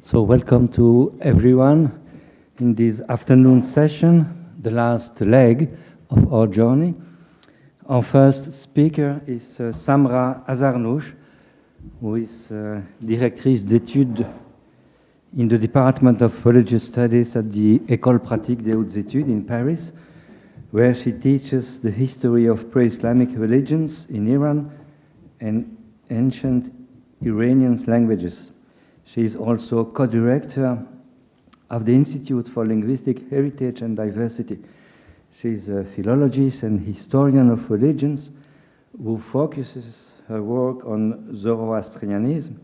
So welcome to everyone in this afternoon session, the last leg of our journey. Our first speaker is Samra Azarnouch, who is Directrice d'études in the Department of Religious Studies at the École Pratique des Hautes Études in Paris, where she teaches the history of pre-Islamic religions in Iran and ancient Iranian languages. She is also co-director of the Institute for Linguistic Heritage and Diversity. She is a philologist and historian of religions who focuses her work on Zoroastrianism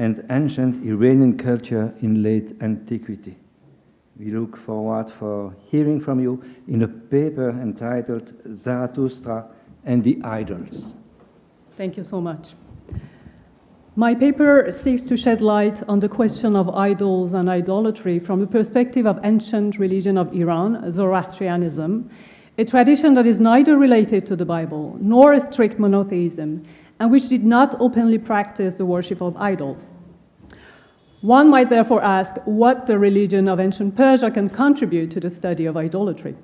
and ancient Iranian culture in late antiquity. We look forward for hearing from you in a paper entitled Zarathustra and the Idols. Thank you so much. My paper seeks to shed light on the question of idols and idolatry from the perspective of ancient religion of Iran, Zoroastrianism, a tradition that is neither related to the Bible nor a strict monotheism, and which did not openly practice the worship of idols. One might therefore ask what the religion of ancient Persia can contribute to the study of idolatry.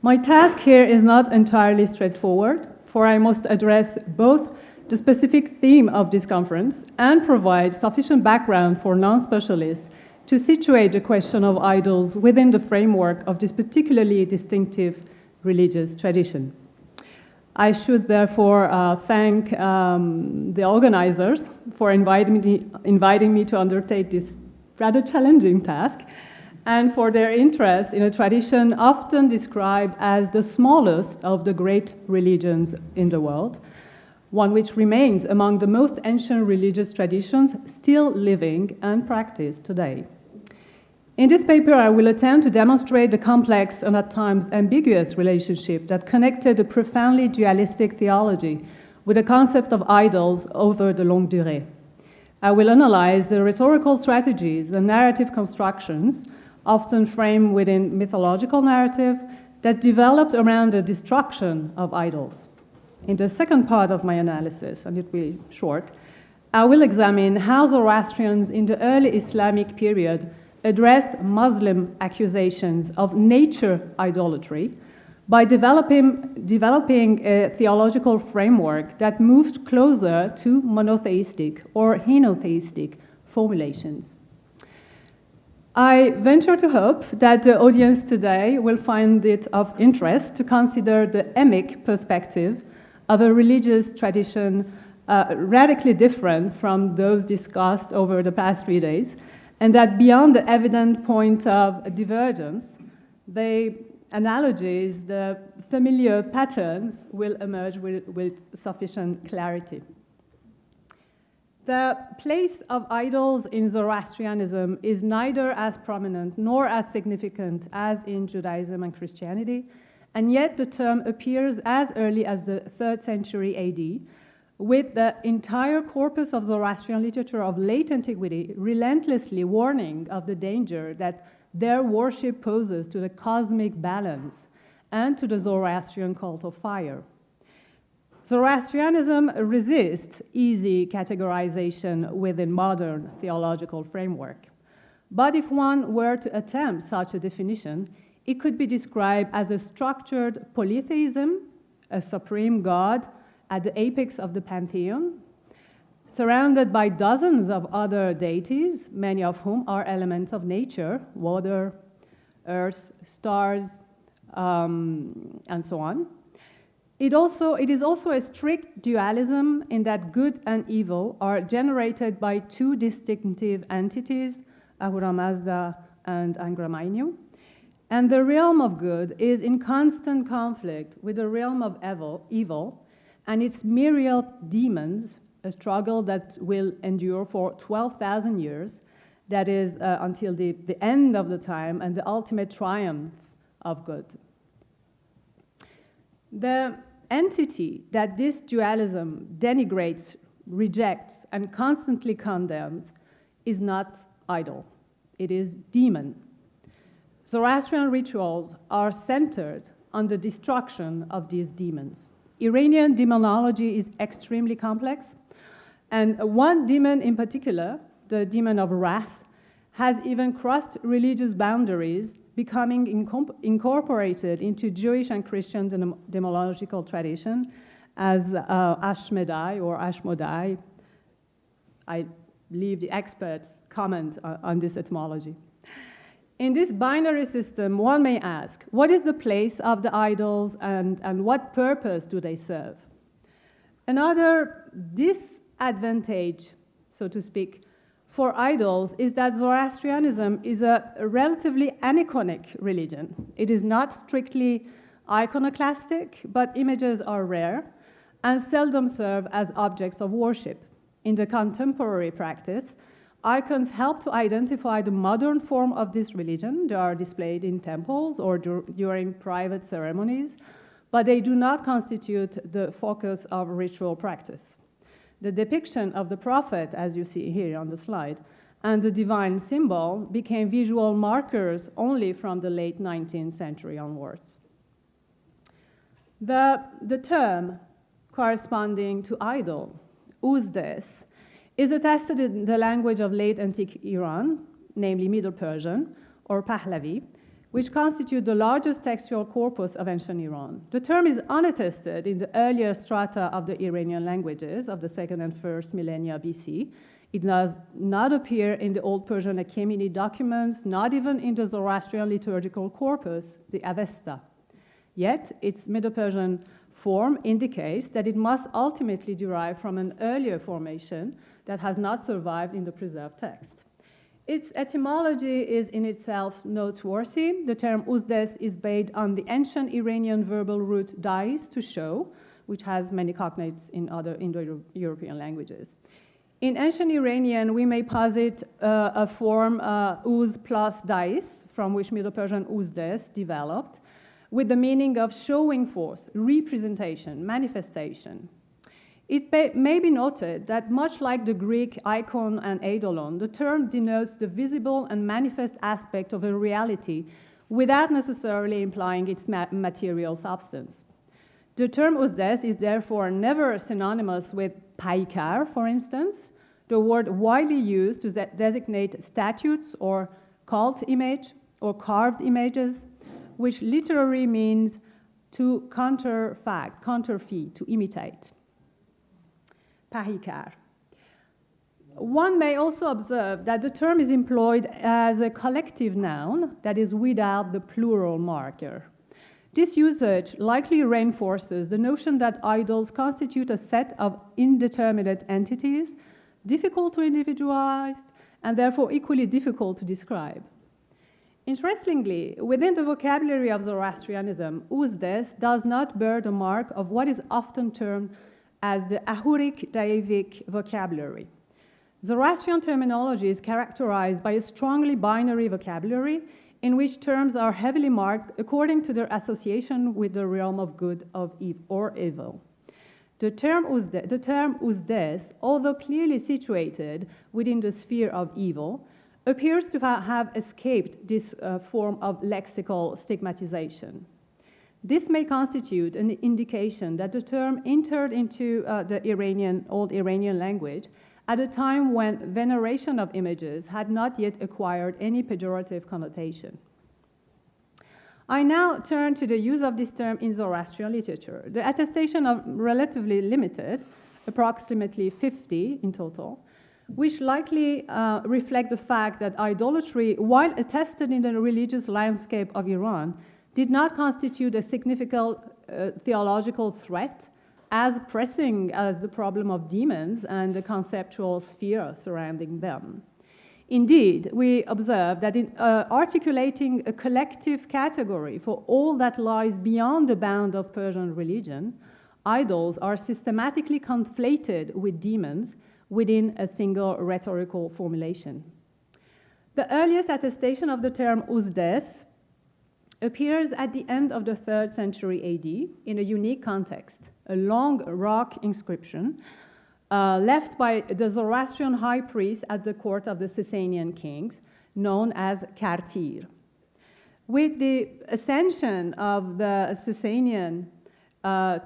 My task here is not entirely straightforward, for I must address both the specific theme of this conference and provide sufficient background for non-specialists to situate the question of idols within the framework of this particularly distinctive religious tradition. I should therefore thank the organizers for inviting me to undertake this rather challenging task, and for their interest in a tradition often described as the smallest of the great religions in the world, one which remains among the most ancient religious traditions still living and practiced today. In this paper, I will attempt to demonstrate the complex and at times ambiguous relationship that connected a profoundly dualistic theology with the concept of idols over the longue durée. I will analyze the rhetorical strategies and narrative constructions, often framed within mythological narrative, that developed around the destruction of idols. In the second part of my analysis, and it will be short, I will examine how Zoroastrians in the early Islamic period addressed Muslim accusations of nature idolatry by developing a theological framework that moved closer to monotheistic or henotheistic formulations. I venture to hope that the audience today will find it of interest to consider the emic perspective of a religious tradition radically different from those discussed over the past 3 days, and that beyond the evident point of divergence, the analogies, the familiar patterns will emerge with sufficient clarity. The place of idols in Zoroastrianism is neither as prominent nor as significant as in Judaism and Christianity, and yet the term appears as early as the 3rd century AD, with the entire corpus of Zoroastrian literature of late antiquity relentlessly warning of the danger that their worship poses to the cosmic balance and to the Zoroastrian cult of fire. Zoroastrianism resists easy categorization within modern theological framework. But if one were to attempt such a definition, it could be described as a structured polytheism, a supreme god at the apex of the pantheon, surrounded by dozens of other deities, many of whom are elements of nature, water, earth, stars, and so on. It is also a strict dualism in that good and evil are generated by two distinctive entities, Ahura Mazda and Angra Mainyu, and the realm of good is in constant conflict with the realm of evil and its myriad demons, a struggle that will endure for 12,000 years, that is until the end of the time and the ultimate triumph of good. The entity that this dualism denigrates, rejects, and constantly condemns is not idol. It is demon. Zoroastrian rituals are centered on the destruction of these demons. Iranian demonology is extremely complex, and one demon in particular, the demon of wrath, has even crossed religious boundaries, becoming incorporated into Jewish and Christian demonological tradition as Ashmedai or Ashmodai. I leave the experts comment on this etymology. In this binary system, one may ask, what is the place of the idols and what purpose do they serve? Another disadvantage, so to speak, for idols is that Zoroastrianism is a relatively aniconic religion. It is not strictly iconoclastic, but images are rare and seldom serve as objects of worship. In the contemporary practice, icons help to identify the modern form of this religion. They are displayed in temples or during private ceremonies, but they do not constitute the focus of ritual practice. The depiction of the prophet, as you see here on the slide, and the divine symbol became visual markers only from the late 19th century onwards. The term corresponding to idol, uzdes, is attested in the language of late antique Iran, namely Middle Persian or Pahlavi, which constitute the largest textual corpus of ancient Iran. The term is unattested in the earlier strata of the Iranian languages of the 2nd and 1st millennia BC. It does not appear in the Old Persian Achaemenid documents, not even in the Zoroastrian liturgical corpus, the Avesta. Yet, its Middle Persian form indicates that it must ultimately derive from an earlier formation that has not survived in the preserved text. Its etymology is in itself noteworthy. The term uzdes is based on the ancient Iranian verbal root dais, to show, which has many cognates in other Indo-European languages. In ancient Iranian, we may posit a form uz plus dais, from which Middle Persian uzdes developed, with the meaning of showing forth, representation, manifestation. It may be noted that much like the Greek icon and eidolon, the term denotes the visible and manifest aspect of a reality without necessarily implying its material substance. The term uzdes is therefore never synonymous with paikar, for instance, the word widely used to designate statues or cult image or carved images, which literally means to counterfeit, to imitate. Pahikar. One may also observe that the term is employed as a collective noun, that is without the plural marker. This usage likely reinforces the notion that idols constitute a set of indeterminate entities, difficult to individualize, and therefore equally difficult to describe. Interestingly, within the vocabulary of Zoroastrianism, uzdes does not bear the mark of what is often termed as the Ahuric deific vocabulary. Zoroastrian terminology is characterized by a strongly binary vocabulary in which terms are heavily marked according to their association with the realm of good or evil. The term uzdes, although clearly situated within the sphere of evil, appears to have escaped this form of lexical stigmatization. This may constitute an indication that the term entered into the Old Iranian language at a time when veneration of images had not yet acquired any pejorative connotation. I now turn to the use of this term in Zoroastrian literature. The attestation are relatively limited, approximately 50 in total, which likely reflect the fact that idolatry, while attested in the religious landscape of Iran, did not constitute a significant theological threat as pressing as the problem of demons and the conceptual sphere surrounding them. Indeed, we observe that in articulating a collective category for all that lies beyond the bound of Persian religion, idols are systematically conflated with demons within a single rhetorical formulation. The earliest attestation of the term uzdes appears at the end of the 3rd century AD in a unique context, a long rock inscription left by the Zoroastrian high priest at the court of the Sasanian kings, known as Kartir. With the ascension of the Sasanian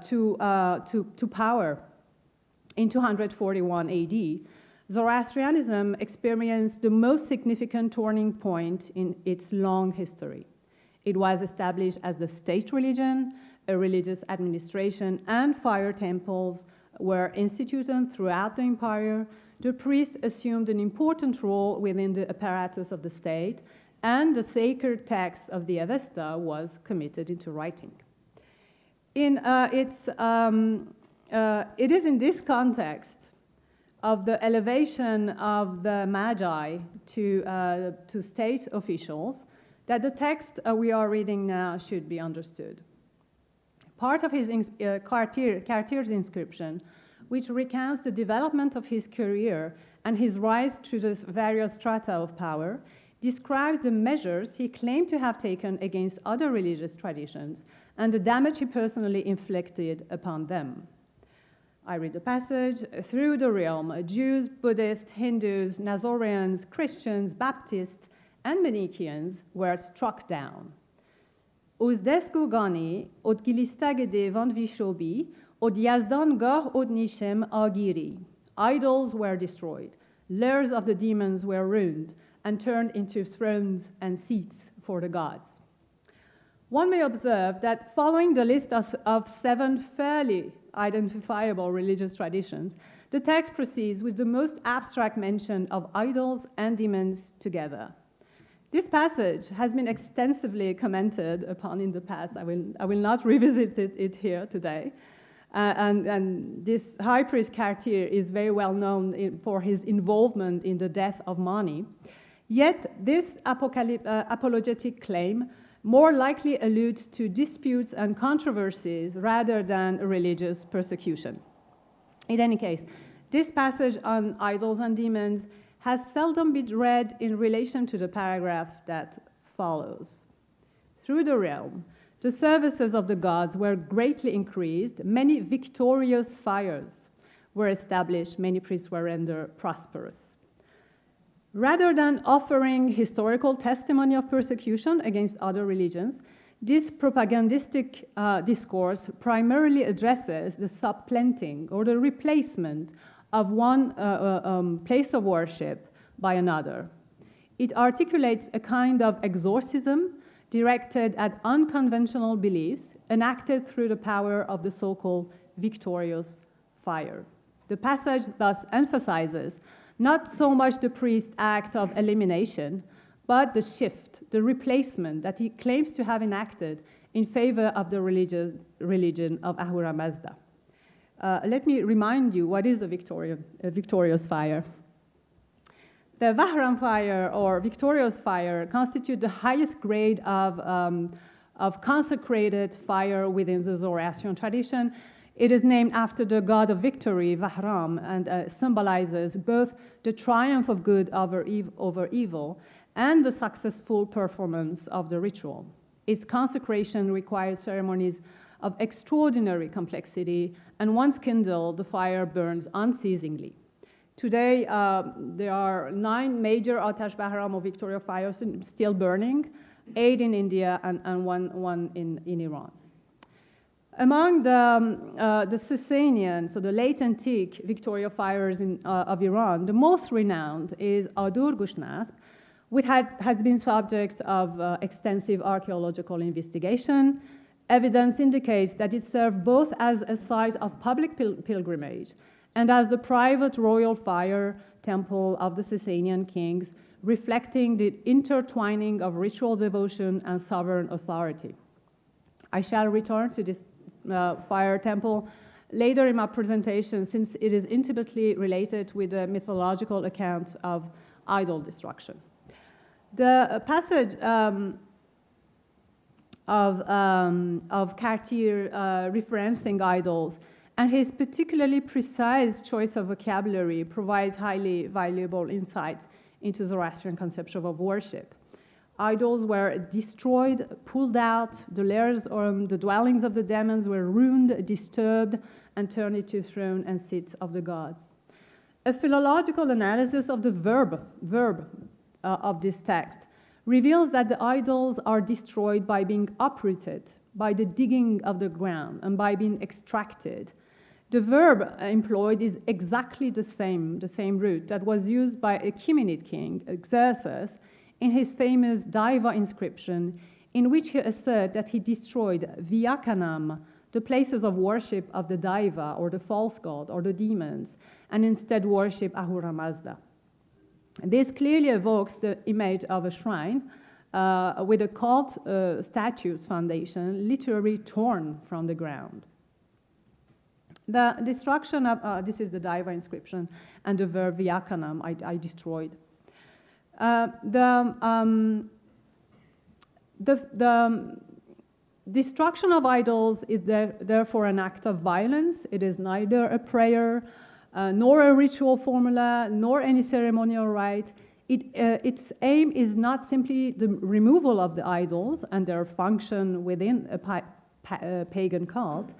to power in 241 AD, Zoroastrianism experienced the most significant turning point in its long history. It was established as the state religion, a religious administration, and fire temples were instituted throughout the empire. The priest assumed an important role within the apparatus of the state, and the sacred text of the Avesta was committed into writing. It is in this context of the elevation of the Magi to state officials that the text we are reading now should be understood. Part of his Cartier's inscription, which recounts the development of his career and his rise through the various strata of power, describes the measures he claimed to have taken against other religious traditions and the damage he personally inflicted upon them. I read the passage. Through the realm, Jews, Buddhists, Hindus, Nazareans, Christians, Baptists, and Manichaeans were struck down. Os deszkogani, od gilistagede van vishobi, od yazdan gah od nishem agiri. Idols were destroyed. Lairs of the demons were ruined and turned into thrones and seats for the gods. One may observe that following the list of 7 fairly identifiable religious traditions, the text proceeds with the most abstract mention of idols and demons together. This passage has been extensively commented upon in the past. I will not revisit it here today. And this high priest Cartier is very well known for his involvement in the death of Mani. Yet this apologetic claim more likely alludes to disputes and controversies rather than religious persecution. In any case, this passage on idols and demons has seldom been read in relation to the paragraph that follows. Through the realm, the services of the gods were greatly increased, many victorious fires were established, many priests were rendered prosperous. Rather than offering historical testimony of persecution against other religions, this propagandistic discourse primarily addresses the supplanting or the replacement of one place of worship by another. It articulates a kind of exorcism directed at unconventional beliefs enacted through the power of the so-called victorious fire. The passage thus emphasizes not so much the priest's act of elimination, but the shift, the replacement that he claims to have enacted in favor of the religion of Ahura Mazda. Let me remind you what is a victorious fire. The Vahram fire or victorious fire constitute the highest grade of consecrated fire within the Zoroastrian tradition. It is named after the god of victory, Vahram, and symbolizes both the triumph of good over evil and the successful performance of the ritual. Its consecration requires ceremonies of extraordinary complexity, and once kindled, the fire burns unceasingly. Today, there are 9 major Atash Bahram or Victoria fires still burning, 8 in India and one in Iran. Among the Sasanian, so the late antique Victoria fires of Iran, the most renowned is Adur Gushnasp, which has been subject of extensive archaeological investigation. Evidence indicates that it served both as a site of public pilgrimage and as the private royal fire temple of the Sasanian kings, reflecting the intertwining of ritual devotion and sovereign authority. I shall return to this fire temple later in my presentation, since it is intimately related with the mythological account of idol destruction. The passage of Cartier referencing idols and his particularly precise choice of vocabulary provides highly valuable insights into Zoroastrian conception of worship. Idols were destroyed, pulled out, the lairs or the dwellings of the demons were ruined, disturbed, and turned into throne and seats of the gods. A philological analysis of the verb of this text reveals that the idols are destroyed by being uprooted, by the digging of the ground, and by being extracted. The verb employed is exactly the same root that was used by Achaemenid king Xerxes in his famous Diva inscription, in which he asserts that he destroyed Viakanam, the places of worship of the Diva, or the false god, or the demons, and instead worship Ahura Mazda. This clearly evokes the image of a shrine with a cult statue's foundation literally torn from the ground. The destruction of, this is the Diva inscription, and the verb Viakanam, I destroyed. The destruction of idols is therefore an act of violence. It is neither a prayer, nor a ritual formula, nor any ceremonial rite. Its aim is not simply the removal of the idols and their function within a pagan cult,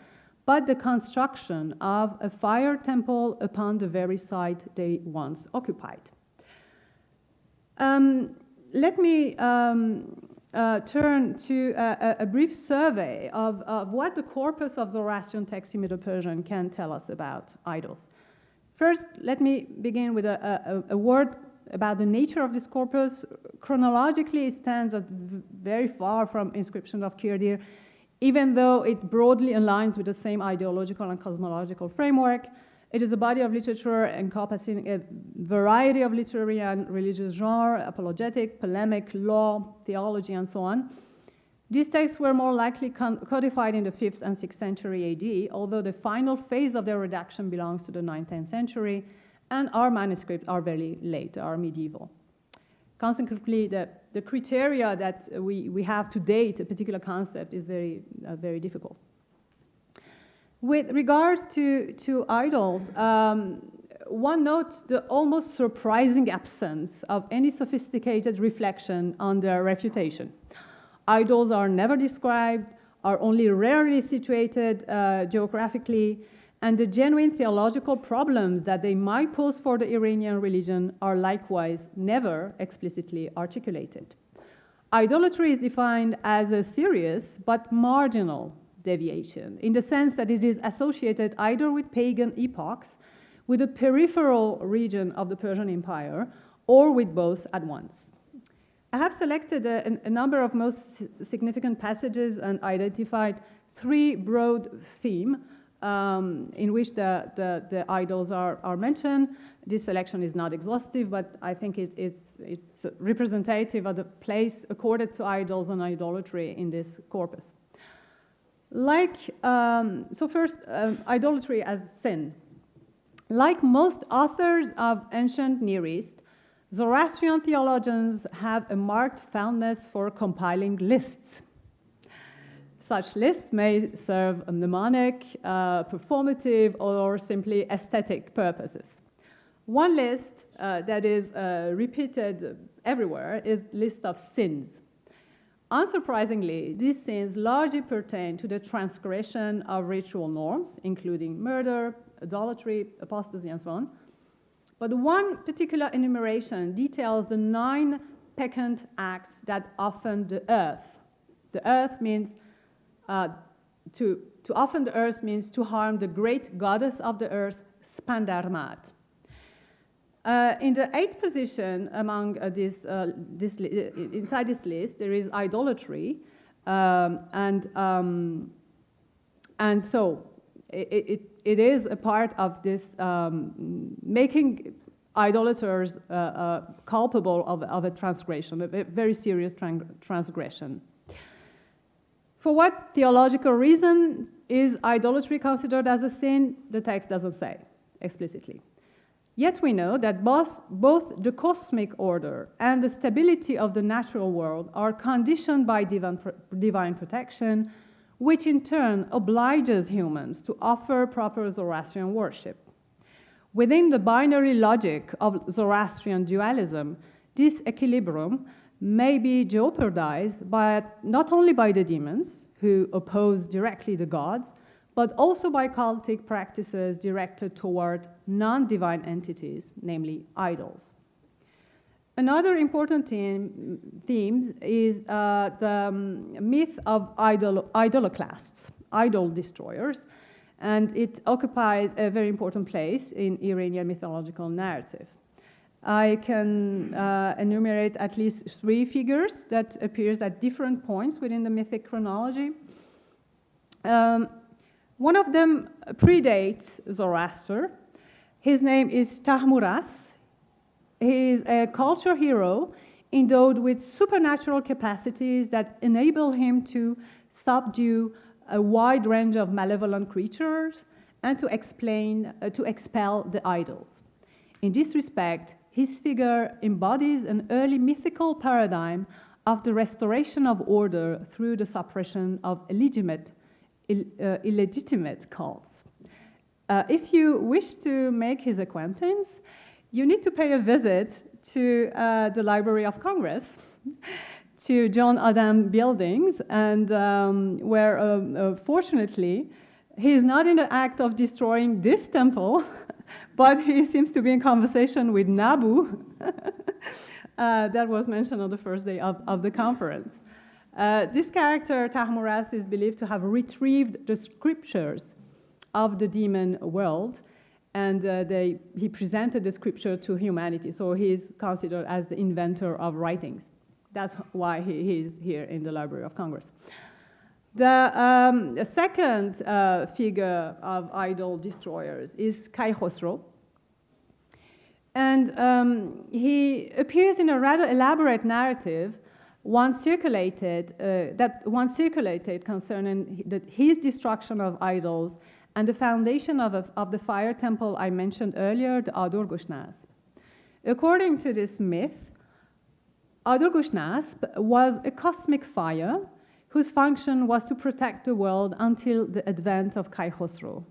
but the construction of a fire temple upon the very site they once occupied. Let me turn to a brief survey of what the corpus of Zoroastrian texts in Middle Persian can tell us about idols. First, let me begin with a word about the nature of this corpus. Chronologically, it stands very far from inscription of Kirdir, even though it broadly aligns with the same ideological and cosmological framework. It is a body of literature encompassing a variety of literary and religious genres, apologetic, polemic, law, theology, and so on. These texts were more likely codified in the 5th and 6th century AD, although the final phase of their redaction belongs to the 9th century, and our manuscripts are very late, are medieval. Consequently, the criteria that we have to date a particular concept is very difficult. With regards to idols, one notes the almost surprising absence of any sophisticated reflection on their refutation. Idols are never described, are only rarely situated geographically, and the genuine theological problems that they might pose for the Iranian religion are likewise never explicitly articulated. Idolatry is defined as a serious but marginal deviation, in the sense that it is associated either with pagan epochs, with a peripheral region of the Persian Empire, or with both at once. I have selected a number of most significant passages and identified 3 broad themes in which the idols are mentioned. This selection is not exhaustive, but I think it's representative of the place accorded to idols and idolatry in this corpus. So first, idolatry as sin. Like most authors of ancient Near East, Zoroastrian theologians have a marked fondness for compiling lists. Such lists may serve mnemonic, performative, or simply aesthetic purposes. One list that is repeated everywhere is list of sins. Unsurprisingly, these sins largely pertain to the transgression of ritual norms, including murder, idolatry, apostasy, and so on. But one particular enumeration details the 9 peccant acts that offend the earth. The earth means to offend the earth means to harm the great goddess of the earth, Spandarmat. In the 8th position among inside this list, there is idolatry, and so it is a part of this making idolaters culpable of a transgression, a very serious transgression. For what theological reason is idolatry considered as a sin? The text doesn't say explicitly. Yet we know that both the cosmic order and the stability of the natural world are conditioned by divine protection, which in turn obliges humans to offer proper Zoroastrian worship. Within the binary logic of Zoroastrian dualism, this equilibrium may be jeopardized not only by the demons, who oppose directly the gods, but also by cultic practices directed toward non-divine entities, namely idols. Another important theme is the myth of idoloclasts, idol destroyers, and it occupies a very important place in Iranian mythological narrative. I can enumerate at least 3 figures that appears at different points within the mythic chronology. One of them predates Zoroaster. His name is Tahmuras. He is a culture hero endowed with supernatural capacities that enable him to subdue a wide range of malevolent creatures and to expel the idols. In this respect, his figure embodies an early mythical paradigm of the restoration of order through the suppression of illegitimate cults. If you wish to make his acquaintance, you need to pay a visit to the Library of Congress, to John Adam buildings, and where, fortunately, he is not in the act of destroying this temple, but he seems to be in conversation with Nabu. That was mentioned on the first day of the conference. This character, Tahmuras, is believed to have retrieved the scriptures of the demon world, and he presented the scripture to humanity, so he is considered as the inventor of writings. That's why he is here in the Library of Congress. The second figure of idol destroyers is Kai Khosrow. And he appears in a rather elaborate narrative once circulated concerning his destruction of idols and the foundation of the fire temple I mentioned earlier, the Adur-Gushnasp. According to this myth, Adur-Gushnasp was a cosmic fire whose function was to protect the world until the advent of Kai Khosrow.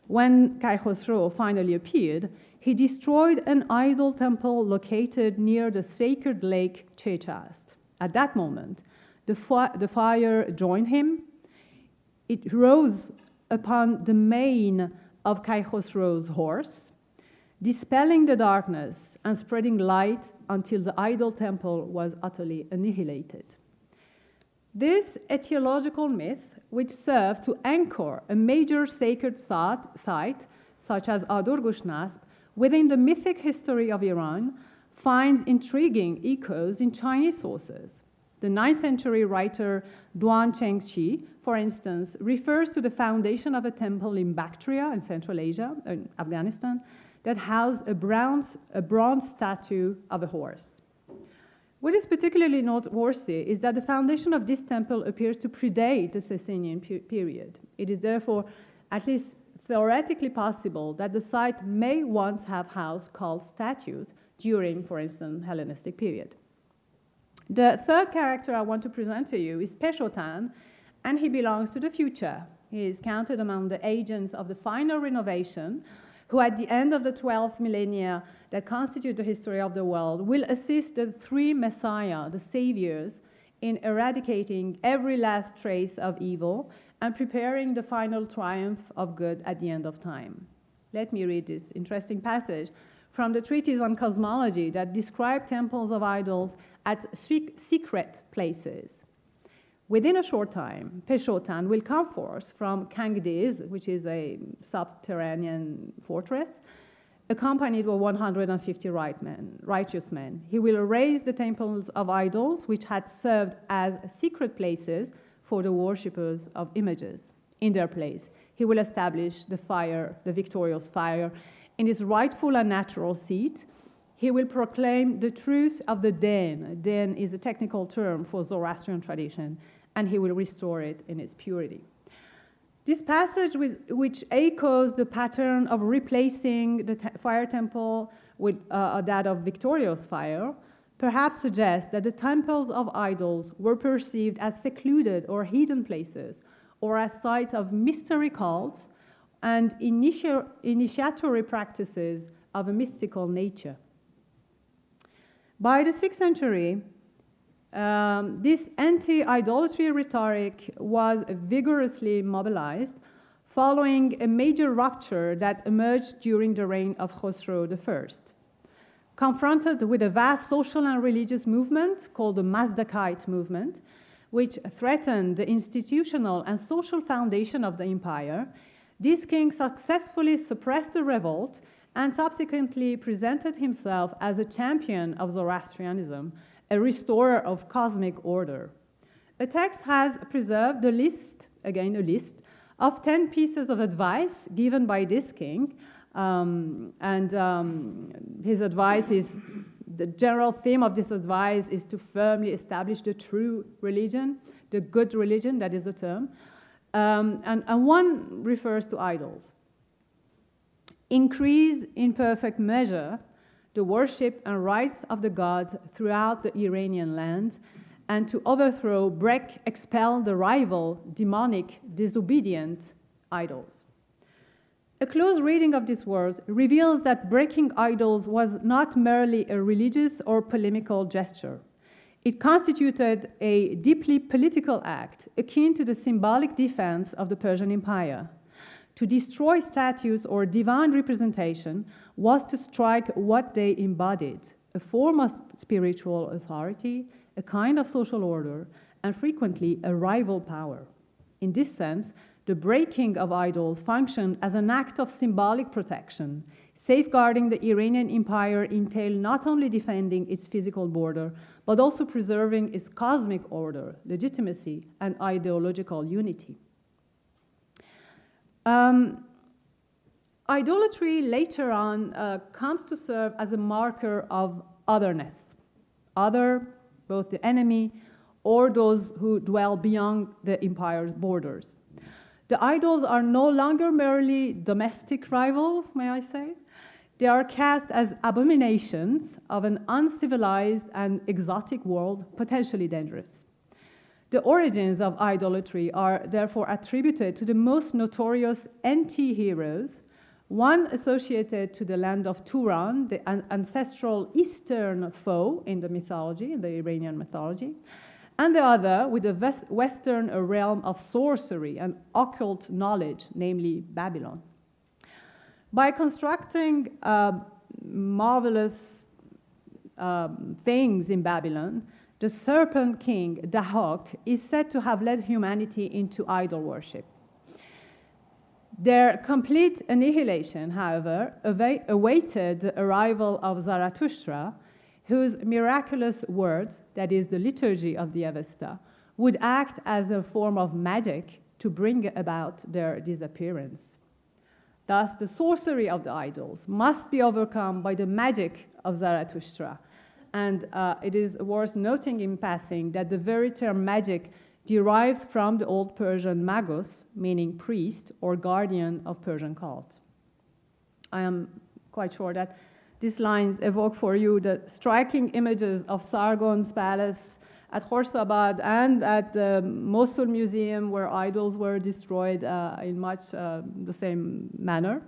When Kai Khosrow finally appeared, he destroyed an idol temple located near the sacred lake Chechast. At that moment, the fire joined him. It rose upon the mane of Kai Khosrow's horse, dispelling the darkness and spreading light until the idol temple was utterly annihilated. This etiological myth, which served to anchor a major sacred site, such as Adur-Gushnasp, within the mythic history of Iran, finds intriguing echoes in Chinese sources. The 9th century writer Duan Chengxi, for instance, refers to the foundation of a temple in Bactria in Central Asia, in Afghanistan, that housed a bronze statue of a horse. What is particularly noteworthy is that the foundation of this temple appears to predate the Sasanian period. It is therefore at least theoretically possible that the site may once have housed cult statues during, for instance, Hellenistic period. The third character I want to present to you is Peshotan, and he belongs to the future. He is counted among the agents of the final renovation, who at the end of the 12th millennia that constitute the history of the world will assist the 3 Messiah, the saviors, in eradicating every last trace of evil and preparing the final triumph of good at the end of time. Let me read this interesting passage from the treatise on cosmology that describe temples of idols at secret places. Within a short time, Peshotan will come forth from Kangdiz, which is a subterranean fortress, accompanied by 150 righteous men. He will raise the temples of idols, which had served as secret places for the worshippers of images. In their place, he will establish the fire, the victorious fire, in its rightful and natural seat. He will proclaim the truth of the Den. Den is a technical term for Zoroastrian tradition, and he will restore it in its purity. This passage, which echoes the pattern of replacing the fire temple with that of victorious fire, perhaps suggests that the temples of idols were perceived as secluded or hidden places, or as sites of mystery cults and initiatory practices of a mystical nature. By the 6th century, this anti-idolatry rhetoric was vigorously mobilized following a major rupture that emerged during the reign of Khosrow I. Confronted with a vast social and religious movement called the Mazdakite movement, which threatened the institutional and social foundation of the empire, This king successfully suppressed the revolt and subsequently presented himself as a champion of Zoroastrianism, a restorer of cosmic order. A text has preserved the list, again a list, of 10 pieces of advice given by this king. His advice is, the general theme of this advice is to firmly establish the true religion, the good religion, that is the term. And one refers to idols. Increase in perfect measure the worship and rites of the gods throughout the Iranian land, and to overthrow, break, expel the rival, demonic, disobedient idols. A close reading of these words reveals that breaking idols was not merely a religious or polemical gesture. It constituted a deeply political act akin to the symbolic defense of the Persian Empire. To destroy statues or divine representation was to strike what they embodied, a form of spiritual authority, a kind of social order, and frequently a rival power. In this sense, the breaking of idols functioned as an act of symbolic protection. Safeguarding the Iranian Empire entailed not only defending its physical border, but also preserving its cosmic order, legitimacy, and ideological unity. Idolatry later on comes to serve as a marker of otherness, other, both the enemy or those who dwell beyond the empire's borders. The idols are no longer merely domestic rivals, may I say. They are cast as abominations of an uncivilized and exotic world, potentially dangerous. The origins of idolatry are therefore attributed to the most notorious anti-heroes, one associated to the land of Turan, the ancestral eastern foe in the mythology, in the Iranian mythology, and the other with the western realm of sorcery and occult knowledge, namely Babylon. By constructing marvelous things in Babylon, the serpent king, Dahak, is said to have led humanity into idol worship. Their complete annihilation, however, awaited the arrival of Zarathustra, whose miraculous words, that is the liturgy of the Avesta, would act as a form of magic to bring about their disappearance. Thus, the sorcery of the idols must be overcome by the magic of Zarathustra. And it is worth noting in passing that the very term magic derives from the Old Persian magos, meaning priest or guardian of Persian cult. I am quite sure that these lines evoke for you the striking images of Sargon's palace at Khorsabad and at the Mosul Museum, where idols were destroyed in much the same manner.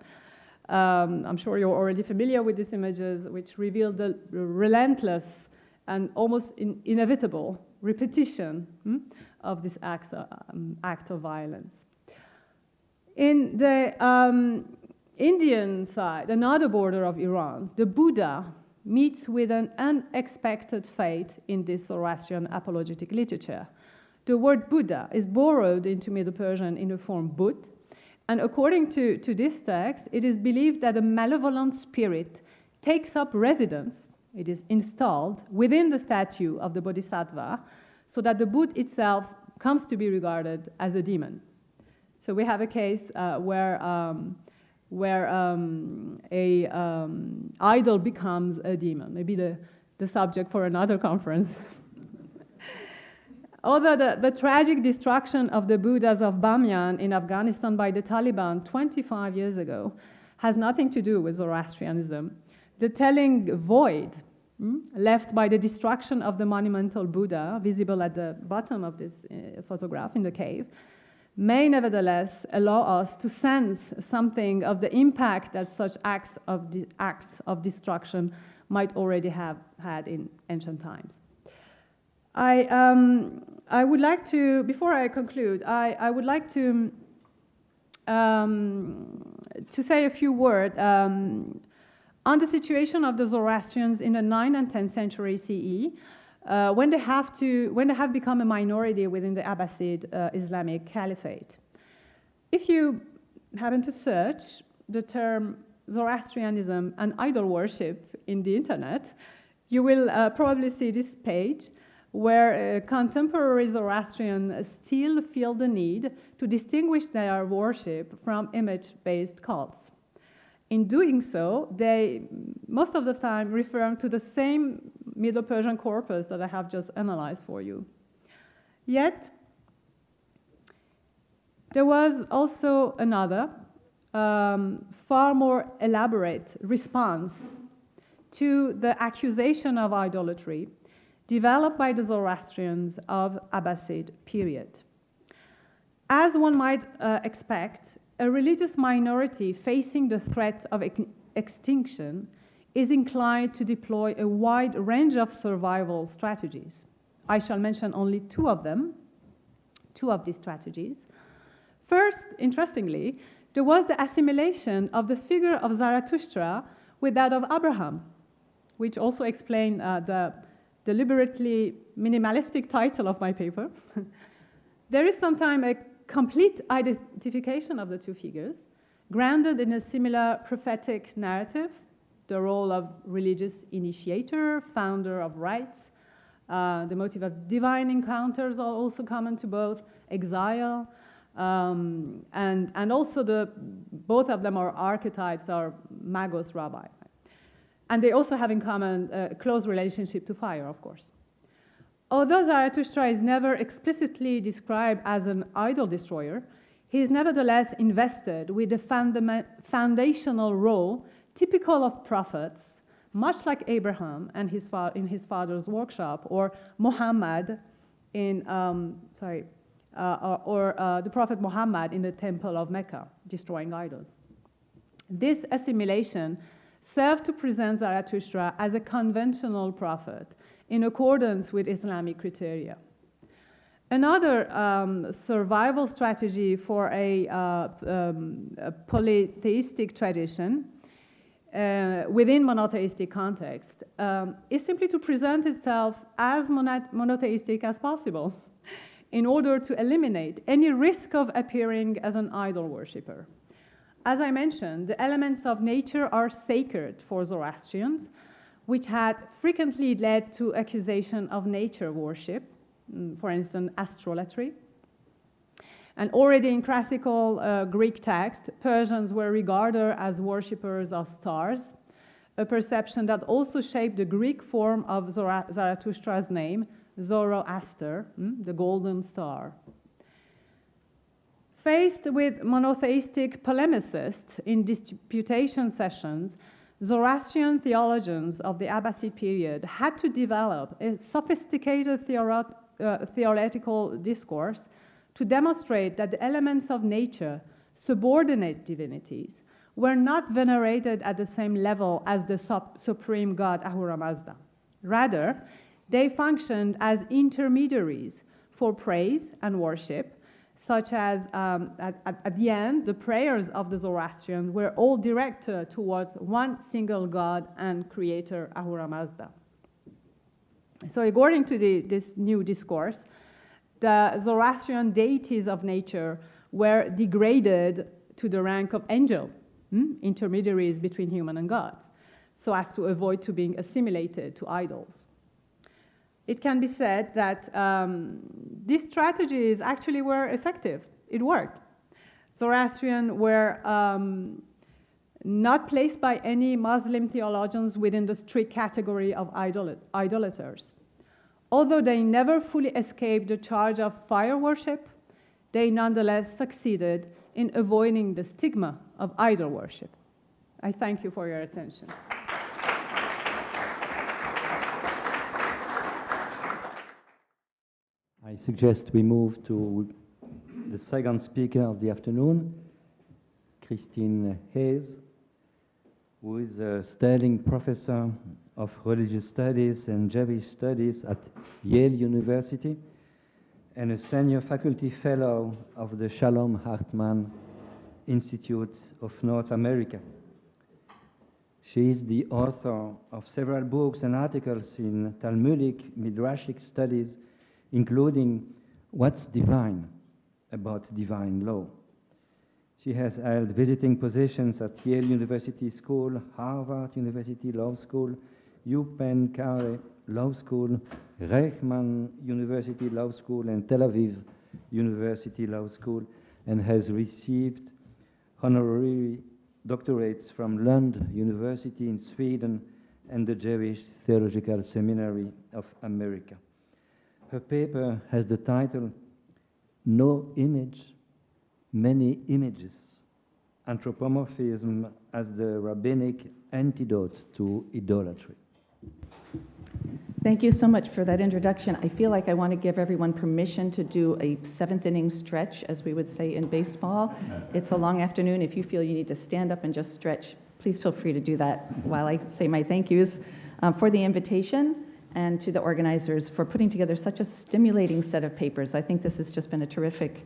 I'm sure you're already familiar with these images, which reveal the relentless and almost inevitable repetition of this act of violence. In the Indian side, another border of Iran, the Buddha meets with an unexpected fate in this Zoroastrian apologetic literature. The word Buddha is borrowed into Middle Persian in the form Bud, and according to this text, it is believed that a malevolent spirit takes up residence, it is installed within the statue of the Bodhisattva, so that the Buddha itself comes to be regarded as a demon. So we have a case where an idol becomes a demon, maybe the subject for another conference. Although the tragic destruction of the Buddhas of Bamyan in Afghanistan by the Taliban 25 years ago has nothing to do with Zoroastrianism, the telling void left by the destruction of the monumental Buddha, visible at the bottom of this photograph in the cave, may nevertheless allow us to sense something of the impact that such acts of destruction might already have had in ancient times. I would like to, before I conclude, I would like to say a few words on the situation of the Zoroastrians in the 9th and 10th century CE, when they have become a minority within the Abbasid Islamic Caliphate. If you happen to search the term Zoroastrianism and idol worship in the internet, you will probably see this page where contemporary Zoroastrians still feel the need to distinguish their worship from image-based cults. In doing so, they most of the time refer to the same Middle Persian corpus that I have just analyzed for you. Yet, there was also another, far more elaborate response to the accusation of idolatry developed by the Zoroastrians of Abbasid period. As one might expect, a religious minority facing the threat of extinction is inclined to deploy a wide range of survival strategies. I shall mention only two of these strategies. First, interestingly, there was the assimilation of the figure of Zarathustra with that of Abraham, which also explains the deliberately minimalistic title of my paper. There is sometimes a complete identification of the two figures, grounded in a similar prophetic narrative, the role of religious initiator, founder of rites. The motive of divine encounters are also common to both, exile, and also both of them are archetypes, are magos rabbi. And they also have in common a close relationship to fire, of course. Although Zarathustra is never explicitly described as an idol destroyer, he is nevertheless invested with the foundational role typical of prophets, much like Abraham and in his father's workshop, or Muhammad in, the prophet Muhammad in the temple of Mecca, destroying idols. This assimilation served to present Zarathustra as a conventional prophet in accordance with Islamic criteria. Another survival strategy for a polytheistic tradition within monotheistic context is simply to present itself as monotheistic as possible in order to eliminate any risk of appearing as an idol worshipper. As I mentioned, the elements of nature are sacred for Zoroastrians, which had frequently led to accusation of nature worship, for instance, astrology. And already in classical Greek text, Persians were regarded as worshippers of stars, a perception that also shaped the Greek form of Zarathustra's name, Zoroaster, the golden star. Faced with monotheistic polemicists in disputation sessions, Zoroastrian theologians of the Abbasid period had to develop a sophisticated theological discourse to demonstrate that the elements of nature, subordinate divinities, were not venerated at the same level as the supreme god Ahura Mazda. Rather, they functioned as intermediaries for praise and worship, such as at the end, the prayers of the Zoroastrians were all directed towards one single god and creator, Ahura Mazda. So according to this new discourse, the Zoroastrian deities of nature were degraded to the rank of angel, intermediaries between human and gods, so as to avoid to being assimilated to idols. It can be said that these strategies actually were effective. It worked. Zoroastrians were not placed by any Muslim theologians within the strict category of idolaters. Although they never fully escaped the charge of fire worship, they nonetheless succeeded in avoiding the stigma of idol worship. I thank you for your attention. I suggest we move to the second speaker of the afternoon, Christine Hayes, who is a Sterling Professor of Religious Studies and Jewish Studies at Yale University and a Senior Faculty Fellow of the Shalom Hartman Institute of North America. She is the author of several books and articles in Talmudic, Midrashic studies, including What's Divine? About Divine Law. She has held visiting positions at Yale University School, Harvard University Law School, UPenn Carey Law School, Reichman University Law School, and Tel Aviv University Law School, and has received honorary doctorates from Lund University in Sweden and the Jewish Theological Seminary of America. Her paper has the title, No Image, Many Images, Anthropomorphism as the Rabbinic Antidote to Idolatry. Thank you so much for that introduction. I feel like I want to give everyone permission to do a seventh inning stretch, as we would say in baseball. It's a long afternoon. If you feel you need to stand up and just stretch, please feel free to do that while I say my thank yous for the invitation and to the organizers for putting together such a stimulating set of papers. I think this has just been a terrific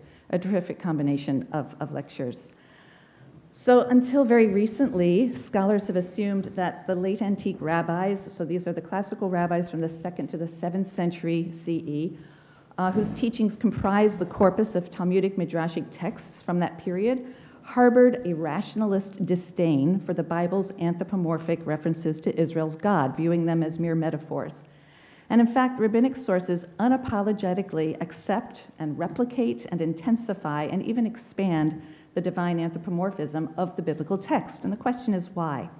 combination of lectures. So until very recently, scholars have assumed that the late antique rabbis, so these are the classical rabbis from the 2nd to the 7th century CE, whose teachings comprise the corpus of Talmudic Midrashic texts from that period, harbored a rationalist disdain for the Bible's anthropomorphic references to Israel's God, viewing them as mere metaphors. And in fact, rabbinic sources unapologetically accept and replicate and intensify and even expand the divine anthropomorphism of the biblical text. And the question is why?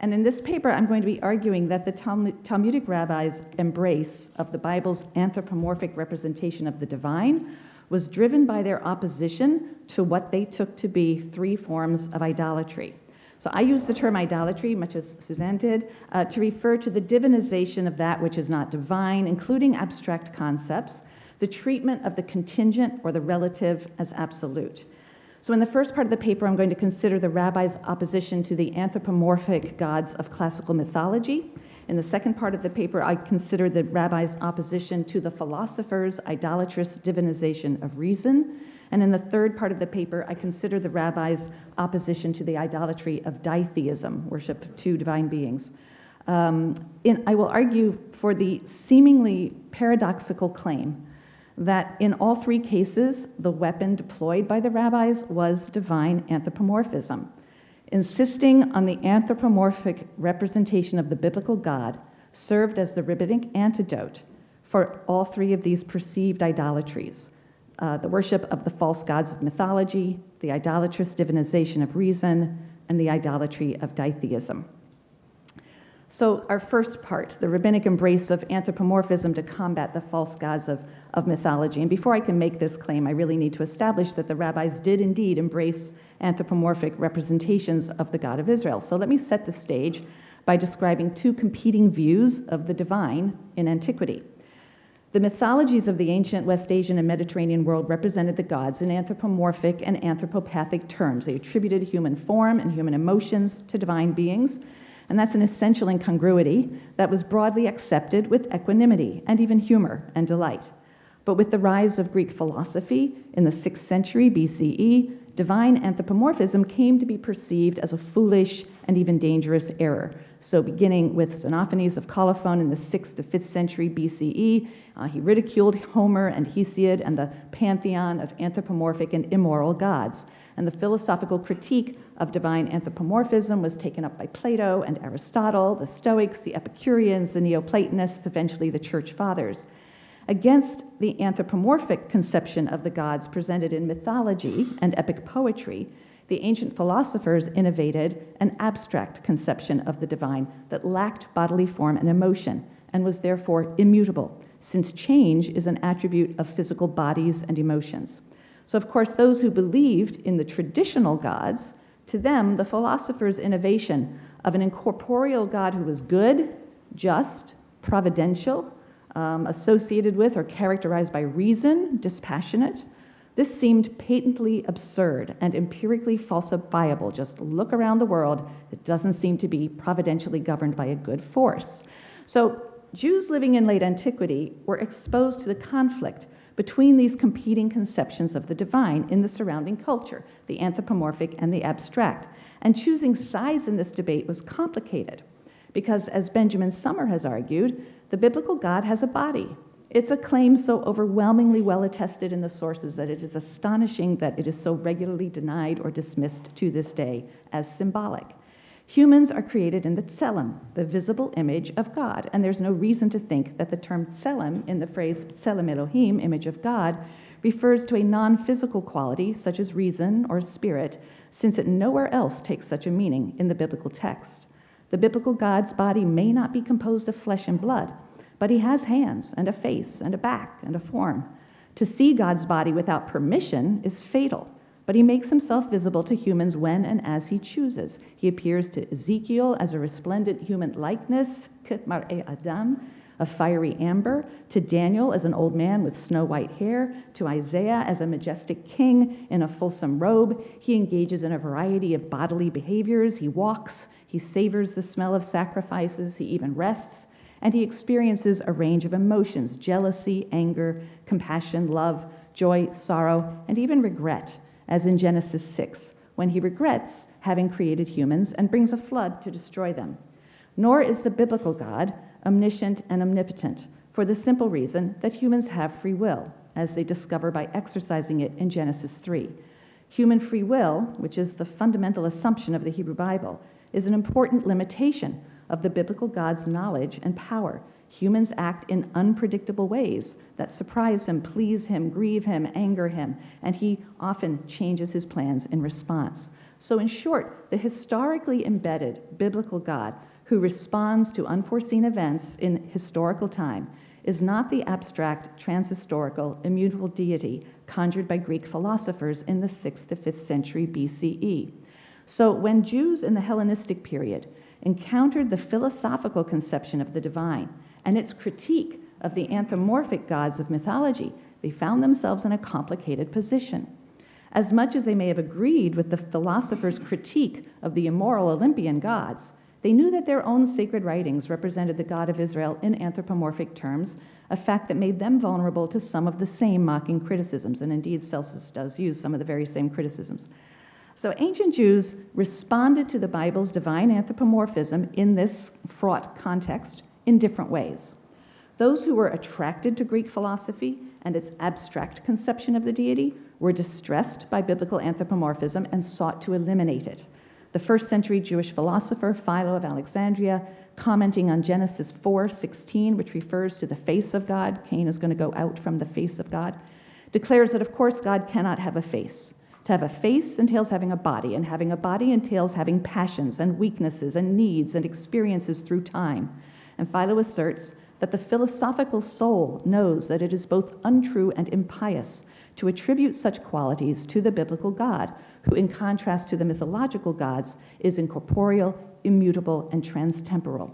And in this paper, I'm going to be arguing that the Talmudic rabbis' embrace of the Bible's anthropomorphic representation of the divine was driven by their opposition to what they took to be three forms of idolatry. So I use the term idolatry, much as Suzanne did, to refer to the divinization of that which is not divine, including abstract concepts, the treatment of the contingent or the relative as absolute. So in the first part of the paper, I'm going to consider the rabbis' opposition to the anthropomorphic gods of classical mythology. In the second part of the paper, I consider the rabbis' opposition to the philosophers' idolatrous divinization of reason. And in the third part of the paper, I consider the rabbis' opposition to the idolatry of ditheism, worship of two divine beings. I will argue for the seemingly paradoxical claim that in all three cases, the weapon deployed by the rabbis was divine anthropomorphism. Insisting on the anthropomorphic representation of the biblical God served as the rabbinic antidote for all three of these perceived idolatries: the worship of the false gods of mythology, the idolatrous divinization of reason, and the idolatry of ditheism. So our first part, the rabbinic embrace of anthropomorphism to combat the false gods of mythology. And before I can make this claim, I really need to establish that the rabbis did indeed embrace anthropomorphic representations of the God of Israel. So let me set the stage by describing two competing views of the divine in antiquity. The mythologies of the ancient West Asian and Mediterranean world represented the gods in anthropomorphic and anthropopathic terms. They attributed human form and human emotions to divine beings, and that's an essential incongruity that was broadly accepted with equanimity and even humor and delight. But with the rise of Greek philosophy in the 6th century BCE, divine anthropomorphism came to be perceived as a foolish and even dangerous error. So beginning with Xenophanes of Colophon in the 6th to 5th century BCE, he ridiculed Homer and Hesiod and the pantheon of anthropomorphic and immoral gods. And the philosophical critique of divine anthropomorphism was taken up by Plato and Aristotle, the Stoics, the Epicureans, the Neoplatonists, eventually the Church Fathers. Against the anthropomorphic conception of the gods presented in mythology and epic poetry, the ancient philosophers innovated an abstract conception of the divine that lacked bodily form and emotion and was therefore immutable, since change is an attribute of physical bodies and emotions. So, of course, those who believed in the traditional gods, to them, the philosophers' innovation of an incorporeal God who was good, just, providential, associated with or characterized by reason, dispassionate, this seemed patently absurd and empirically falsifiable. Just look around the world, it doesn't seem to be providentially governed by a good force. So Jews living in late antiquity were exposed to the conflict between these competing conceptions of the divine in the surrounding culture, the anthropomorphic and the abstract. And choosing sides in this debate was complicated because, as Benjamin Sommer has argued, the biblical God has a body, It's a claim so overwhelmingly well attested in the sources that it is astonishing that it is so regularly denied or dismissed to this day as symbolic. Humans are created in the tselem, the visible image of God, and there's no reason to think that the term tselem in the phrase tselem Elohim, image of God, refers to a non-physical quality such as reason or spirit, since it nowhere else takes such a meaning in the biblical text. The biblical God's body may not be composed of flesh and blood, but he has hands and a face and a back and a form. To see God's body without permission is fatal, but he makes himself visible to humans when and as he chooses. He appears to Ezekiel as a resplendent human likeness, Kitmar'e Adam, a fiery amber, to Daniel as an old man with snow-white hair, to Isaiah as a majestic king in a fulsome robe. He engages in a variety of bodily behaviors. He walks, he savors the smell of sacrifices, he even rests, and he experiences a range of emotions: jealousy, anger, compassion, love, joy, sorrow, and even regret, as in Genesis 6, when he regrets having created humans and brings a flood to destroy them. Nor is the biblical God omniscient and omnipotent, for the simple reason that humans have free will, as they discover by exercising it in Genesis 3. Human free will, which is the fundamental assumption of the Hebrew Bible, is an important limitation of the biblical God's knowledge and power. Humans act in unpredictable ways that surprise him, please him, grieve him, anger him, and he often changes his plans in response. So in short, the historically embedded biblical God who responds to unforeseen events in historical time is not the abstract, transhistorical, immutable deity conjured by Greek philosophers in the 6th to 5th century BCE. So when Jews in the Hellenistic period encountered the philosophical conception of the divine and its critique of the anthropomorphic gods of mythology, they found themselves in a complicated position. As much as they may have agreed with the philosophers' critique of the immoral Olympian gods, they knew that their own sacred writings represented the God of Israel in anthropomorphic terms, a fact that made them vulnerable to some of the same mocking criticisms, and indeed Celsus does use some of the very same criticisms. So ancient Jews responded to the Bible's divine anthropomorphism in this fraught context in different ways. Those who were attracted to Greek philosophy and its abstract conception of the deity were distressed by biblical anthropomorphism and sought to eliminate it. The first-century Jewish philosopher Philo of Alexandria, commenting on Genesis 4:16, which refers to the face of God, Cain is going to go out from the face of God, declares that, of course, God cannot have a face. To have a face entails having a body, and having a body entails having passions and weaknesses and needs and experiences through time. And Philo asserts that the philosophical soul knows that it is both untrue and impious to attribute such qualities to the biblical God, who, in contrast to the mythological gods, is incorporeal, immutable, and transtemporal.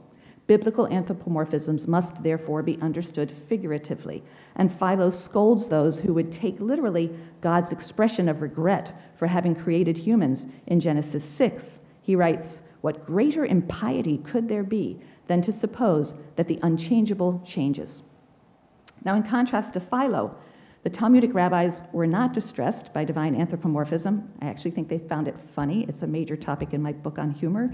Biblical anthropomorphisms must therefore be understood figuratively, and Philo scolds those who would take literally God's expression of regret for having created humans in Genesis 6. He writes, "What greater impiety could there be than to suppose that the unchangeable changes?" Now, in contrast to Philo, the Talmudic rabbis were not distressed by divine anthropomorphism. I actually think they found it funny. It's a major topic in my book on humor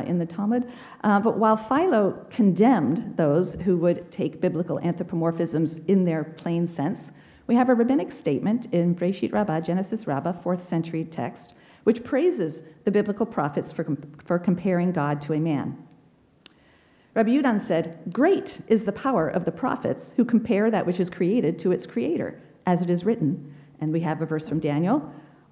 in the Talmud. But while Philo condemned those who would take biblical anthropomorphisms in their plain sense, we have a rabbinic statement in Breshit Rabbah, Genesis Rabbah, 4th century text, which praises the biblical prophets for comparing God to a man. Rabbi Yudan said, "Great is the power of the prophets who compare that which is created to its creator, as it is written." And we have a verse from Daniel,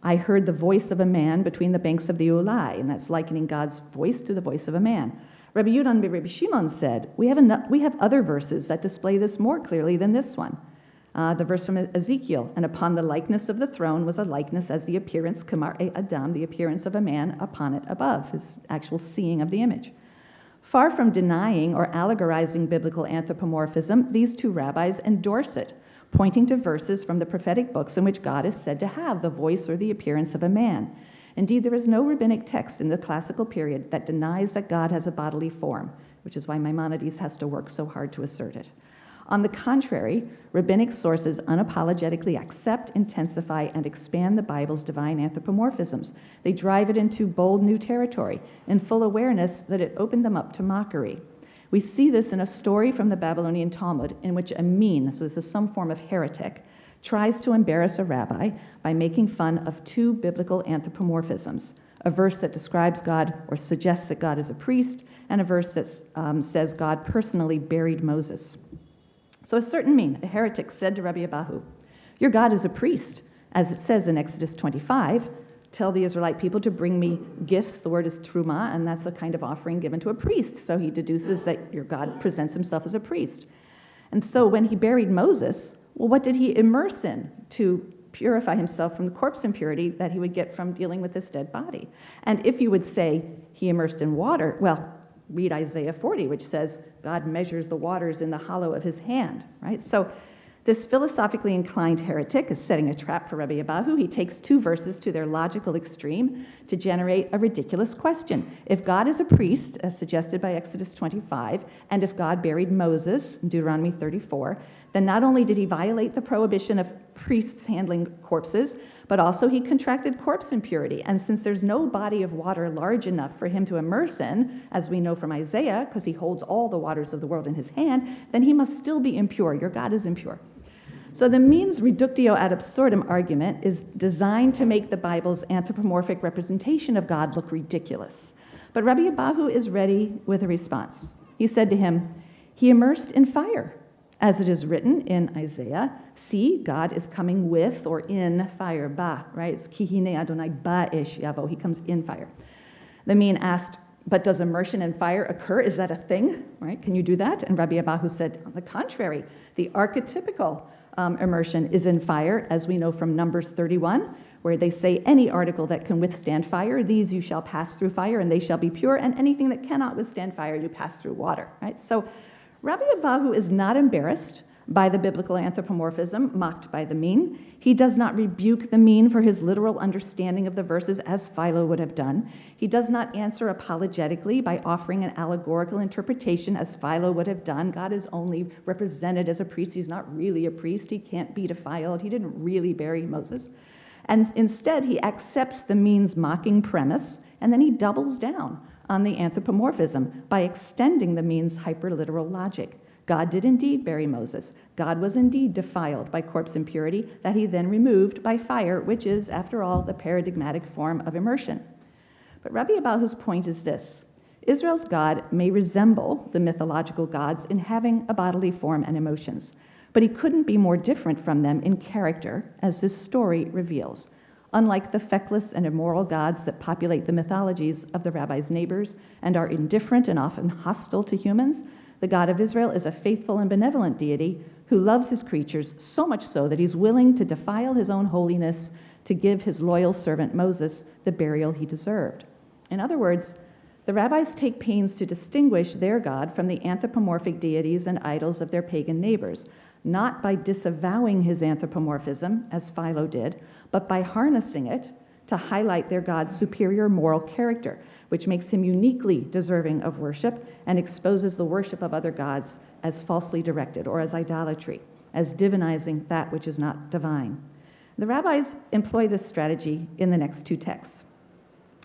"I heard the voice of a man between the banks of the Ulai," and that's likening God's voice to the voice of a man. Rabbi Yudan ben Rabbi Shimon said, we have other verses that display this more clearly than this one. The verse from Ezekiel, "And upon the likeness of the throne was a likeness as the appearance, Kamar-e Adam, the appearance of a man upon it above," his actual seeing of the image. Far from denying or allegorizing biblical anthropomorphism, these two rabbis endorse it, pointing to verses from the prophetic books in which God is said to have the voice or the appearance of a man. Indeed, there is no rabbinic text in the classical period that denies that God has a bodily form, which is why Maimonides has to work so hard to assert it. On the contrary, rabbinic sources unapologetically accept, intensify, and expand the Bible's divine anthropomorphisms. They drive it into bold new territory in full awareness that it opened them up to mockery. We see this in a story from the Babylonian Talmud in which a min, so this is some form of heretic, tries to embarrass a rabbi by making fun of two biblical anthropomorphisms, a verse that describes God or suggests that God is a priest, and a verse that says God personally buried Moses. So a certain min, a heretic, said to Rabbi Abahu, "Your God is a priest, as it says in Exodus 25, tell the Israelite people to bring me gifts." The word is truma, and that's the kind of offering given to a priest. So he deduces that your God presents himself as a priest. And so when he buried Moses, well, what did he immerse in to purify himself from the corpse impurity that he would get from dealing with this dead body? And if you would say he immersed in water, well, read Isaiah 40, which says God measures the waters in the hollow of his hand, right? So this philosophically inclined heretic is setting a trap for Rabbi Abahu. He takes two verses to their logical extreme to generate a ridiculous question. If God is a priest, as suggested by Exodus 25, and if God buried Moses in Deuteronomy 34, then not only did he violate the prohibition of priests handling corpses, but also he contracted corpse impurity. And since there's no body of water large enough for him to immerse in, as we know from Isaiah, because he holds all the waters of the world in his hand, then he must still be impure. Your God is impure. So the means reductio ad absurdum argument is designed to make the Bible's anthropomorphic representation of God look ridiculous. But Rabbi Abahu is ready with a response. He said to him, "He immersed in fire, as it is written in Isaiah, see, God is coming with or in fire, ba, right? It's ki hine Adonai ba-ish yavo, he comes in fire." The mean asked, "But does immersion in fire occur? Is that a thing, right? Can you do that?" And Rabbi Abahu said, on the contrary, the archetypical immersion is in fire, as we know from Numbers 31, where they say any article that can withstand fire, these you shall pass through fire and they shall be pure, and anything that cannot withstand fire, you pass through water, right? So Rabbi Abahu is not embarrassed by the biblical anthropomorphism mocked by the mean. He does not rebuke the mean for his literal understanding of the verses as Philo would have done. He does not answer apologetically by offering an allegorical interpretation as Philo would have done. God is only represented as a priest. He's not really a priest. He can't be defiled. He didn't really bury Moses. And instead, he accepts the mean's mocking premise, and then he doubles down on the anthropomorphism by extending the mean's hyperliteral logic. God did indeed bury Moses. God was indeed defiled by corpse impurity that he then removed by fire, which is, after all, the paradigmatic form of immersion. But Rabbi Abahu's point is this: Israel's God may resemble the mythological gods in having a bodily form and emotions, but he couldn't be more different from them in character, as this story reveals. Unlike the feckless and immoral gods that populate the mythologies of the rabbi's neighbors and are indifferent and often hostile to humans, the God of Israel is a faithful and benevolent deity who loves his creatures so much so that he's willing to defile his own holiness to give his loyal servant Moses the burial he deserved. In other words, the rabbis take pains to distinguish their God from the anthropomorphic deities and idols of their pagan neighbors, not by disavowing his anthropomorphism, as Philo did, but by harnessing it to highlight their God's superior moral character, which makes him uniquely deserving of worship and exposes the worship of other gods as falsely directed or as idolatry, as divinizing that which is not divine. The rabbis employ this strategy in the next two texts.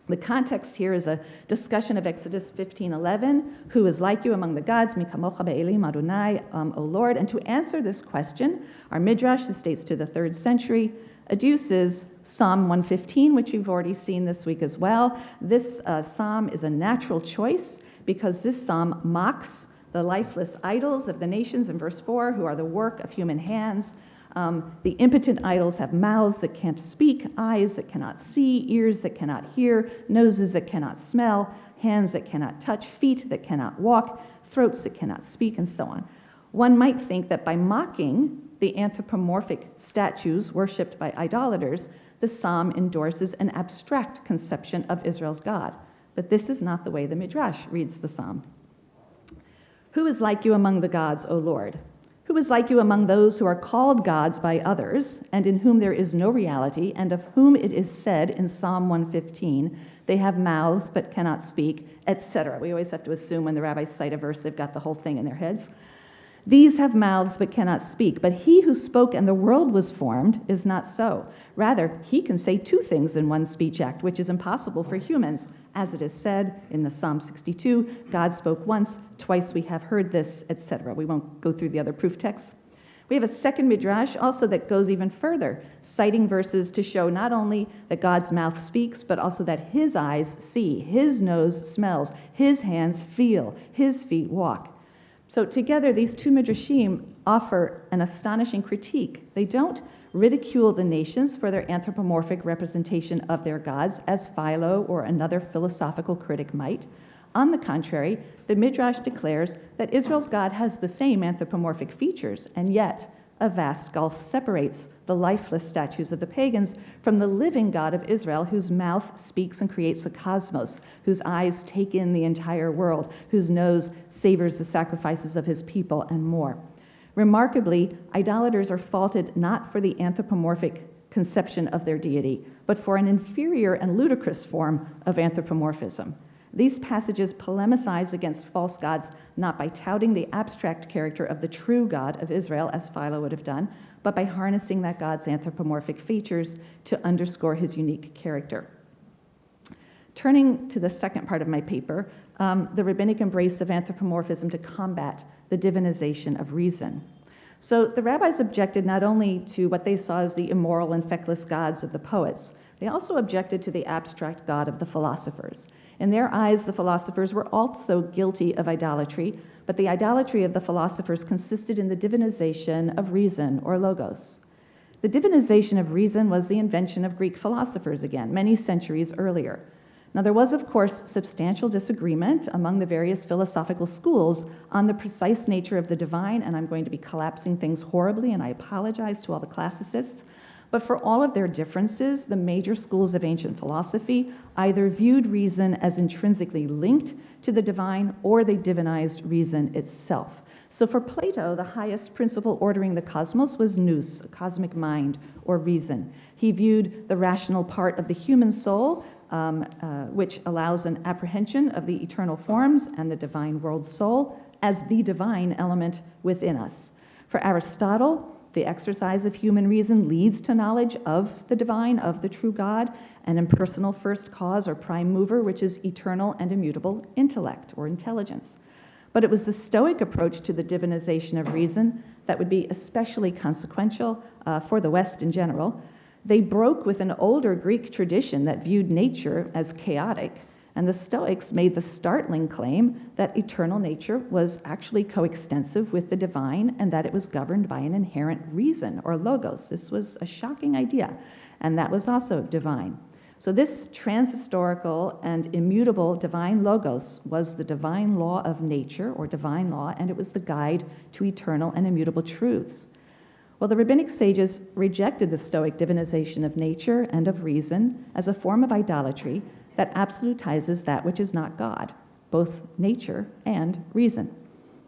The context here is a discussion of Exodus 15:11, who is like you among the gods, mi kamocha be'elim Adonai, O Lord. And to answer this question, our Midrash, this dates to the 3rd century, adduces Psalm 115, which we've already seen this week as well. This psalm is a natural choice because this psalm mocks the lifeless idols of the nations in verse 4, who are the work of human hands. The impotent idols have mouths that can't speak, eyes that cannot see, ears that cannot hear, noses that cannot smell, hands that cannot touch, feet that cannot walk, throats that cannot speak, and so on. One might think that by mocking the anthropomorphic statues worshipped by idolaters, the psalm endorses an abstract conception of Israel's God. But this is not the way the Midrash reads the psalm. Who is like you among the gods, O Lord? Who is like you among those who are called gods by others, and in whom there is no reality, and of whom it is said in Psalm 115, they have mouths but cannot speak, etc. We always have to assume when the rabbis cite a verse, they've got the whole thing in their heads. These have mouths but cannot speak, but he who spoke and the world was formed is not so. Rather, he can say two things in one speech act, which is impossible for humans. As it is said in the Psalm 62, God spoke once, twice we have heard this, etc. We won't go through the other proof texts. We have a second midrash also that goes even further, citing verses to show not only that God's mouth speaks, but also that his eyes see, his nose smells, his hands feel, his feet walk. So together, these two midrashim offer an astonishing critique. They don't ridicule the nations for their anthropomorphic representation of their gods, as Philo or another philosophical critic might. On the contrary, the Midrash declares that Israel's God has the same anthropomorphic features, and yet a vast gulf separates the lifeless statues of the pagans from the living God of Israel, whose mouth speaks and creates the cosmos, whose eyes take in the entire world, whose nose savors the sacrifices of his people, and more. Remarkably, idolaters are faulted not for the anthropomorphic conception of their deity, but for an inferior and ludicrous form of anthropomorphism. These passages polemicize against false gods not by touting the abstract character of the true God of Israel, as Philo would have done, but by harnessing that God's anthropomorphic features to underscore his unique character. Turning to the second part of my paper, the rabbinic embrace of anthropomorphism to combat the divinization of reason. So the rabbis objected not only to what they saw as the immoral and feckless gods of the poets, they also objected to the abstract God of the philosophers. In their eyes, the philosophers were also guilty of idolatry, but the idolatry of the philosophers consisted in the divinization of reason, or logos. The divinization of reason was the invention of Greek philosophers again, many centuries earlier. Now, there was, of course, substantial disagreement among the various philosophical schools on the precise nature of the divine, and I'm going to be collapsing things horribly, and I apologize to all the classicists. But for all of their differences, the major schools of ancient philosophy either viewed reason as intrinsically linked to the divine, or they divinized reason itself. So for Plato, the highest principle ordering the cosmos was nous, a cosmic mind, or reason. He viewed the rational part of the human soul, which allows an apprehension of the eternal forms and the divine world soul, as the divine element within us. For Aristotle, the exercise of human reason leads to knowledge of the divine, of the true God, an impersonal first cause or prime mover, which is eternal and immutable intellect or intelligence. But it was the Stoic approach to the divinization of reason that would be especially consequential for the West in general. They broke with an older Greek tradition that viewed nature as chaotic, and the Stoics made the startling claim that eternal nature was actually coextensive with the divine and that it was governed by an inherent reason, or logos. This was a shocking idea, and that was also divine. So this transhistorical and immutable divine logos was the divine law of nature, or divine law, and it was the guide to eternal and immutable truths. Well, the rabbinic sages rejected the Stoic divinization of nature and of reason as a form of idolatry that absolutizes that which is not God, both nature and reason.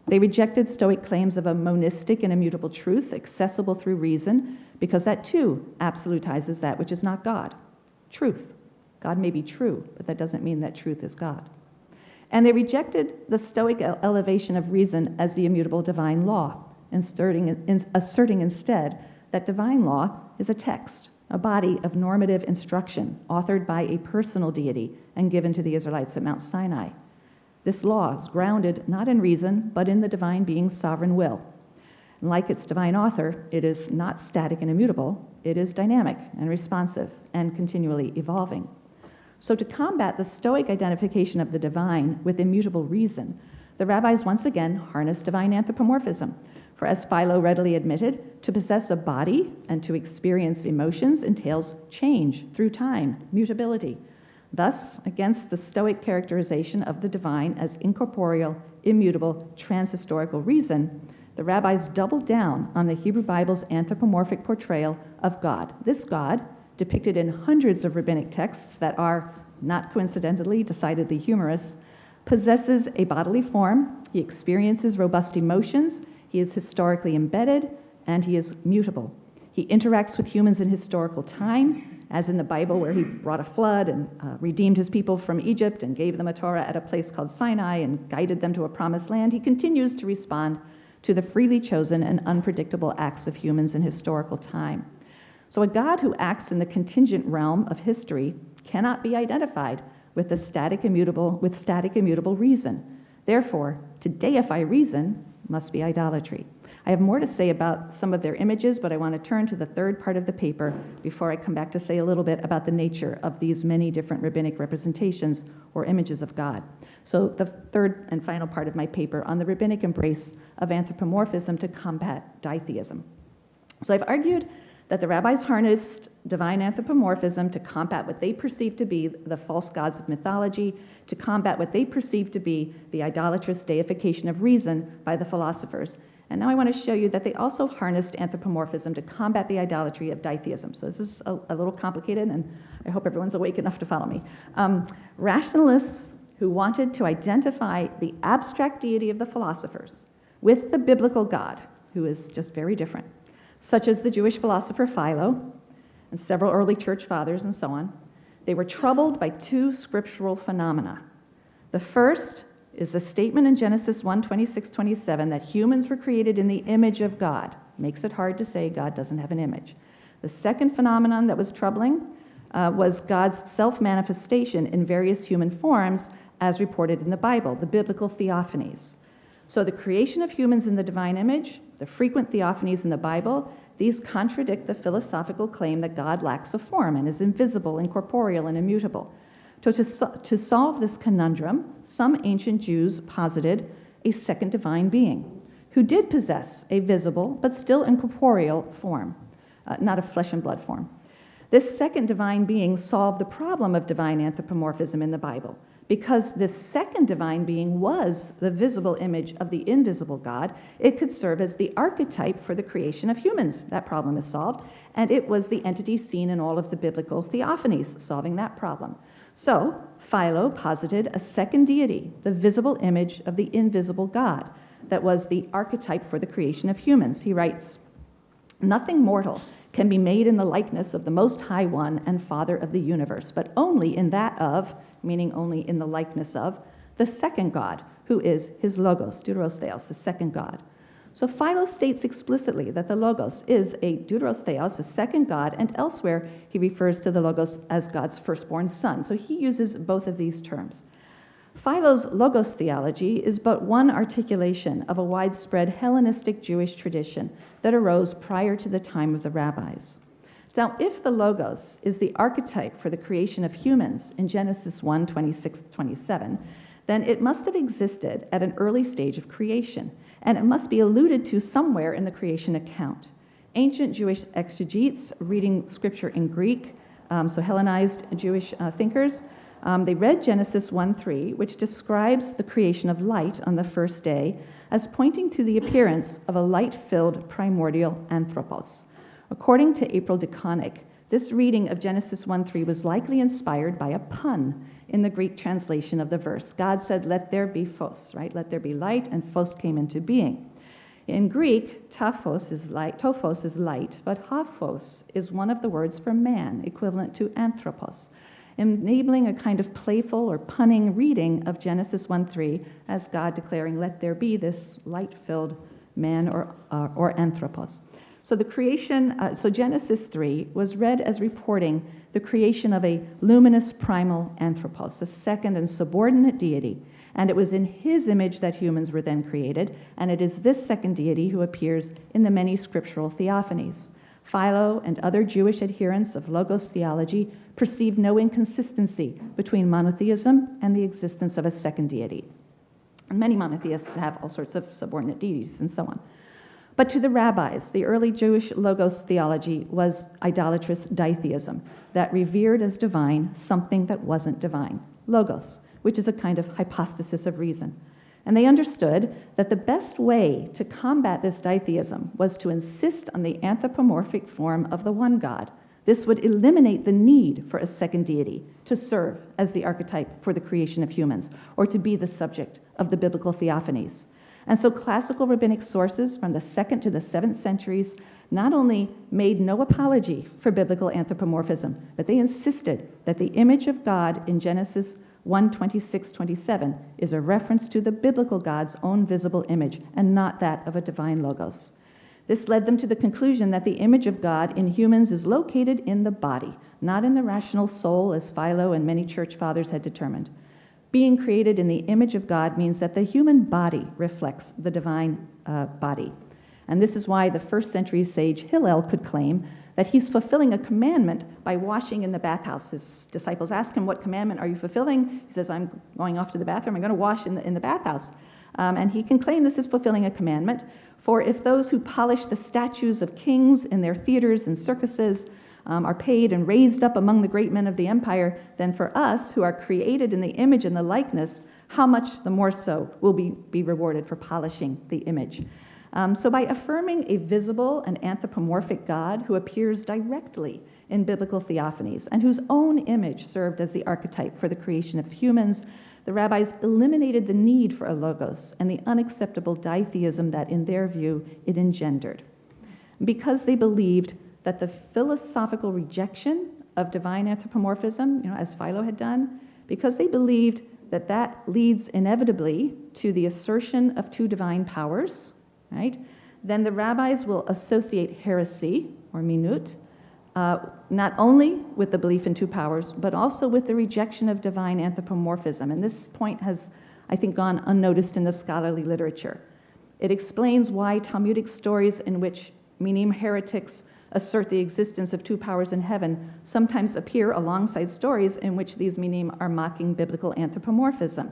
They rejected Stoic claims of a monistic and immutable truth accessible through reason, because that too absolutizes that which is not God, truth. God may be true, but that doesn't mean that truth is God. And they rejected the Stoic elevation of reason as the immutable divine law, asserting instead that divine law is a text, a body of normative instruction authored by a personal deity and given to the Israelites at Mount Sinai. This law is grounded not in reason, but in the divine being's sovereign will. And like its divine author, it is not static and immutable, it is dynamic and responsive and continually evolving. So to combat the Stoic identification of the divine with immutable reason, the rabbis once again harnessed divine anthropomorphism. For as Philo readily admitted, to possess a body and to experience emotions entails change through time, mutability. Thus, against the Stoic characterization of the divine as incorporeal, immutable, transhistorical reason, the rabbis doubled down on the Hebrew Bible's anthropomorphic portrayal of God. This God, depicted in hundreds of rabbinic texts that are, not coincidentally, decidedly humorous, possesses a bodily form, he experiences robust emotions, he is historically embedded, and he is mutable. He interacts with humans in historical time, as in the Bible where he brought a flood and redeemed his people from Egypt and gave them a Torah at a place called Sinai and guided them to a promised land. He continues to respond to the freely chosen and unpredictable acts of humans in historical time. So a God who acts in the contingent realm of history cannot be identified with static immutable reason. Therefore, to deify reason must be idolatry. I have more to say about some of their images, but I want to turn to the third part of the paper before I come back to say a little bit about the nature of these many different rabbinic representations or images of God. So the third and final part of my paper on the rabbinic embrace of anthropomorphism to combat ditheism. So I've argued that the rabbis harnessed divine anthropomorphism to combat what they perceived to be the false gods of mythology, to combat what they perceived to be the idolatrous deification of reason by the philosophers. And now I want to show you that they also harnessed anthropomorphism to combat the idolatry of ditheism. So this is a little complicated, and I hope everyone's awake enough to follow me. Rationalists who wanted to identify the abstract deity of the philosophers with the biblical God, who is just very different, such as the Jewish philosopher Philo and several early church fathers and so on, they were troubled by two scriptural phenomena. The first is the statement in Genesis 1:26-27 that humans were created in the image of God. Makes it hard to say God doesn't have an image. The second phenomenon that was troubling was God's self-manifestation in various human forms as reported in the Bible, the biblical theophanies. So the creation of humans in the divine image, the frequent theophanies in the Bible, these contradict the philosophical claim that God lacks a form and is invisible, incorporeal, and immutable. So to solve this conundrum, some ancient Jews posited a second divine being who did possess a visible but still incorporeal form, not a flesh and blood form. This second divine being solved the problem of divine anthropomorphism in the Bible, because this second divine being was the visible image of the invisible God. It could serve as the archetype for the creation of humans. That problem is solved, and it was the entity seen in all of the biblical theophanies, solving that problem. So, Philo posited a second deity, the visible image of the invisible God, that was the archetype for the creation of humans. He writes, "Nothing mortal can be made in the likeness of the Most High One and Father of the universe, but only in that of," meaning only in the likeness of, "the second God, who is his Logos," Deuteros Theos, the second God. So Philo states explicitly that the Logos is a Deuteros Theos, a second God, and elsewhere he refers to the Logos as God's firstborn son. So he uses both of these terms. Philo's Logos theology is but one articulation of a widespread Hellenistic Jewish tradition that arose prior to the time of the rabbis. Now, if the Logos is the archetype for the creation of humans in Genesis 1:26-27, then it must have existed at an early stage of creation, and it must be alluded to somewhere in the creation account. Ancient Jewish exegetes reading scripture in Greek, so Hellenized Jewish thinkers, they read Genesis 1:3, which describes the creation of light on the first day as pointing to the appearance of a light-filled primordial anthropos. According to April DeConnick, this reading of Genesis 1:3 was likely inspired by a pun in the Greek translation of the verse. God said, "Let there be phos," right? Let there be light, and phos came into being. In Greek, tophos is light, but haphos is one of the words for man, equivalent to anthropos, enabling a kind of playful or punning reading of Genesis 1:3 as God declaring, "Let there be this light-filled man or anthropos." So the creation, so Genesis 3 was read as reporting the creation of a luminous primal anthropos, a second and subordinate deity, and it was in his image that humans were then created, and it is this second deity who appears in the many scriptural theophanies. Philo and other Jewish adherents of Logos theology perceived no inconsistency between monotheism and the existence of a second deity. And many monotheists have all sorts of subordinate deities and so on. But to the rabbis, the early Jewish Logos theology was idolatrous ditheism that revered as divine something that wasn't divine, Logos, which is a kind of hypostasis of reason. And they understood that the best way to combat this ditheism was to insist on the anthropomorphic form of the one God. This would eliminate the need for a second deity to serve as the archetype for the creation of humans or to be the subject of the biblical theophanies. And so classical rabbinic sources from the 2nd to the 7th centuries not only made no apology for biblical anthropomorphism, but they insisted that the image of God in Genesis 1:26-27 is a reference to the biblical God's own visible image and not that of a divine logos. This led them to the conclusion that the image of God in humans is located in the body, not in the rational soul, as Philo and many church fathers had determined. Being created in the image of God means that the human body reflects the divine body. And this is why the first century sage Hillel could claim that he's fulfilling a commandment by washing in the bathhouse. His disciples ask him, what commandment are you fulfilling? He says, I'm going off to the bathroom, I'm going to wash in the bathhouse. And he can claim this is fulfilling a commandment, for if those who polish the statues of kings in their theaters and circuses are paid and raised up among the great men of the empire, then for us who are created in the image and the likeness, how much the more so will be rewarded for polishing the image. So by affirming a visible and anthropomorphic God who appears directly in biblical theophanies and whose own image served as the archetype for the creation of humans, the rabbis eliminated the need for a logos and the unacceptable ditheism that, in their view, it engendered. Because they believed that the philosophical rejection of divine anthropomorphism, as Philo had done, because they believed that that leads inevitably to the assertion of two divine powers, right? Then the rabbis will associate heresy, or minut, not only with the belief in two powers, but also with the rejection of divine anthropomorphism. And this point has, I think, gone unnoticed in the scholarly literature. It explains why Talmudic stories in which minim heretics assert the existence of two powers in heaven sometimes appear alongside stories in which these minim are mocking biblical anthropomorphism.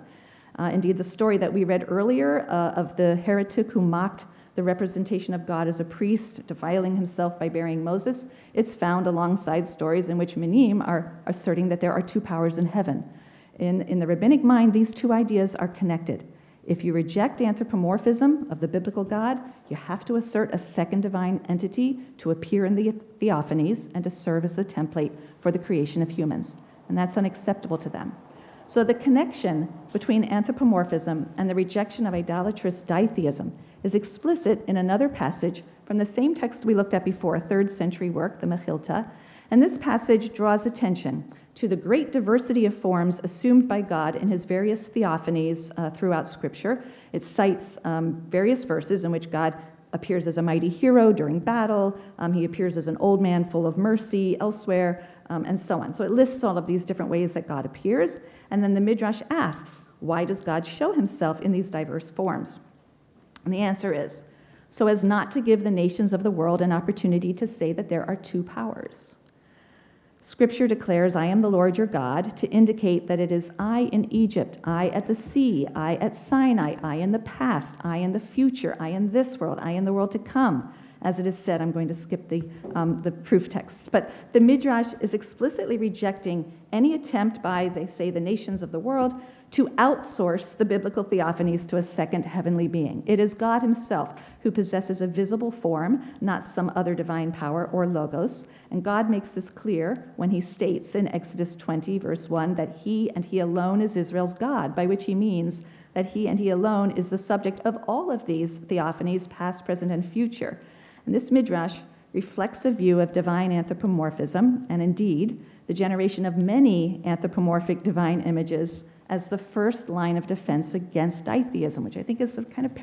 Indeed, the story that we read earlier of the heretic who mocked the representation of God as a priest, defiling himself by burying Moses, it's found alongside stories in which minim are asserting that there are two powers in heaven. In the rabbinic mind, these two ideas are connected. If you reject anthropomorphism of the biblical God, you have to assert a second divine entity to appear in the theophanies and to serve as a template for the creation of humans. And that's unacceptable to them. So the connection between anthropomorphism and the rejection of idolatrous ditheism is explicit in another passage from the same text we looked at before, a 3rd century work, the Mechilta. And this passage draws attention to the great diversity of forms assumed by God in his various theophanies throughout Scripture. It cites various verses in which God appears as a mighty hero during battle. He appears as an old man full of mercy elsewhere, and so on. So it lists all of these different ways that God appears. And then the Midrash asks, why does God show himself in these diverse forms? And the answer is, so as not to give the nations of the world an opportunity to say that there are two powers. Scripture declares, I am the Lord your God, to indicate that it is I in Egypt, I at the sea, I at Sinai, I in the past, I in the future, I in this world, I in the world to come. As it is said, I'm going to skip the proof texts. But the Midrash is explicitly rejecting any attempt by, they say, the nations of the world to outsource the biblical theophanies to a second heavenly being. It is God himself who possesses a visible form, not some other divine power or logos. And God makes this clear when he states in Exodus 20, verse 1, that he and he alone is Israel's God, by which he means that he and he alone is the subject of all of these theophanies, past, present, and future. And this Midrash reflects a view of divine anthropomorphism, and indeed, the generation of many anthropomorphic divine images as the first line of defense against ditheism, which I think is kind of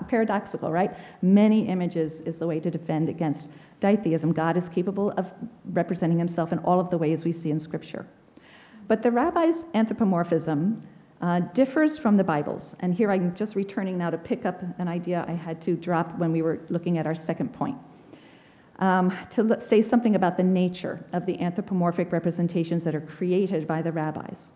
paradoxical, right? Many images is the way to defend against ditheism. God is capable of representing himself in all of the ways we see in Scripture. But the rabbis' anthropomorphism differs from the Bible's. And here I'm just returning now to pick up an idea I had to drop when we were looking at our second point. To say something about the nature of the anthropomorphic representations that are created by the rabbis.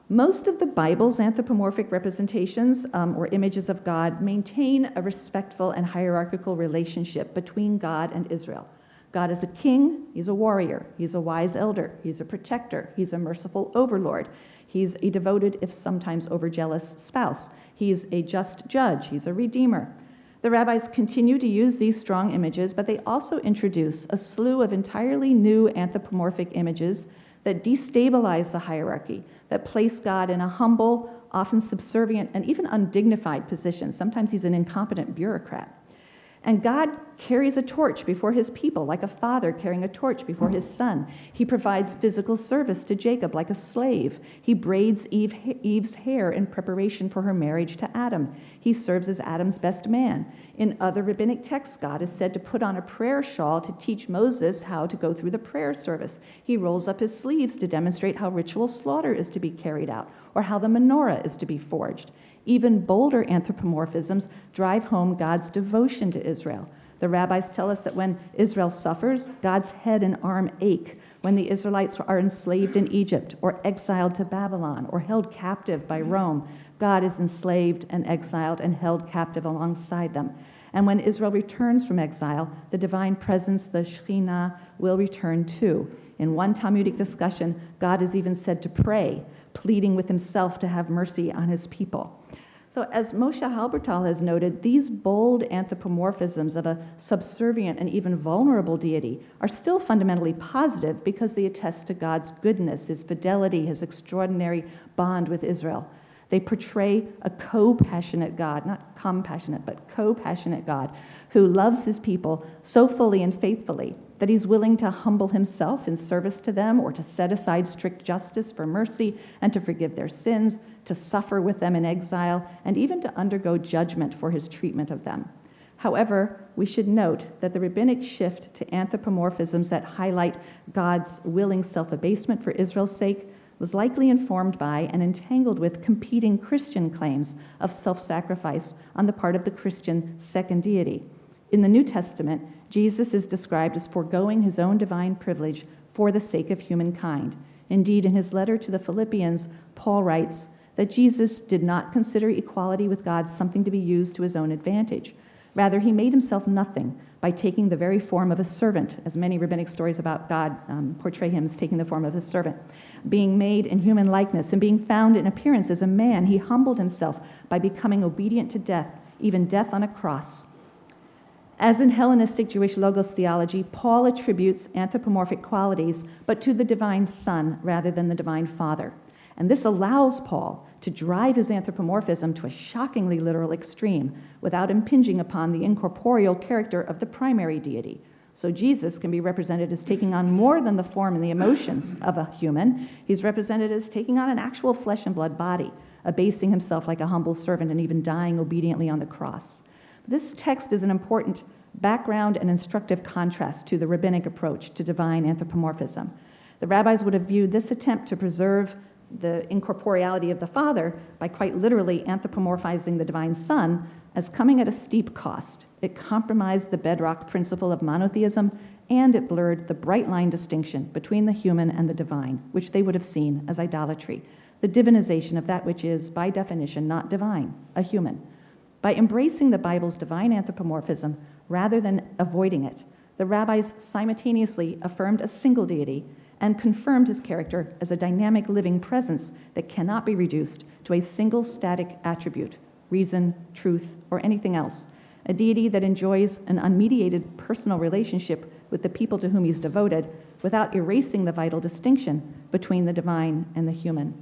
Most of the Bible's anthropomorphic representations or images of God maintain a respectful and hierarchical relationship between God and Israel. God is a king, he's a warrior, he's a wise elder, he's a protector, he's a merciful overlord, he's a devoted, if sometimes overjealous, spouse, he's a just judge, he's a redeemer. The rabbis continue to use these strong images, but they also introduce a slew of entirely new anthropomorphic images that destabilize the hierarchy, that place God in a humble, often subservient, and even undignified position. Sometimes he's an incompetent bureaucrat. And God carries a torch before his people, like a father carrying a torch before his son. He provides physical service to Jacob like a slave. He braids Eve's hair in preparation for her marriage to Adam. He serves as Adam's best man. In other rabbinic texts, God is said to put on a prayer shawl to teach Moses how to go through the prayer service. He rolls up his sleeves to demonstrate how ritual slaughter is to be carried out, or how the menorah is to be forged. Even bolder anthropomorphisms drive home God's devotion to Israel. The rabbis tell us that when Israel suffers, God's head and arm ache. When the Israelites are enslaved in Egypt, or exiled to Babylon, or held captive by Rome, God is enslaved and exiled and held captive alongside them. And when Israel returns from exile, the divine presence, the Shekhinah, will return too. In one Talmudic discussion, God is even said to pray, pleading with himself to have mercy on his people. So as Moshe Halbertal has noted, these bold anthropomorphisms of a subservient and even vulnerable deity are still fundamentally positive because they attest to God's goodness, his fidelity, his extraordinary bond with Israel. They portray a co-passionate God, not compassionate, but co-passionate God, who loves his people so fully and faithfully that he's willing to humble himself in service to them, or to set aside strict justice for mercy and to forgive their sins, to suffer with them in exile, and even to undergo judgment for his treatment of them. However, we should note that the rabbinic shift to anthropomorphisms that highlight God's willing self-abasement for Israel's sake was likely informed by and entangled with competing Christian claims of self-sacrifice on the part of the Christian second deity. In the New Testament, Jesus is described as foregoing his own divine privilege for the sake of humankind. Indeed, in his letter to the Philippians, Paul writes that Jesus did not consider equality with God something to be used to his own advantage. Rather, he made himself nothing by taking the very form of a servant, as many rabbinic stories about God portray him as taking the form of a servant. Being made in human likeness and being found in appearance as a man, he humbled himself by becoming obedient to death, even death on a cross. As in Hellenistic Jewish logos theology, Paul attributes anthropomorphic qualities, but to the divine Son rather than the divine Father. And this allows Paul to drive his anthropomorphism to a shockingly literal extreme without impinging upon the incorporeal character of the primary deity. So Jesus can be represented as taking on more than the form and the emotions of a human. He's represented as taking on an actual flesh and blood body, abasing himself like a humble servant and even dying obediently on the cross. This text is an important background and instructive contrast to the rabbinic approach to divine anthropomorphism. The rabbis would have viewed this attempt to preserve the incorporeality of the Father by quite literally anthropomorphizing the divine Son as coming at a steep cost. It compromised the bedrock principle of monotheism, and it blurred the bright line distinction between the human and the divine, which they would have seen as idolatry, the divinization of that which is, by definition, not divine, a human. By embracing the Bible's divine anthropomorphism rather than avoiding it, the rabbis simultaneously affirmed a single deity and confirmed his character as a dynamic living presence that cannot be reduced to a single static attribute, reason, truth, or anything else, a deity that enjoys an unmediated personal relationship with the people to whom he's devoted without erasing the vital distinction between the divine and the human.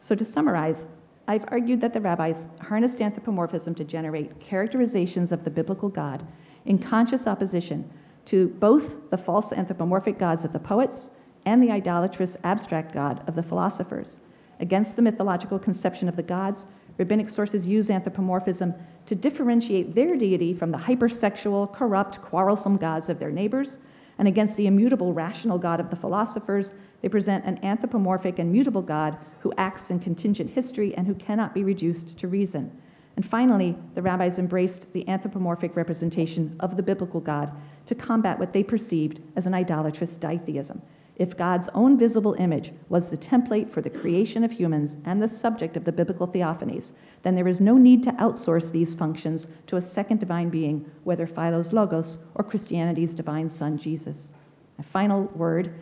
So to summarize, I've argued that the rabbis harnessed anthropomorphism to generate characterizations of the biblical God in conscious opposition to both the false anthropomorphic gods of the poets and the idolatrous abstract God of the philosophers. Against the mythological conception of the gods, rabbinic sources use anthropomorphism to differentiate their deity from the hypersexual, corrupt, quarrelsome gods of their neighbors, and against the immutable, rational God of the philosophers, they present an anthropomorphic and mutable God who acts in contingent history and who cannot be reduced to reason. And finally, the rabbis embraced the anthropomorphic representation of the biblical God to combat what they perceived as an idolatrous ditheism. If God's own visible image was the template for the creation of humans and the subject of the biblical theophanies, then there is no need to outsource these functions to a second divine being, whether Philo's Logos or Christianity's divine Son, Jesus. A final word,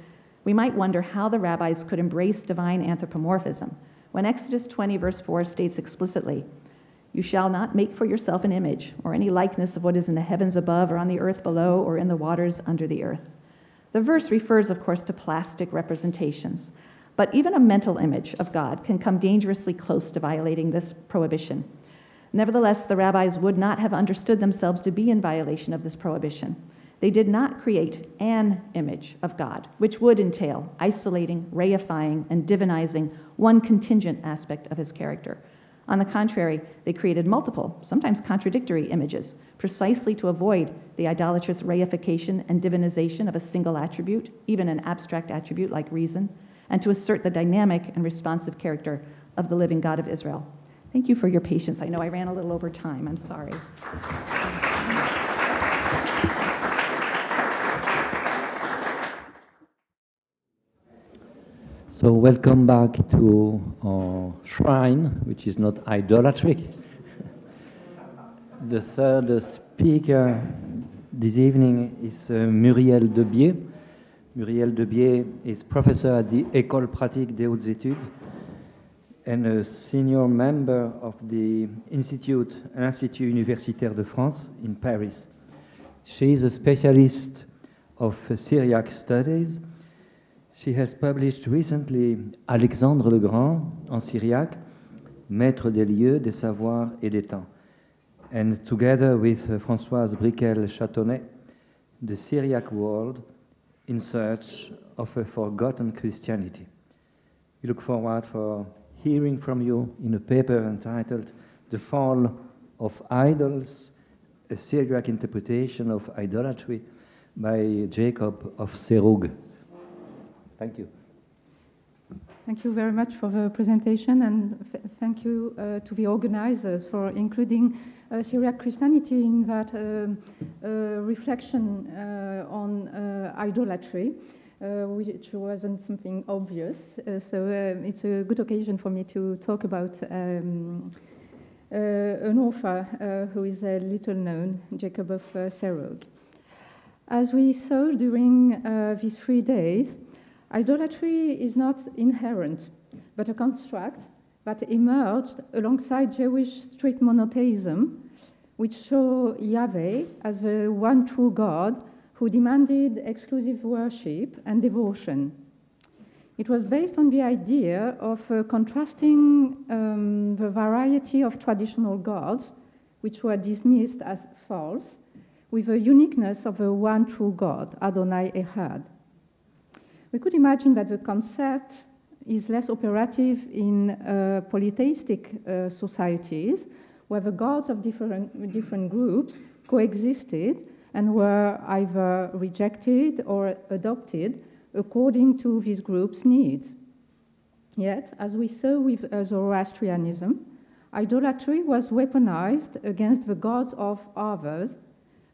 we might wonder how the rabbis could embrace divine anthropomorphism when Exodus 20, verse 4 states explicitly, "You shall not make for yourself an image or any likeness of what is in the heavens above or on the earth below or in the waters under the earth." The verse refers, of course, to plastic representations, but even a mental image of God can come dangerously close to violating this prohibition. Nevertheless, the rabbis would not have understood themselves to be in violation of this prohibition. They did not create an image of God, which would entail isolating, reifying, and divinizing one contingent aspect of his character. On the contrary, they created multiple, sometimes contradictory images, precisely to avoid the idolatrous reification and divinization of a single attribute, even an abstract attribute like reason, and to assert the dynamic and responsive character of the living God of Israel. Thank you for your patience. I know I ran a little over time. I'm sorry. So welcome back to our shrine, which is not idolatry. The third speaker this evening is Muriel Debier. Muriel Debier is professor at the École pratique des hautes études and a senior member of the Institut Universitaire de France in Paris. She is a specialist of Syriac studies. She has published recently Alexandre le Grand en Syriac, Maître des lieux, des savoirs et des temps, and together with Françoise Briquel-Châtonnet, The Syriac World in Search of a Forgotten Christianity. We look forward for hearing from you in a paper entitled The Fall of Idols, a Syriac interpretation of idolatry by Jacob of Serugh. Thank you. Thank you very much for the presentation, and thank you to the organizers for including Syriac Christianity in that reflection on idolatry, which wasn't something obvious. So it's a good occasion for me to talk about an author who is little known, Jacob of Serugh. As we saw during these 3 days, idolatry is not inherent, but a construct that emerged alongside Jewish strict monotheism, which saw Yahweh as the one true God who demanded exclusive worship and devotion. It was based on the idea of contrasting the variety of traditional gods, which were dismissed as false, with the uniqueness of the one true God, Adonai Echad. We could imagine that the concept is less operative in polytheistic societies, where the gods of different groups coexisted and were either rejected or adopted according to these groups' needs. Yet, as we saw with Zoroastrianism, idolatry was weaponized against the gods of others,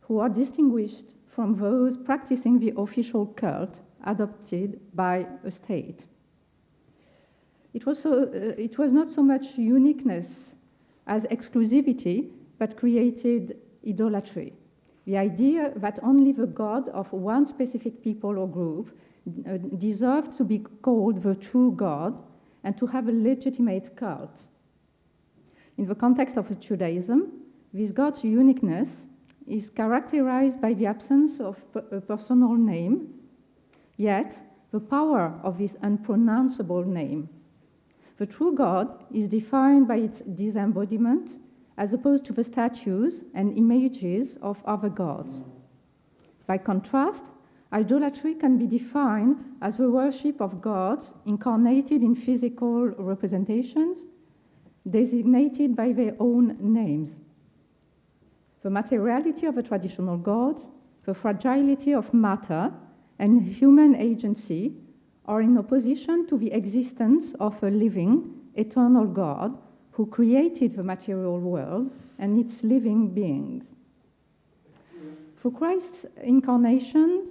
who are distinguished from those practicing the official cult adopted by a state. It was not so much uniqueness as exclusivity that created idolatry. The idea that only the god of one specific people or group deserved to be called the true God and to have a legitimate cult. In the context of Judaism, this God's uniqueness is characterized by the absence of a personal name, yet the power of this unpronounceable name. The true God is defined by its disembodiment as opposed to the statues and images of other gods. By contrast, idolatry can be defined as the worship of gods incarnated in physical representations, designated by their own names. The materiality of a traditional god, the fragility of matter, and human agency are in opposition to the existence of a living, eternal God who created the material world and its living beings. Through Christ's incarnation,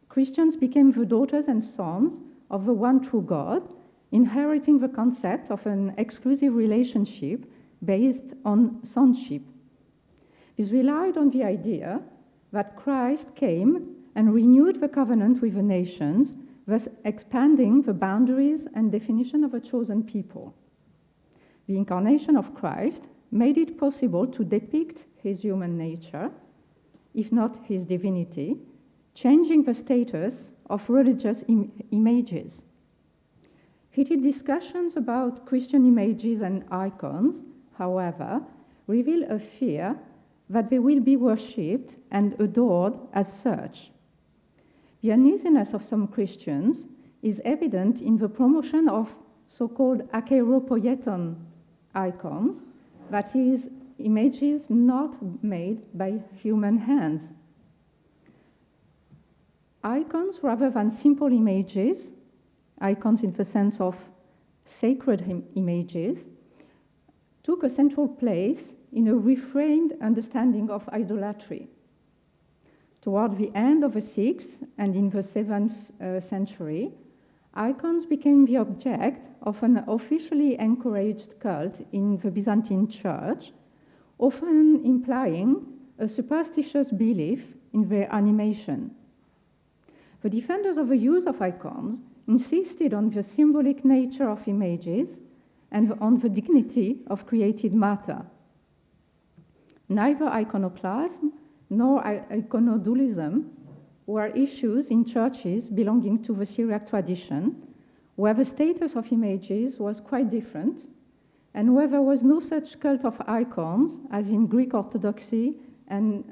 Christians became the daughters and sons of the one true God, inheriting the concept of an exclusive relationship based on sonship. This relied on the idea that Christ came and renewed the covenant with the nations, thus expanding the boundaries and definition of a chosen people. The incarnation of Christ made it possible to depict his human nature, if not his divinity, changing the status of religious images. Heated discussions about Christian images and icons, however, reveal a fear that they will be worshipped and adored as such. The uneasiness of some Christians is evident in the promotion of so-called akeiropoieton icons, that is, images not made by human hands. Icons rather than simple images, icons in the sense of sacred images, took a central place in a reframed understanding of idolatry. Toward the end of the 6th and in the 7th century, icons became the object of an officially encouraged cult in the Byzantine Church, often implying a superstitious belief in their animation. The defenders of the use of icons insisted on the symbolic nature of images and on the dignity of created matter. Neither iconoclasm nor iconodualism were issues in churches belonging to the Syriac tradition, where the status of images was quite different, and where there was no such cult of icons as in Greek Orthodoxy and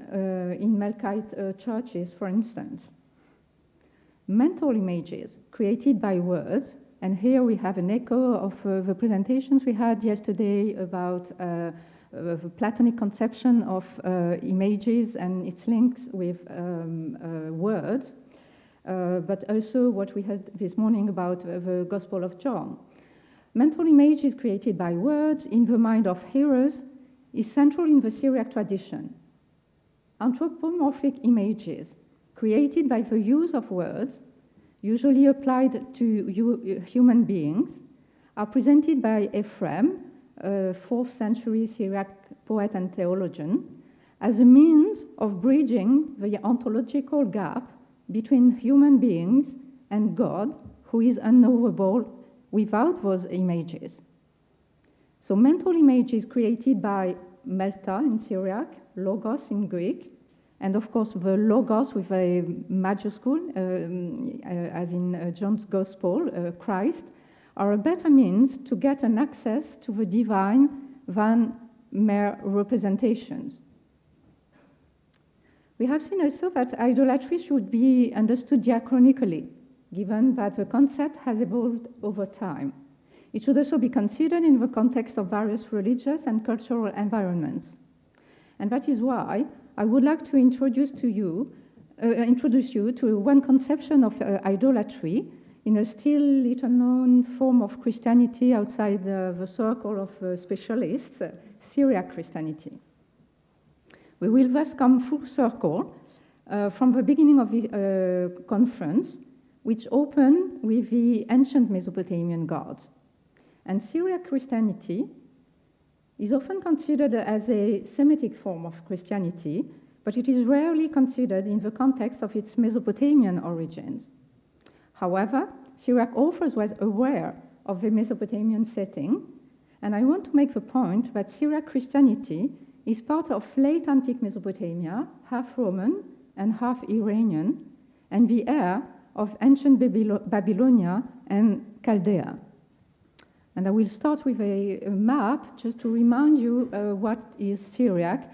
in Melkite churches, for instance. Mental images created by words, and here we have an echo of the presentations we had yesterday about the Platonic conception of images and its links with words, but also what we had this morning about the Gospel of John. Mental images created by words in the mind of hearers is central in the Syriac tradition. Anthropomorphic images created by the use of words, usually applied to human beings, are presented by Ephraim, a 4th century Syriac poet and theologian, as a means of bridging the ontological gap between human beings and God, who is unknowable without those images. So mental images created by Melta in Syriac, Logos in Greek, and of course the Logos with a majuscule, as in John's Gospel, Christ, are a better means to get an access to the divine than mere representations. We have seen also that idolatry should be understood diachronically, given that the concept has evolved over time. It should also be considered in the context of various religious and cultural environments. And that is why I would like to introduce you to one conception of idolatry in a still little known form of Christianity outside the circle of specialists, Syriac Christianity. We will thus come full circle from the beginning of the conference, which opened with the ancient Mesopotamian gods. And Syriac Christianity is often considered as a Semitic form of Christianity, but it is rarely considered in the context of its Mesopotamian origins. However, Syriac authors were aware of the Mesopotamian setting, and I want to make the point that Syriac Christianity is part of late antique Mesopotamia, half Roman and half Iranian, and the heir of ancient Babylonia and Chaldea. And I will start with a map just to remind you what is Syriac,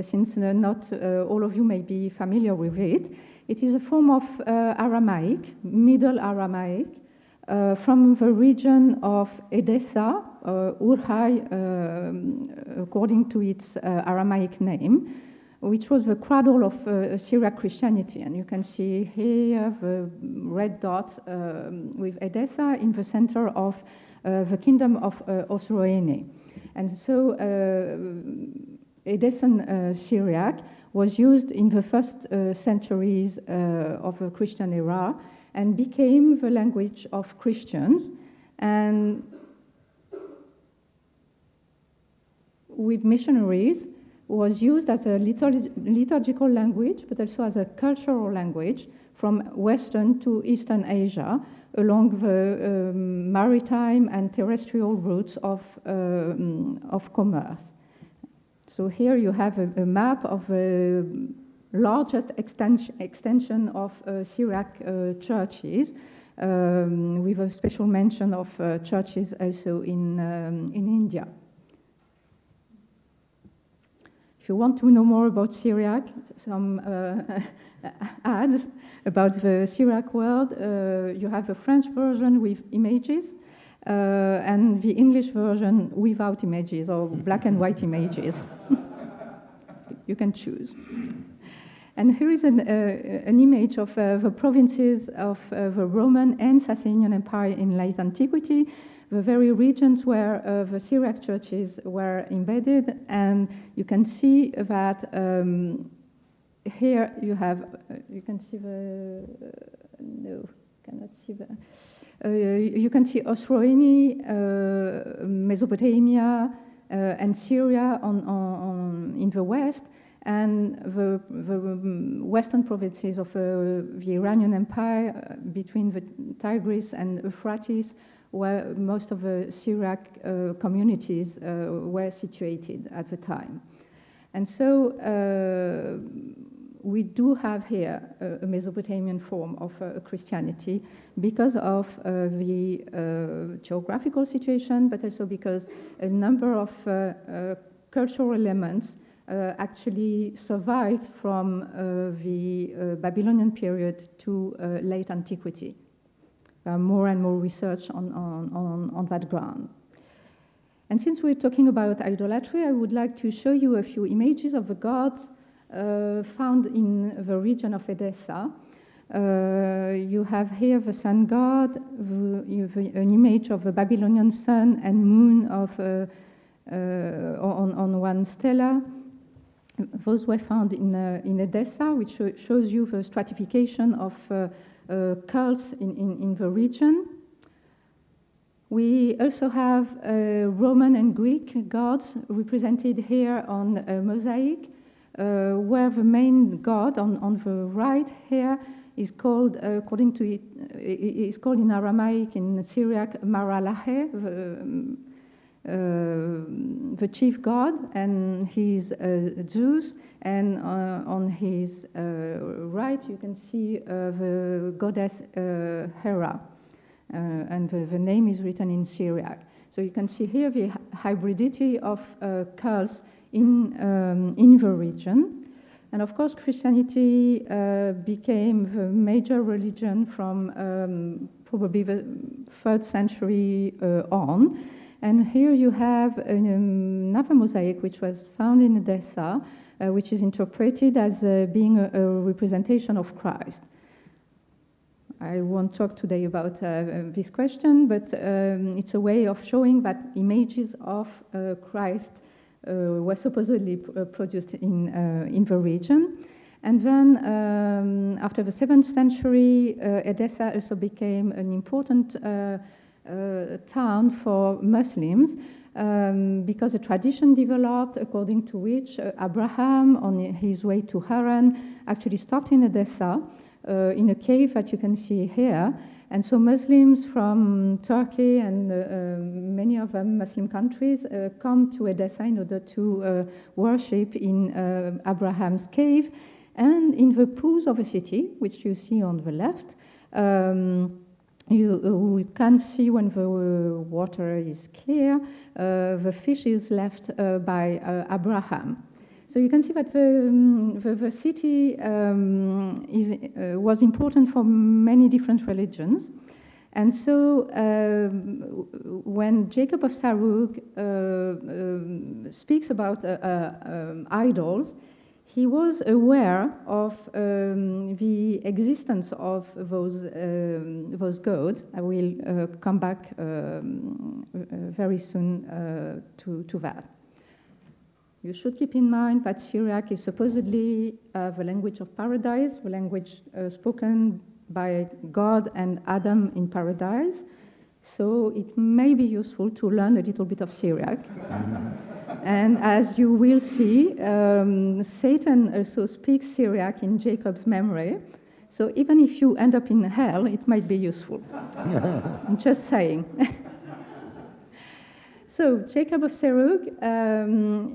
since not all of you may be familiar with it. It is a form of Aramaic, Middle Aramaic, from the region of Edessa, Urhai, according to its Aramaic name, which was the cradle of Syriac Christianity. And you can see here the red dot with Edessa in the center of the kingdom of Osroene. And so Edessan Syriac was used in the first centuries of the Christian era and became the language of Christians. And with missionaries, was used as a liturgical language, but also as a cultural language from Western to Eastern Asia, along the maritime and terrestrial routes of commerce. So here you have a map of the largest extension of Syriac churches, with a special mention of churches also in India. you want to know more about Syriac, some ads about the Syriac world, you have a French version with images, and the English version without images, or black and white images. You can choose. And here is an image of the provinces of the Roman and Sasanian Empire in late antiquity, the very regions where the Syriac churches were embedded, and you can see that here you have, you can see the, no, cannot see the, you can see Osroene, Mesopotamia, and Syria in the west, and the western provinces of the Iranian Empire between the Tigris and Euphrates, where most of the Syriac communities were situated at the time. And so we do have here a Mesopotamian form of Christianity because of the geographical situation, but also because a number of cultural elements actually survived from the Babylonian period to late antiquity. More and more research on that ground. And since we're talking about idolatry, I would like to show you a few images of the gods found in the region of Edessa. You have here the sun god, an image of the Babylonian sun and moon of, on one stela. Those were found in Edessa, which shows you the stratification of cults in the region. We also have Roman and Greek gods represented here on a mosaic, where the main god on the right here is called, according to it, is called in Aramaic, in Syriac, Maralahe, the chief god, and he's Zeus, and on his right you can see the goddess Hera, and the name is written in Syriac. So you can see here the hybridity of cults in the region. And of course Christianity became the major religion from probably the 3rd century on. And here you have another mosaic which was found in Edessa, which is interpreted as being a representation of Christ. I won't talk today about this question, but it's a way of showing that images of Christ were supposedly produced in the region. And then after the 7th century, Edessa also became an important town for Muslims because a tradition developed according to which Abraham, on his way to Haran, actually stopped in Edessa in a cave that you can see here. And so Muslims from Turkey and many other Muslim countries come to Edessa in order to worship in Abraham's cave and in the pools of the city, which you see on the left. You can see when the water is clear, the fish is left by Abraham. So you can see that the city was important for many different religions. And so when Jacob of Serugh speaks about idols, he was aware of the existence of those gods. I will come back very soon to that. You should keep in mind that Syriac is supposedly the language of paradise, the language spoken by God and Adam in paradise. So it may be useful to learn a little bit of Syriac. And as you will see, Satan also speaks Syriac in Jacob's memory. So even if you end up in hell, it might be useful. I'm just saying. So Jacob of Serugh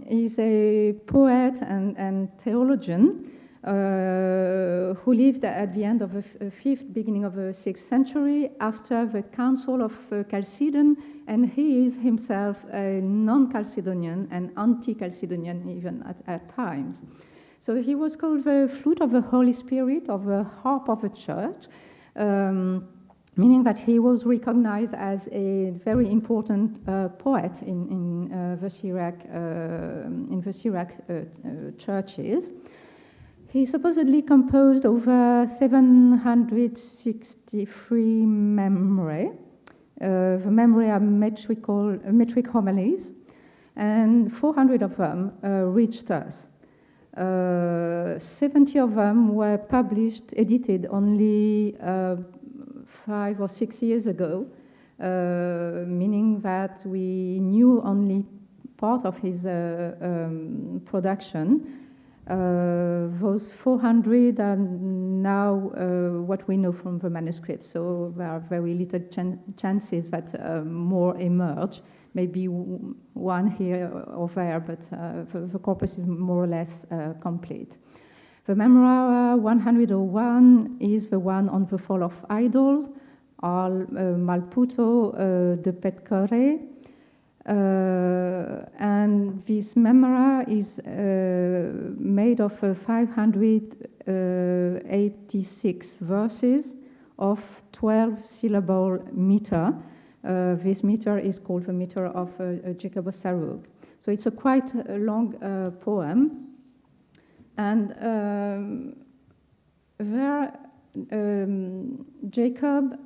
is a poet and theologian who lived at the end of the 5th, beginning of the 6th century, after the Council of Chalcedon, and he is himself a non-Chalcedonian and anti-Chalcedonian even at times. So he was called the flute of the Holy Spirit, or the harp of the church, meaning that he was recognized as a very important poet in the Serugh churches. He supposedly composed over 763 memory. The memory are metric homilies, and 400 of them reached us. 70 of them were published, edited only 5 or 6 years ago, meaning that we knew only part of his production. Those 400 are now what we know from the manuscript, so there are very little chances that more emerge. Maybe one here or there, but the corpus is more or less complete. The Memorare 101 is the one on the fall of idols, al Malputo de Petcore, and this Memorare is made of 586 verses of 12-syllable meter. This meter is called the meter of Jacob of Serugh. So it's a quite long poem. And there, Jacob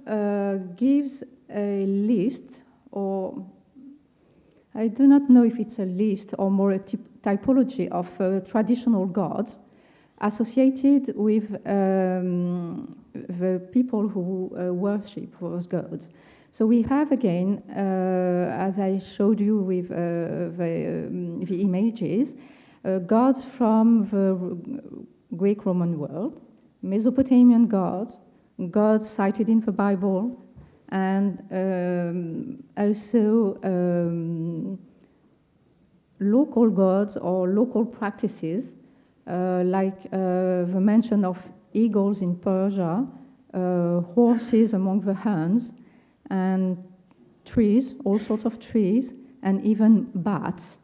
gives a list, or I do not know if it's a list or more a typology of traditional gods associated with the people who worship those gods. So we have again, as I showed you with the images, gods from the Greek-Roman world, Mesopotamian gods, gods cited in the Bible, and also local gods or local practices, like the mention of eagles in Persia, horses among the Huns, and trees, all sorts of trees, and even bats.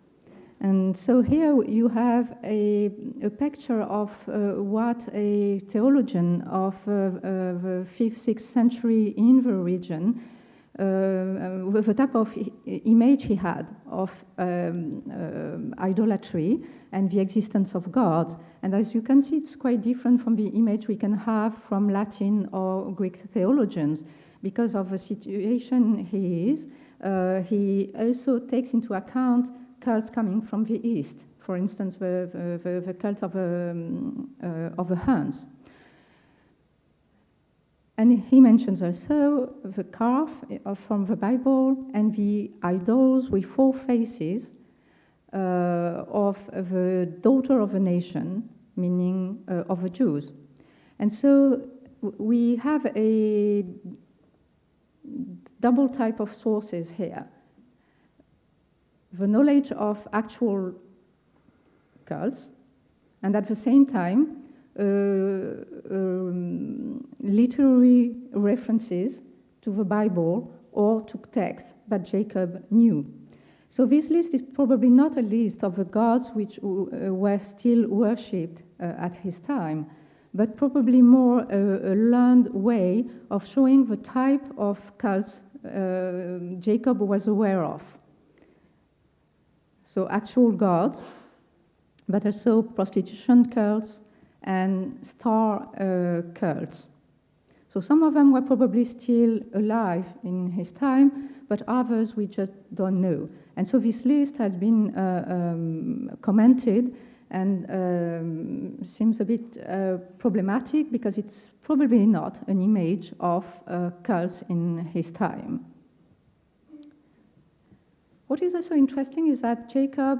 And so here you have a picture of what a theologian of the 5th, 6th century in the region, with the type of image he had of idolatry and the existence of gods. And as you can see, it's quite different from the image we can have from Latin or Greek theologians. Because of the situation he is, he also takes into account cults coming from the East, for instance, the cult of the Huns. And he mentions also the calf from the Bible and the idols with 4 faces of the daughter of a nation, meaning of the Jews. And so we have a double type of sources here. The knowledge of actual cults, and at the same time, literary references to the Bible or to texts that Jacob knew. So this list is probably not a list of the gods which were still worshipped at his time, but probably more a learned way of showing the type of cults Jacob was aware of. So actual gods, but also prostitution cults and star cults. So some of them were probably still alive in his time, but others we just don't know. And so this list has been commented and seems a bit problematic because it's probably not an image of cults in his time. What is also interesting is that Jacob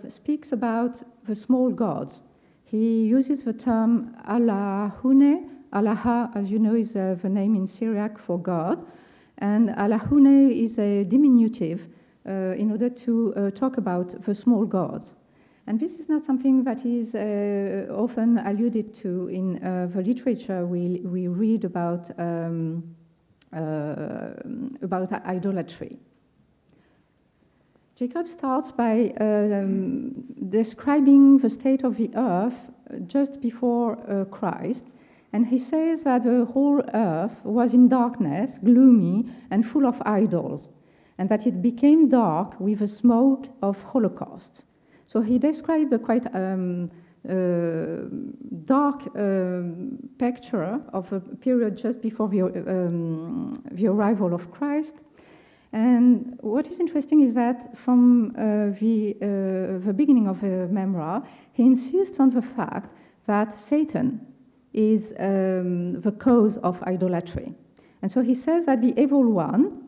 speaks about the small gods. He uses the term Allahune. Allah, as you know, is the name in Syriac for God, and Allahune is a diminutive in order to talk about the small gods. And this is not something that is often alluded to in the literature we read about idolatry. Jacob starts by describing the state of the earth just before Christ, and he says that the whole earth was in darkness, gloomy, and full of idols, and that it became dark with the smoke of holocausts. So he described a quite dark picture of a period just before the arrival of Christ. And what is interesting is that from the beginning of the memoir, he insists on the fact that Satan is the cause of idolatry. And so he says that the evil one,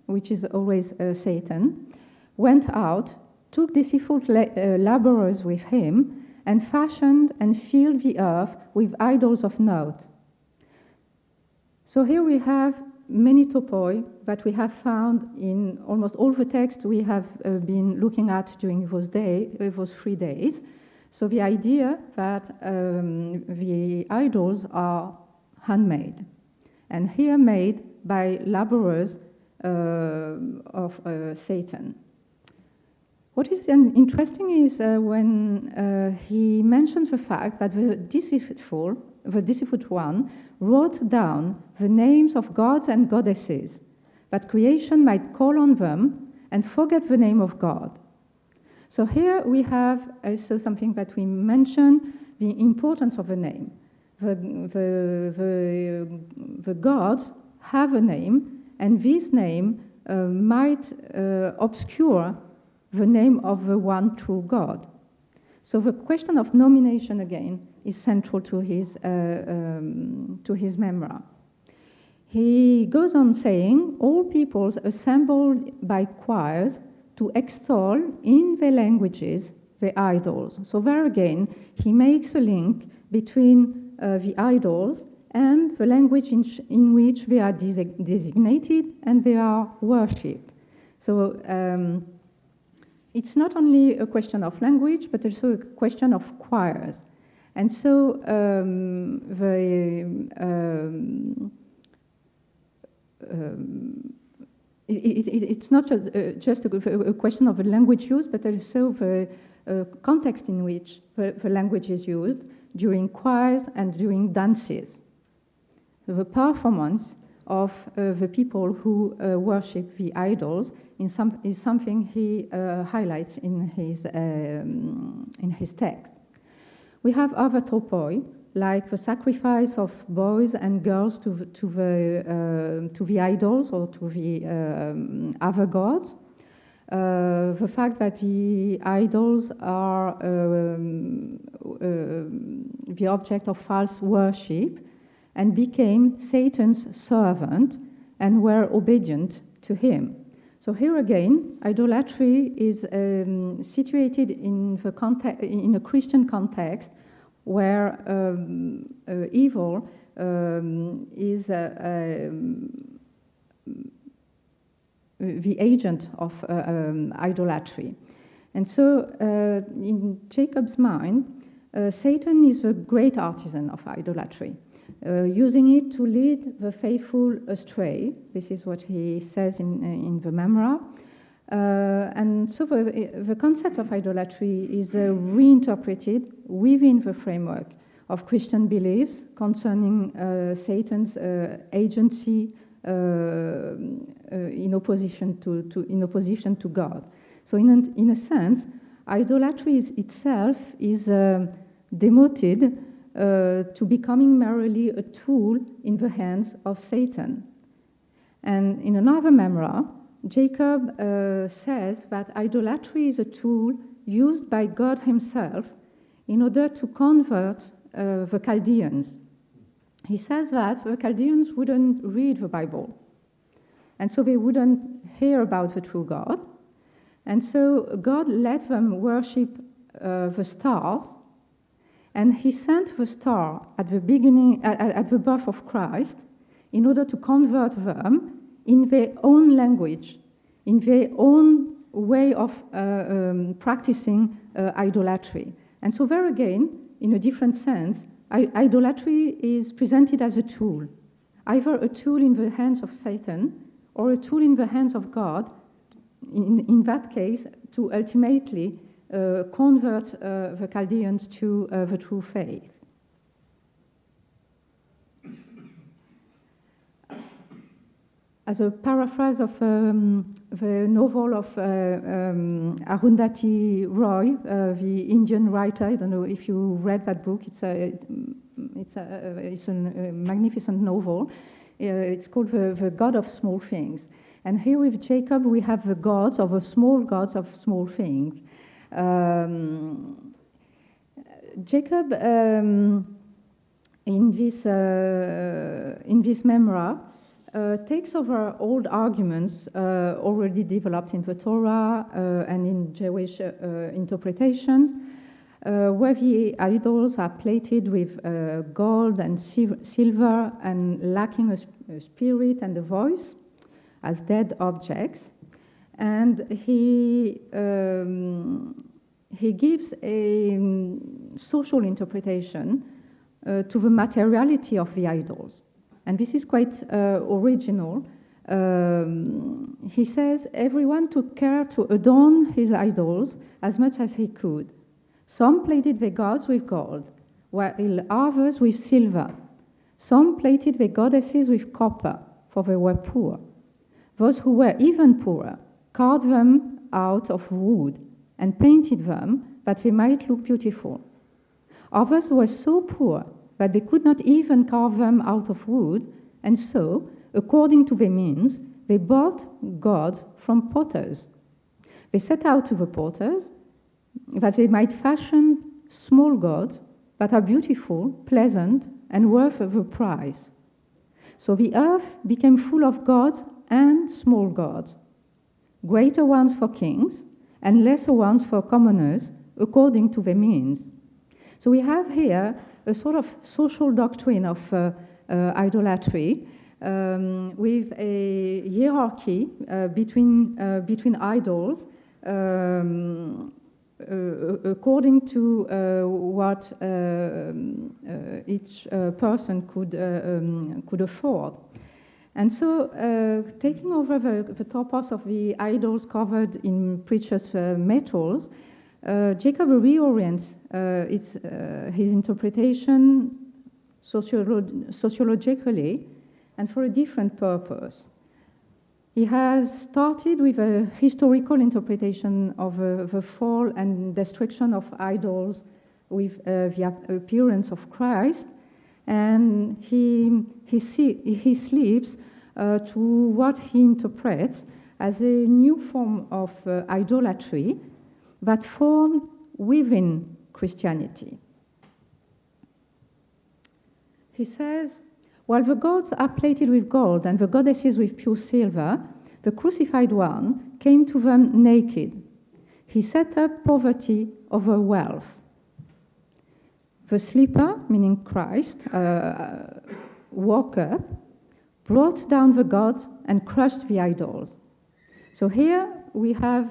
which is always Satan, went out, took deceitful laborers with him, and fashioned and filled the earth with idols of note. So here we have many topoi that we have found in almost all the texts we have been looking at during those 3 days. So the idea that the idols are handmade, and here made by laborers of Satan. What is interesting is when he mentions the fact that the deceitful one wrote down the names of gods and goddesses, that creation might call on them and forget the name of God. So here we have also something that we mentioned, the importance of a name. The gods have a name, and this name might obscure the name of the one true God. So the question of nomination, again, is central to his memoir. He goes on saying, all peoples assembled by choirs to extol in their languages the idols. So there again, he makes a link between the idols and the language in which they are designated and they are worshipped. So it's not only a question of language, but also a question of choirs. And so it's not just a question of the language used, but also the context in which the language is used during choirs and during dances. So the performance of the people who worship the idols is something he highlights in his text. We have other topoi, like the sacrifice of boys and girls to the idols or to the other gods. The fact that the idols are the object of false worship and became Satan's servant and were obedient to him. So here again, idolatry is situated in a Christian context where evil is the agent of idolatry. And so in Jacob's mind, Satan is the great artisan of idolatry, using it to lead the faithful astray. This is what he says in the memoir. And so the concept of idolatry is reinterpreted within the framework of Christian beliefs concerning Satan's agency in opposition to God. So in a sense, idolatry itself is demoted to becoming merely a tool in the hands of Satan. And in another memoir, Jacob says that idolatry is a tool used by God himself in order to convert the Chaldeans. He says that the Chaldeans wouldn't read the Bible, and so they wouldn't hear about the true God. And so God let them worship the stars, and he sent the star at the beginning, at the birth of Christ, in order to convert them in their own language, in their own way of practicing idolatry. And so there again, in a different sense, idolatry is presented as a tool, either a tool in the hands of Satan or a tool in the hands of God, in that case, to ultimately convert the Chaldeans to the true faith. As a paraphrase of the novel of Arundhati Roy, the Indian writer, I don't know if you read that book, it's a magnificent novel. It's called the God of Small Things. And here with Jacob, we have the gods of gods of small things. Jacob, in this memoir, takes over old arguments already developed in the Torah and in Jewish interpretations, where the idols are plated with gold and silver and lacking a spirit and a voice as dead objects. And he gives a social interpretation to the materiality of the idols. And this is quite original. He says, everyone took care to adorn his idols as much as he could. Some plated their gods with gold, while others with silver. Some plated their goddesses with copper, for they were poor. Those who were even poorer carved them out of wood and painted them that they might look beautiful. Others were so poor that they could not even carve them out of wood, and so, according to their means, they bought gods from potters. They set out to the potters that they might fashion small gods that are beautiful, pleasant, and worth the price. So the earth became full of gods and small gods, greater ones for kings and lesser ones for commoners, according to their means. So we have here a sort of social doctrine of idolatry with a hierarchy between idols according to what each person could afford. And so, taking over the topos of the idols covered in precious metals, Jacob reorients his interpretation sociologically and for a different purpose. He has started with a historical interpretation of the fall and destruction of idols with the appearance of Christ, and he sleeps to what he interprets as a new form of idolatry that formed within Christianity. He says, while the gods are plated with gold and the goddesses with pure silver, the crucified one came to them naked. He set up poverty over wealth. The sleeper, meaning Christ, woke up, brought down the gods, and crushed the idols. So here we have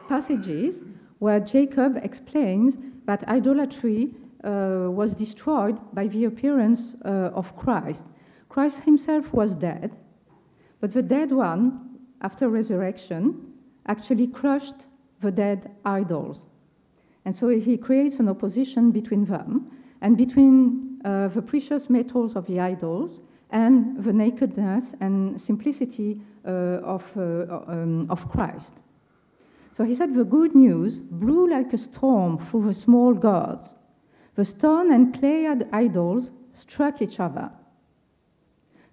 passages where Jacob explains that idolatry was destroyed by the appearance of Christ. Christ himself was dead, but the dead one, after resurrection, actually crushed the dead idols. And so he creates an opposition between them and between the precious metals of the idols and the nakedness and simplicity of Christ. So he said the good news blew like a storm through the small gods. The stone and clay idols struck each other.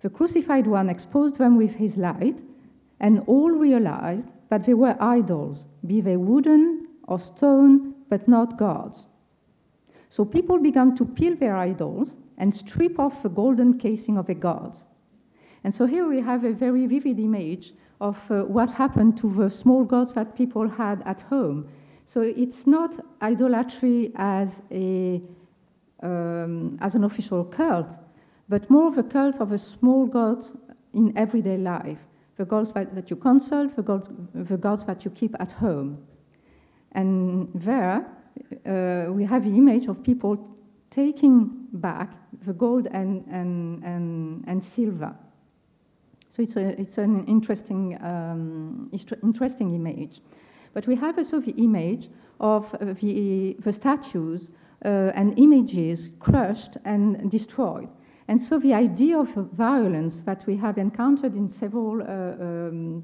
The crucified one exposed them with his light, and all realized that they were idols, be they wooden or stone, but not gods. So people began to peel their idols and strip off the golden casing of the gods. And so here we have a very vivid image of what happened to the small gods that people had at home. So it's not idolatry as an official cult, but more of a cult of a small god in everyday life. the gods that you consult, the gods that you keep at home. And there we have the image of people taking back the gold and silver. So it's an interesting image. But we have also the image of the statues and images crushed and destroyed. And so the idea of violence that we have encountered in several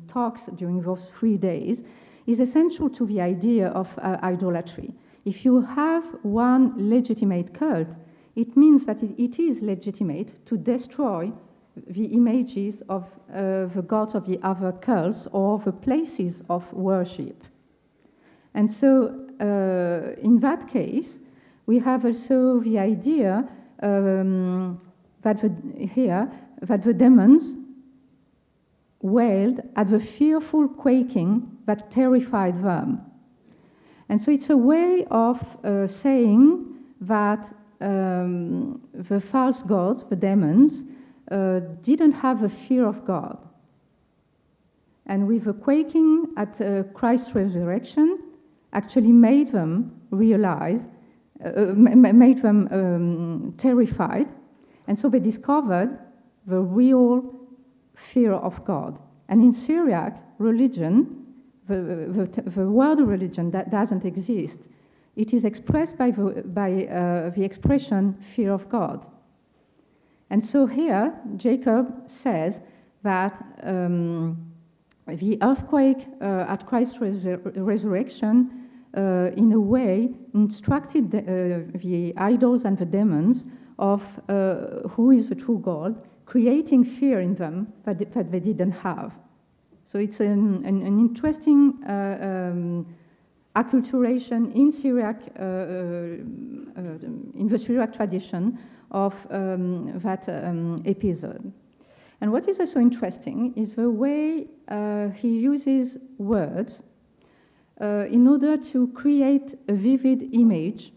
talks during those 3 days is essential to the idea of idolatry. If you have one legitimate cult, it means that it is legitimate to destroy the images of the gods of the other cults or the places of worship. And so in that case, we have also the idea that the demons wailed at the fearful quaking that terrified them. And so it's a way of saying that the false gods, the demons, didn't have a fear of God. And with the quaking at Christ's resurrection, actually made them realize, made them terrified. And so they discovered the real fear of God. And in Syriac religion, the word religion that doesn't exist. It is expressed by the expression fear of God. And so here, Jacob says that the earthquake at Christ's resurrection in a way instructed the idols and the demons of who is the true God, creating fear in them that they didn't have. So it's an interesting acculturation in Syriac, in the Syriac tradition of that episode. And what is also interesting is the way he uses words in order to create a vivid image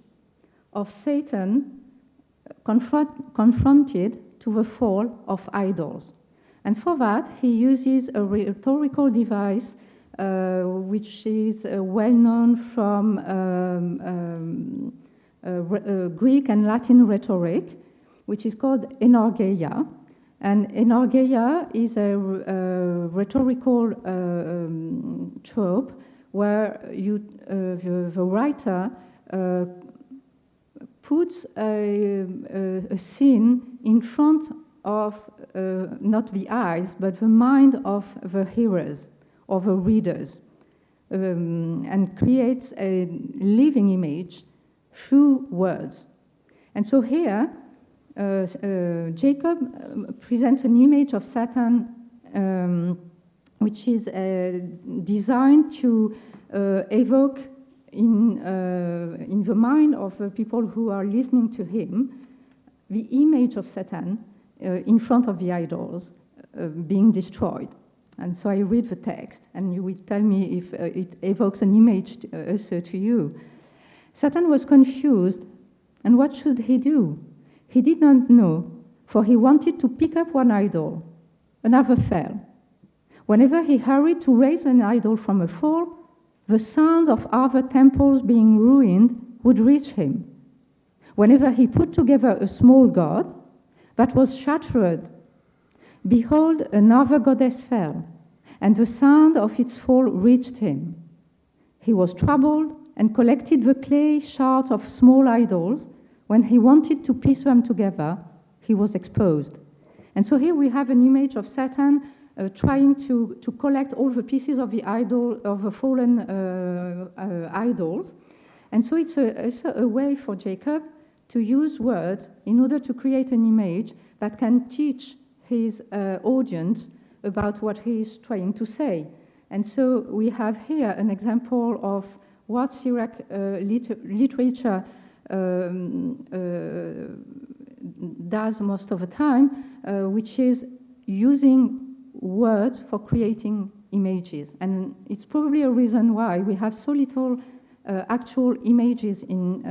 of Satan confronted to the fall of idols. And for that, he uses a rhetorical device which is well known from Greek and Latin rhetoric, which is called enargeia. And enargeia is a rhetorical trope where the writer puts a scene in front of not the eyes, but the mind of the hearers or the readers, and creates a living image through words. And so here, Jacob presents an image of Satan which is designed to evoke in the mind of the people who are listening to him the image of Satan in front of the idols being destroyed. And so I read the text, and you will tell me if it evokes an image also to you. Satan was confused, and what should he do? He did not know, for he wanted to pick up one idol. Another fell. Whenever he hurried to raise an idol from a fall, the sound of other temples being ruined would reach him. Whenever he put together a small god that was shattered, behold, another goddess fell, and the sound of its fall reached him. He was troubled and collected the clay shards of small idols. When he wanted to piece them together, he was exposed. And so here we have an image of Satan trying to collect all the pieces of the idol, of the fallen idols. And so it's a way for Jacob to use words in order to create an image that can teach his audience about what he is trying to say. And so we have here an example of what Syriac literature does most of the time, which is using words for creating images. And it's probably a reason why we have so little actual images in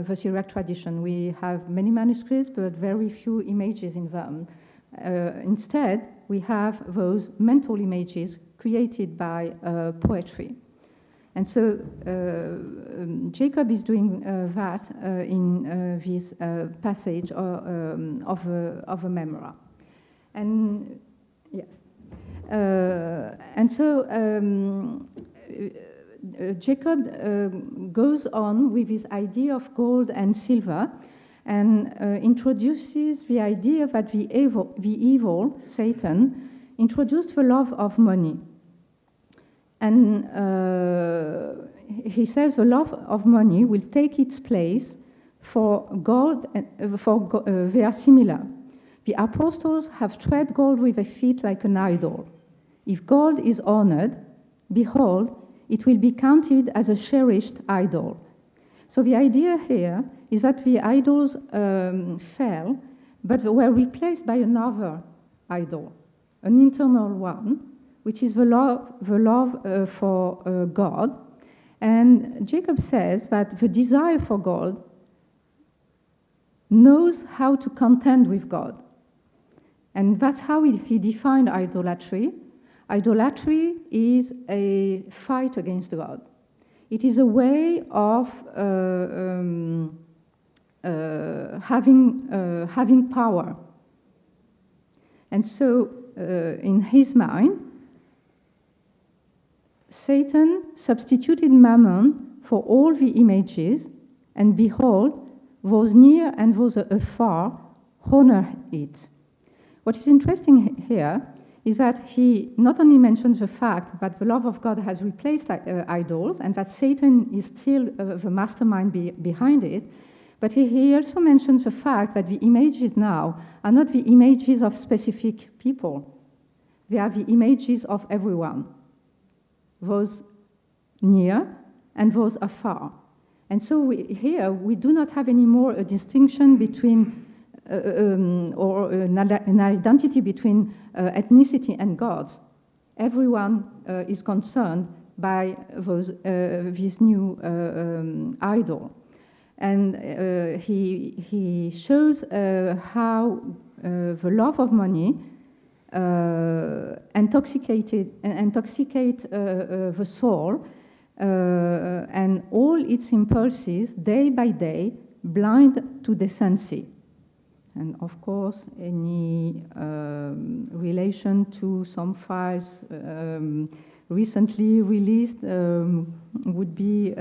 the Syriac tradition. We have many manuscripts, but very few images in them. Instead, we have those mental images created by poetry. And so Jacob is doing that in this passage of a memoir. And yes. And so Jacob goes on with this idea of gold and silver and introduces the idea that the evil, Satan, introduced the love of money. And he says the love of money will take its place for gold, they are similar. The apostles have tread gold with their feet like an idol. If gold is honored, behold, it will be counted as a cherished idol. So the idea here is that the idols fell, but were replaced by another idol, an internal one, which is the love for God. And Jacob says that the desire for God knows how to contend with God. And that's how he defined idolatry. Idolatry is a fight against God. It is a way of having power. And so, in his mind, Satan substituted mammon for all the images, and behold, those near and those afar honor it. What is interesting here is that he not only mentions the fact that the love of God has replaced idols and that Satan is still the mastermind behind it, but he also mentions the fact that the images now are not the images of specific people. They are the images of everyone, those near and those afar. And so here we do not have anymore a distinction between or an identity between ethnicity and gods. Everyone is concerned by this new idol. And he shows how the love of money intoxicate the soul, and all its impulses, day by day, blind to decency. And of course, any relation to some files recently released would be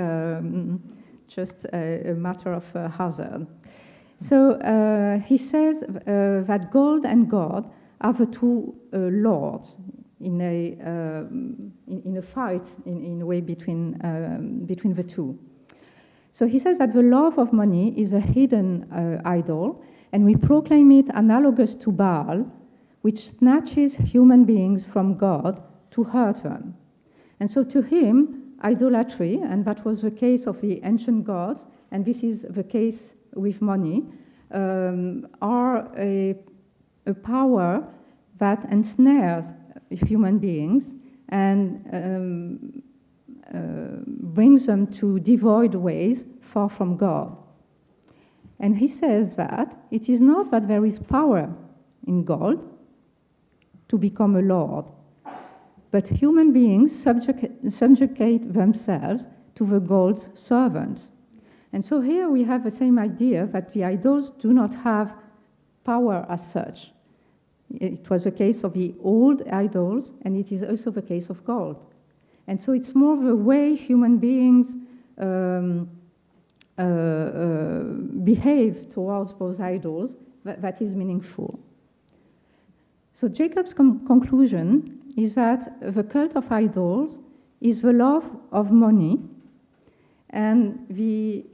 just a matter of hazard. So he says that gold and God are the two lords in a fight, in a way, between the two. So he says that the love of money is a hidden idol, and we proclaim it analogous to Baal, which snatches human beings from God to hurt them. And so to him, idolatry, and that was the case of the ancient gods, and this is the case with money, are a power that ensnares human beings and brings them to devoid ways far from God. And he says that it is not that there is power in gold to become a lord, but human beings subjugate themselves to the gold's servants. And so here we have the same idea that the idols do not have power as such. It was the case of the old idols, and it is also the case of gold. And so it's more the way human beings behave towards those idols that is meaningful. So Jacob's conclusion is that the cult of idols is the love of money, and the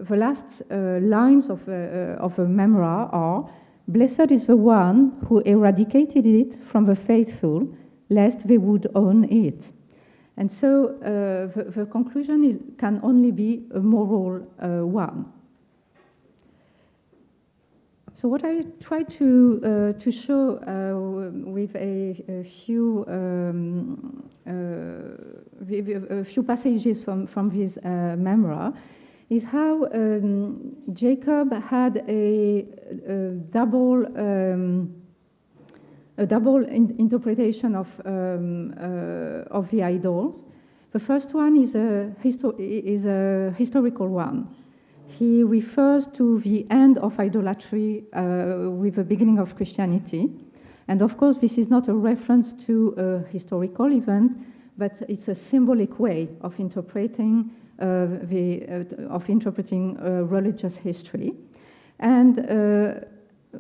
last lines of the memoir are, "Blessed is the one who eradicated it from the faithful, lest they would own it." And so the conclusion can only be a moral one. So what I try to show with a few passages from this memoir is how Jacob had a double interpretation of the idols. The first one is a historical one. He refers to the end of idolatry with the beginning of Christianity. And of course, this is not a reference to a historical event, but it's a symbolic way of interpreting religious history. And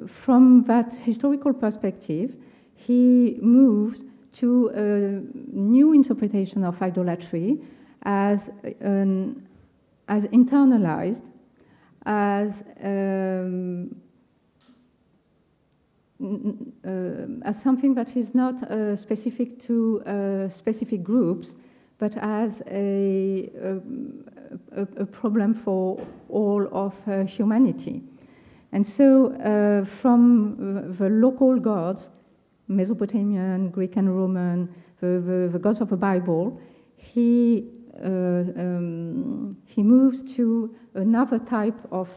from that historical perspective, he moves to a new interpretation of idolatry as internalized, as something that is not specific to specific groups, but as a problem for all of humanity. And so from the local gods, Mesopotamian, Greek and Roman, the gods of the Bible, he moves to another type of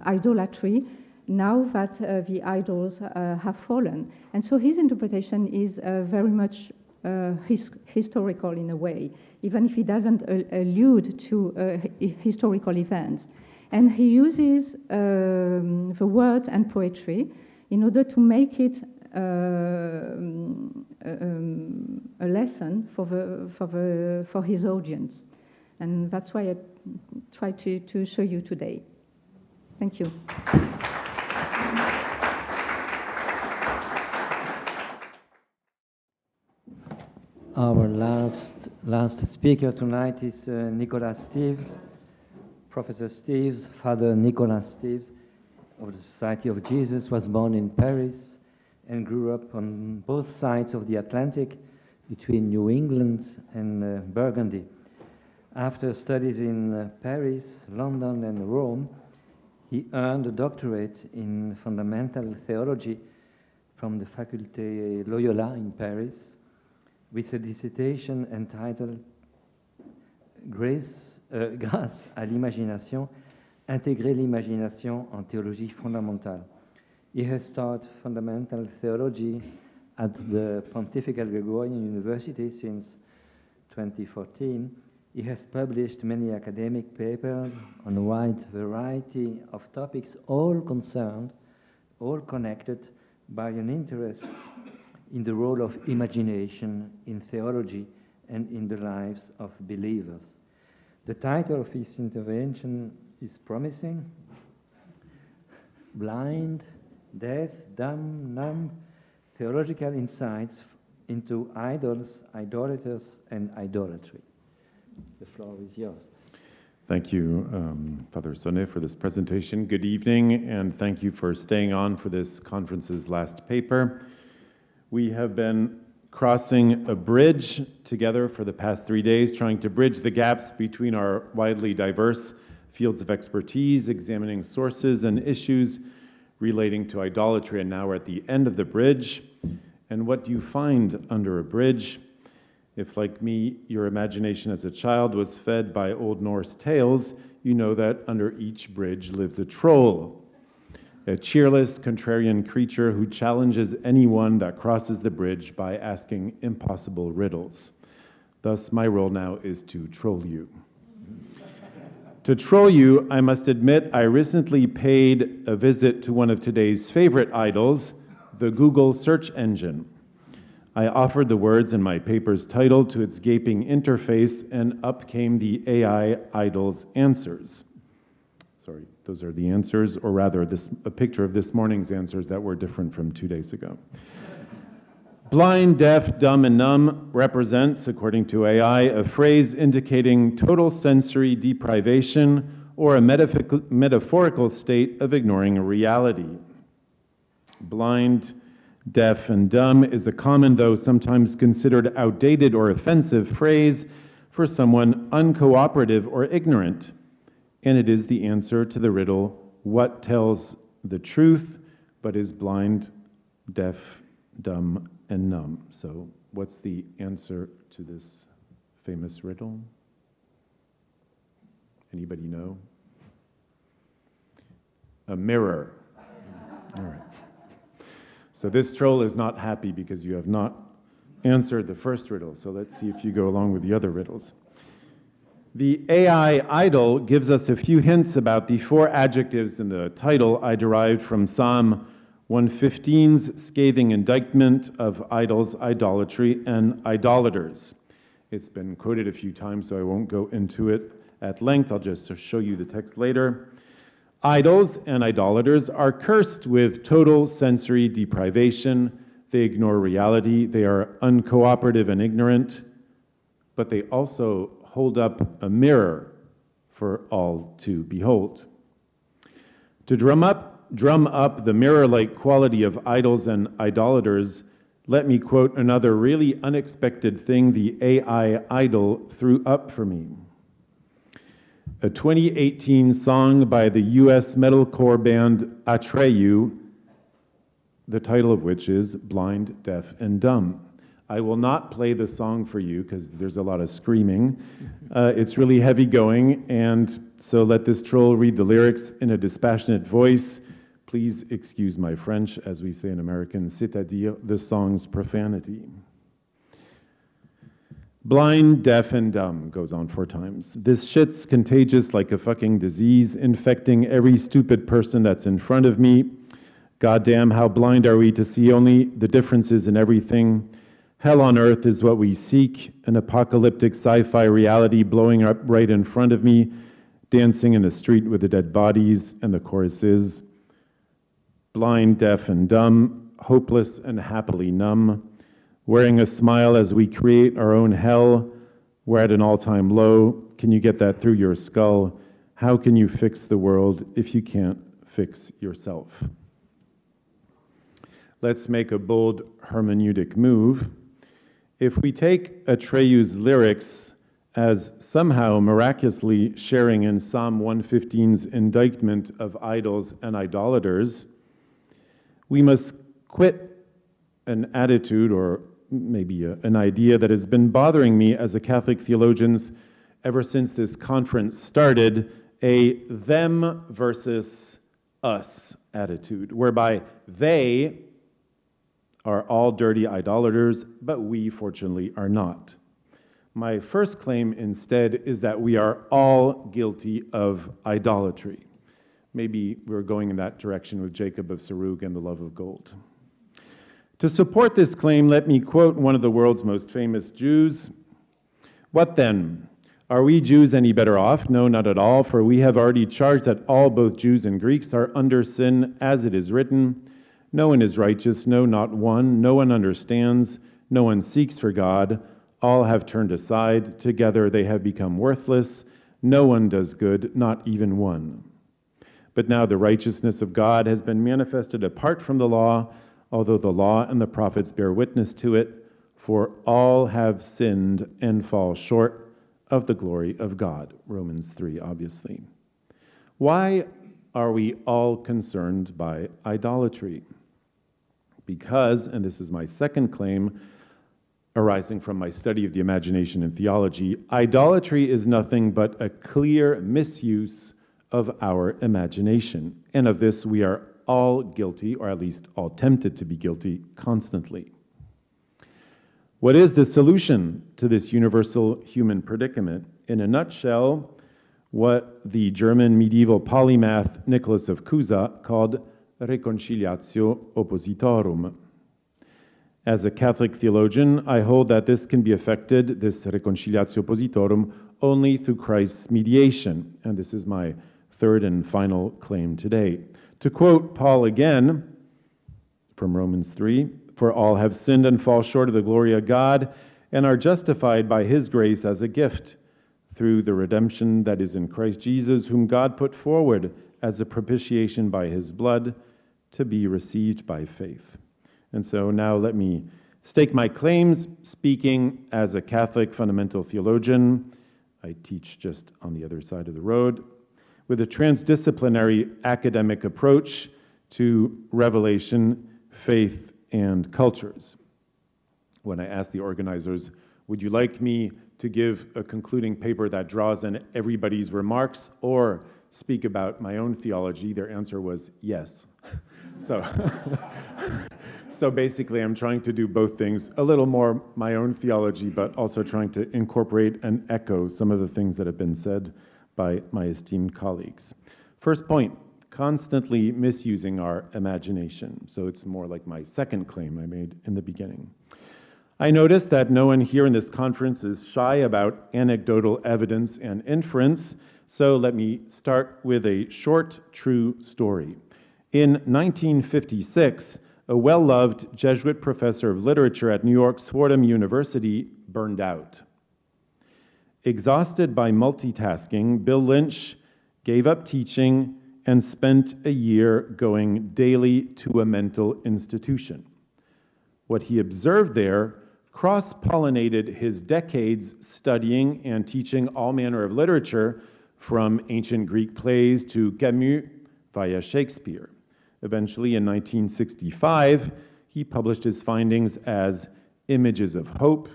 idolatry now that the idols have fallen. And so his interpretation is very much historical in a way, even if he doesn't allude to historical events. And he uses the words and poetry in order to make it a lesson for his audience. And that's why I try to show you today. Thank you. Our last speaker tonight is Nicholas Steves, Professor Steves, Father Nicholas Steves of the Society of Jesus, was born in Paris and grew up on both sides of the Atlantic between New England and Burgundy. After studies in Paris, London, and Rome, he earned a doctorate in fundamental theology from the Faculté Loyola in Paris, with a dissertation entitled Grâce à l'imagination, intégrer l'imagination en théologie fondamentale. He has taught fundamental theology at the Pontifical Gregorian University since 2014. He has published many academic papers on a wide variety of topics, all concerned, all connected by an interest in the role of imagination in theology and in the lives of believers. The title of his intervention is promising: Blind, Deaf, Dumb, Numb, Theological Insights into Idols, Idolaters, and Idolatry. The floor is yours. Thank you, Father Sonnet, for this presentation. Good evening, and thank you for staying on for this conference's last paper. We have been crossing a bridge together for the past 3 days, trying to bridge the gaps between our widely diverse fields of expertise, examining sources and issues relating to idolatry, and now we're at the end of the bridge. And what do you find under a bridge? If, like me, your imagination as a child was fed by Old Norse tales, you know that under each bridge lives a troll, a cheerless, contrarian creature who challenges anyone that crosses the bridge by asking impossible riddles. Thus, my role now is to troll you. To troll you, I must admit I recently paid a visit to one of today's favorite idols, the Google search engine. I offered the words in my paper's title to its gaping interface, and up came the AI idol's answers. Sorry, those are the answers, or rather a picture of this morning's answers that were different from 2 days ago. Blind, deaf, dumb, and numb represents, according to AI, a phrase indicating total sensory deprivation or a metaphorical state of ignoring a reality. Blind, deaf, and dumb is a common, though sometimes considered outdated or offensive, phrase for someone uncooperative or ignorant. And it is the answer to the riddle, what tells the truth but is blind, deaf, dumb, and numb? So what's the answer to this famous riddle? Anybody know? A mirror. All right. So this troll is not happy because you have not answered the first riddle. So let's see if you go along with the other riddles. The AI idol gives us a few hints about the 4 adjectives in the title I derived from Psalm 115's scathing indictment of idols, idolatry, and idolaters. It's been quoted a few times, so I won't go into it at length. I'll just show you the text later. Idols and idolaters are cursed with total sensory deprivation. They ignore reality. They are uncooperative and ignorant, but they also hold up a mirror for all to behold. To drum up the mirror-like quality of idols and idolaters, let me quote another really unexpected thing the AI idol threw up for me. A 2018 song by the US metalcore band Atreyu, the title of which is Blind, Deaf, and Dumb. I will not play the song for you because there's a lot of screaming. It's really heavy going, and so let this troll read the lyrics in a dispassionate voice. Please excuse my French, as we say in American, c'est-à-dire the song's profanity. Blind, deaf, and dumb goes on 4 times. This shit's contagious like a fucking disease, infecting every stupid person that's in front of me. Goddamn, how blind are we to see only the differences in everything? Hell on earth is what we seek, an apocalyptic sci-fi reality blowing up right in front of me, dancing in the street with the dead bodies, and the chorus is, blind, deaf, and dumb, hopeless and happily numb, wearing a smile as we create our own hell. We're at an all-time low. Can you get that through your skull? How can you fix the world if you can't fix yourself? Let's make a bold hermeneutic move. If we take Atreyu's lyrics as somehow miraculously sharing in Psalm 115's indictment of idols and idolaters, we must quit an attitude or maybe an idea that has been bothering me as a Catholic theologian ever since this conference started, a them versus us attitude, whereby they are all dirty idolaters, but we, fortunately, are not. My first claim, instead, is that we are all guilty of idolatry. Maybe we're going in that direction with Jacob of Serugh and the love of gold. To support this claim, let me quote one of the world's most famous Jews. What then? Are we Jews any better off? No, not at all, for we have already charged that all, both Jews and Greeks, are under sin, as it is written. No one is righteous, no, not one. No one understands, no one seeks for God. All have turned aside, together they have become worthless. No one does good, not even one. But now the righteousness of God has been manifested apart from the law, although the law and the prophets bear witness to it, for all have sinned and fall short of the glory of God. Romans 3, obviously. Why are we all concerned by idolatry? Because, and this is my second claim, arising from my study of the imagination in theology, idolatry is nothing but a clear misuse of our imagination. And of this we are all guilty, or at least all tempted to be guilty, constantly. What is the solution to this universal human predicament? In a nutshell, what the German medieval polymath Nicholas of Cusa called reconciliatio oppositorum. As a Catholic theologian, I hold that this can be effected, this reconciliatio oppositorum, only through Christ's mediation. And this is my third and final claim today. To quote Paul again from Romans 3, for all have sinned and fall short of the glory of God and are justified by his grace as a gift through the redemption that is in Christ Jesus, whom God put forward as a propitiation by his blood to be received by faith. And so now let me stake my claims, speaking as a Catholic fundamental theologian. I teach just on the other side of the road, with a transdisciplinary academic approach to revelation, faith, and cultures. When I asked the organizers, would you like me to give a concluding paper that draws on everybody's remarks or speak about my own theology, their answer was yes. So, so basically I'm trying to do both things, a little more my own theology, but also trying to incorporate and echo some of the things that have been said by my esteemed colleagues. First point, constantly misusing our imagination. So it's more like my second claim I made in the beginning. I notice that no one here in this conference is shy about anecdotal evidence and inference, so let me start with a short, true story. In 1956, a well-loved Jesuit professor of literature at New York's Fordham University burned out. Exhausted by multitasking, Bill Lynch gave up teaching and spent a year going daily to a mental institution. What he observed there cross-pollinated his decades studying and teaching all manner of literature, from ancient Greek plays to Camus via Shakespeare. Eventually, in 1965, he published his findings as Images of Hope,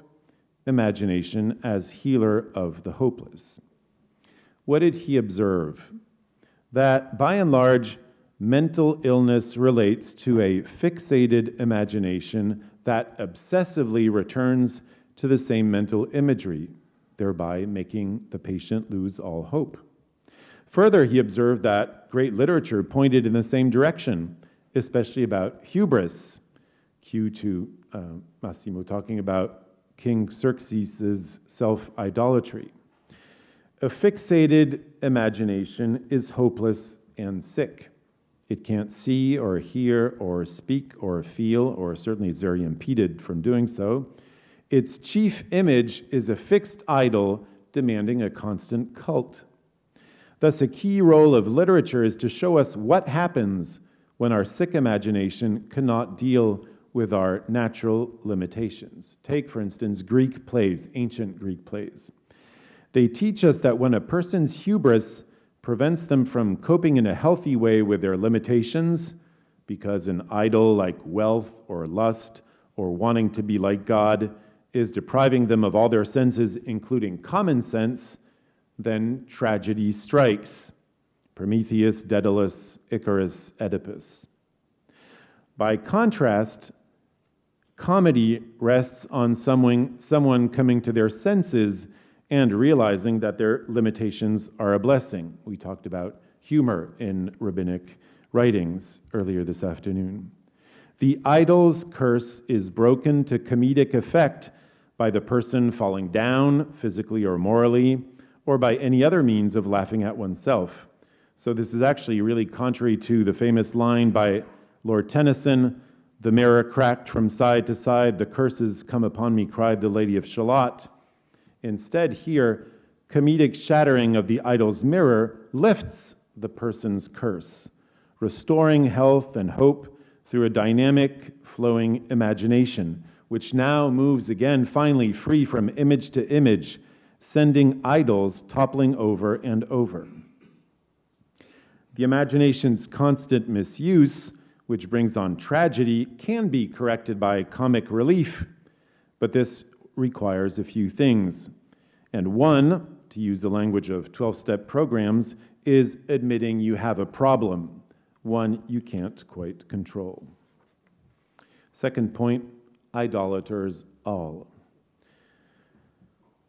Imagination as Healer of the Hopeless. What did he observe? That, by and large, mental illness relates to a fixated imagination that obsessively returns to the same mental imagery, thereby making the patient lose all hope. Further, he observed that great literature pointed in the same direction, especially about hubris. Cue to Massimo talking about King Xerxes' self-idolatry. A fixated imagination is hopeless and sick. It can't see or hear or speak or feel, or certainly it's very impeded from doing so. Its chief image is a fixed idol demanding a constant cult. Thus, a key role of literature is to show us what happens when our sick imagination cannot deal with our natural limitations. Take, for instance, Greek plays, ancient Greek plays. They teach us that when a person's hubris prevents them from coping in a healthy way with their limitations, because an idol like wealth or lust or wanting to be like God is depriving them of all their senses, including common sense, then tragedy strikes. Prometheus, Daedalus, Icarus, Oedipus. By contrast, comedy rests on someone coming to their senses and realizing that their limitations are a blessing. We talked about humor in rabbinic writings earlier this afternoon. The idol's curse is broken to comedic effect by the person falling down, physically or morally, or by any other means of laughing at oneself. So this is actually really contrary to the famous line by Lord Tennyson, "The mirror cracked from side to side, the curses come upon me," cried the Lady of Shalott. Instead, here, comedic shattering of the idol's mirror lifts the person's curse, restoring health and hope through a dynamic, flowing imagination, which now moves again, finally free from image to image, sending idols toppling over and over. The imagination's constant misuse, which brings on tragedy, can be corrected by comic relief, but this requires a few things. And one, to use the language of 12-step programs, is admitting you have a problem, one you can't quite control. Second point, idolaters all.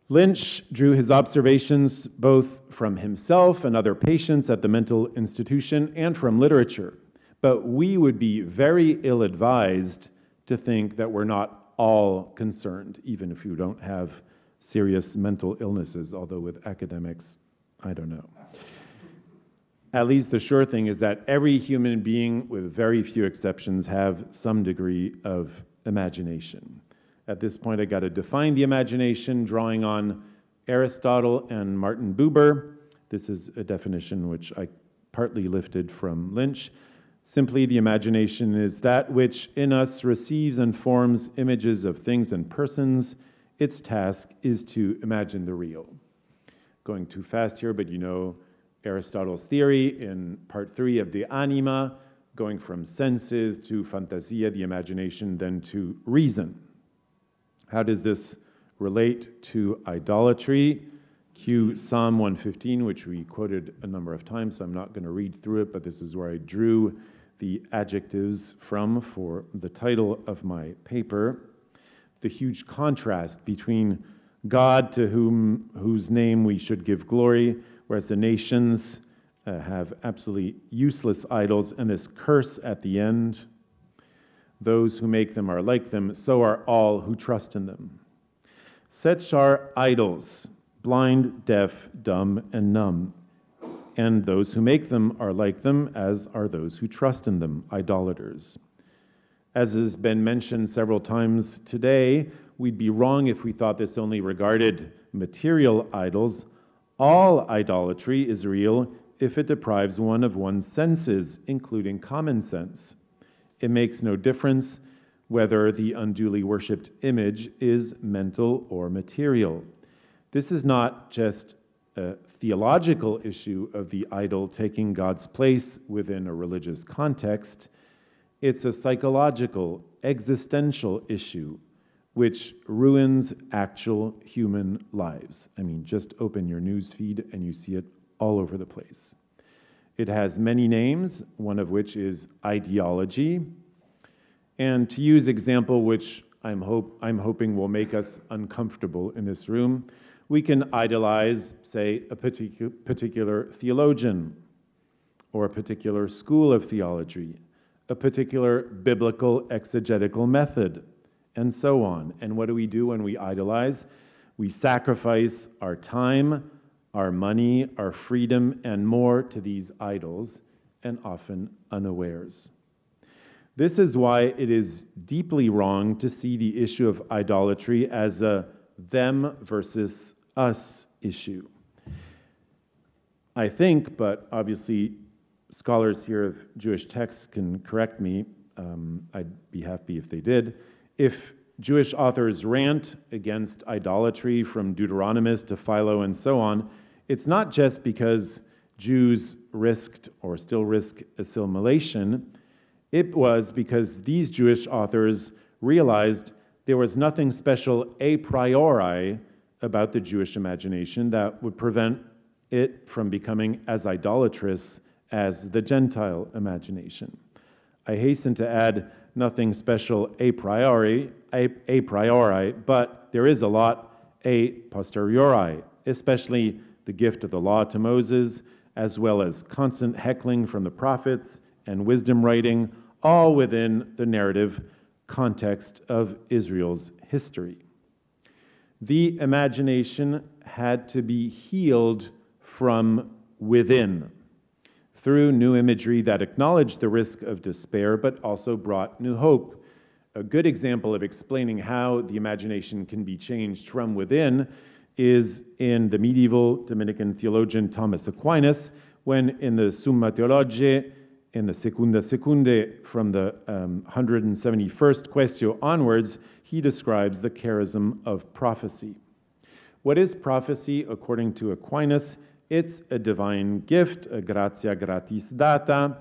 Lynch drew his observations both from himself and other patients at the mental institution and from literature. But we would be very ill-advised to think that we're not all concerned, even if you don't have serious mental illnesses, although with academics, I don't know. At least the sure thing is that every human being, with very few exceptions, have some degree of imagination. At this point, I got to define the imagination, drawing on Aristotle and Martin Buber. This is a definition which I partly lifted from Lynch. Simply, the imagination is that which in us receives and forms images of things and persons. Its task is to imagine the real. Going too fast here, but you know Aristotle's theory in part 3 of the Anima, going from senses to fantasia, the imagination, then to reason. How does this relate to idolatry. Cue Psalm 115, which we quoted a number of times, so I'm not going to read through it, but this is where I drew the adjectives from for the title of my paper. The huge contrast between God, to whose name we should give glory, whereas the nations have absolutely useless idols, and this curse at the end. Those who make them are like them, so are all who trust in them. Such are idols, blind, deaf, dumb, and numb. And those who make them are like them, as are those who trust in them, idolaters. As has been mentioned several times today, we'd be wrong if we thought this only regarded material idols. All idolatry is real if it deprives one of one's senses, including common sense. It makes no difference whether the unduly worshipped image is mental or material. This is not just a theological issue of the idol taking God's place within a religious context. It's a psychological, existential issue which ruins actual human lives. I mean, just open your news feed and you see it all over the place. It has many names, one of which is ideology. And to use example which I'm hoping will make us uncomfortable in this room, we can idolize, say, a particular theologian, or a particular school of theology, a particular biblical exegetical method, and so on. And what do we do when we idolize? We sacrifice our time, our money, our freedom, and more to these idols, and often unawares. This is why it is deeply wrong to see the issue of idolatry as a them versus us issue. I think, but obviously scholars here of Jewish texts can correct me, I'd be happy if they did, if Jewish authors rant against idolatry from Deuteronomist to Philo and so on, it's not just because Jews risked or still risk assimilation. It was because these Jewish authors realized there was nothing special a priori about the Jewish imagination that would prevent it from becoming as idolatrous as the Gentile imagination. I hasten to add nothing special a priori, but there is a lot a posteriori, especially the gift of the law to Moses, as well as constant heckling from the prophets and wisdom writing, all within the narrative context of Israel's history. The imagination had to be healed from within through new imagery that acknowledged the risk of despair, but also brought new hope. A good example of explaining how the imagination can be changed from within is in the medieval Dominican theologian Thomas Aquinas, when in the Summa Theologiae, in the Secunda Secundae, from the 171st Quaestio onwards, he describes the charism of prophecy. What is prophecy, according to Aquinas? It's a divine gift, a gratia gratis data,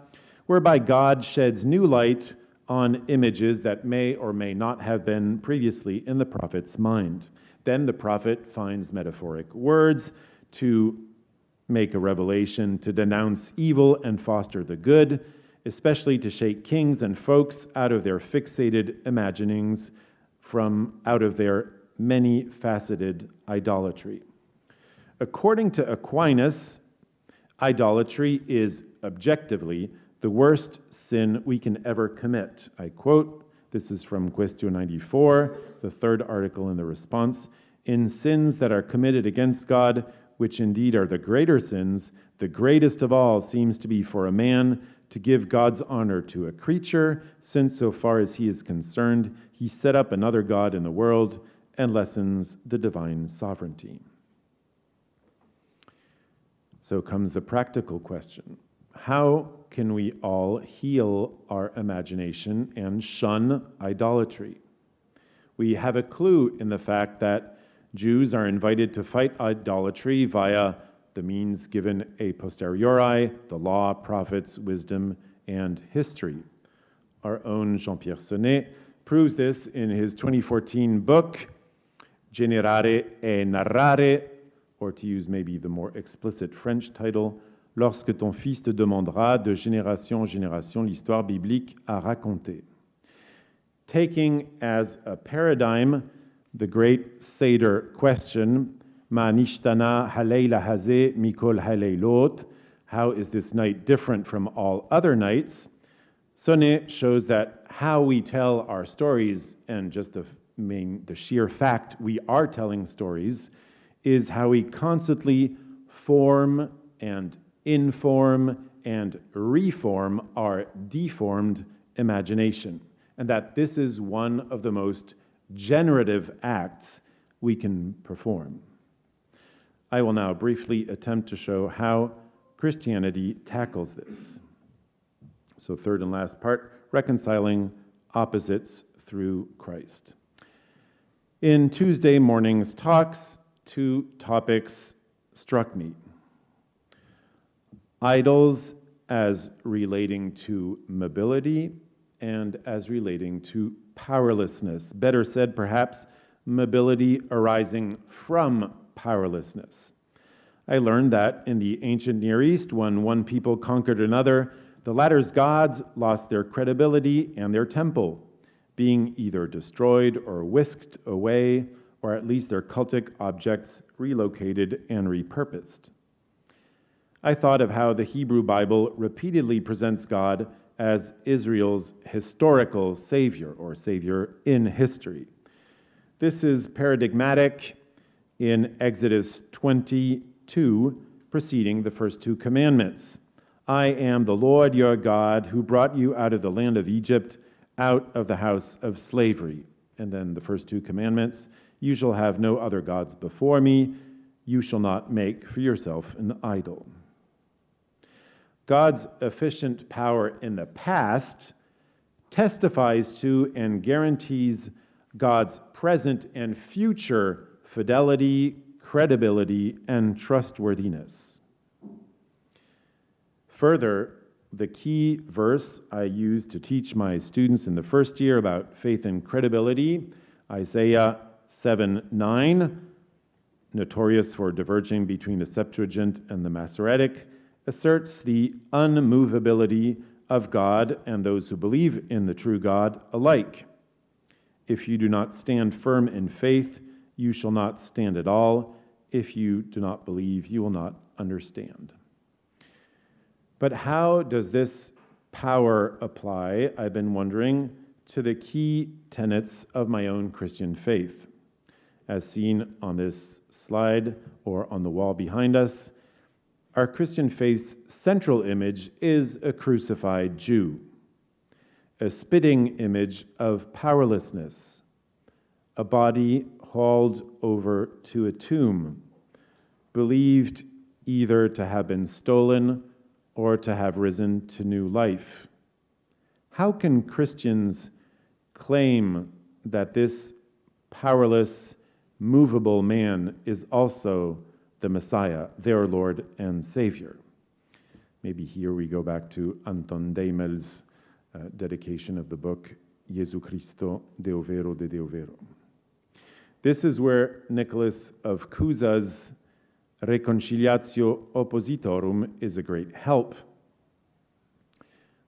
whereby God sheds new light on images that may or may not have been previously in the prophet's mind. Then the prophet finds metaphoric words to make a revelation, to denounce evil and foster the good, especially to shake kings and folks out of their fixated imaginings, from out of their many-faceted idolatry. According to Aquinas, idolatry is objectively the worst sin we can ever commit. I quote, this is from Quaestio 94, the third article in the response. In sins that are committed against God, which indeed are the greater sins, the greatest of all seems to be for a man to give God's honor to a creature, since so far as he is concerned, he set up another God in the world and lessens the divine sovereignty. So comes the practical question. How can we all heal our imagination and shun idolatry? We have a clue in the fact that Jews are invited to fight idolatry via the means given a posteriori, the law, prophets, wisdom, and history. Our own Jean-Pierre Sonnet proves this in his 2014 book, generare et narrare, or to use maybe the more explicit French title, Lorsque ton fils te demandera de génération en génération l'histoire biblique à raconter. Taking as a paradigm the great Seder question, Ma nishtana halayla hazeh mikol halaylot, how is this night different from all other nights? Sonnet shows that how we tell our stories, and just the sheer fact we are telling stories, is how we constantly form and inform and reform our deformed imagination, and that this is one of the most generative acts we can perform. I will now briefly attempt to show how Christianity tackles this. So, third and last part, reconciling opposites through Christ. In Tuesday morning's talks, two topics struck me. Idols as relating to mobility and as relating to powerlessness. Better said, perhaps, mobility arising from powerlessness. I learned that in the ancient Near East, when one people conquered another, the latter's gods lost their credibility and their temple, being either destroyed or whisked away, or at least their cultic objects relocated and repurposed. I thought of how the Hebrew Bible repeatedly presents God as Israel's historical savior, or savior in history. This is paradigmatic in Exodus 22, preceding the first two commandments. I am the Lord your God who brought you out of the land of Egypt, out of the house of slavery. And then the first two commandments, you shall have no other gods before me, you shall not make for yourself an idol. God's efficient power in the past testifies to and guarantees God's present and future fidelity, credibility, and trustworthiness. Further, the key verse I used to teach my students in the first year about faith and credibility, Isaiah 7:9, notorious for diverging between the Septuagint and the Masoretic, asserts the unmovability of God and those who believe in the true God alike. If you do not stand firm in faith, you shall not stand at all. If you do not believe, you will not understand. But how does this power apply, I've been wondering, to the key tenets of my own Christian faith? As seen on this slide or on the wall behind us, our Christian faith's central image is a crucified Jew, a spitting image of powerlessness, a body hauled over to a tomb, believed either to have been stolen or to have risen to new life. How can Christians claim that this powerless, movable man is also the Messiah, their Lord and Savior? Maybe here we go back to Anton Daimel's dedication of the book Jesu Christo, Deo Vero de Deo Vero. This is where Nicholas of Cusa's Reconciliatio Oppositorum is a great help.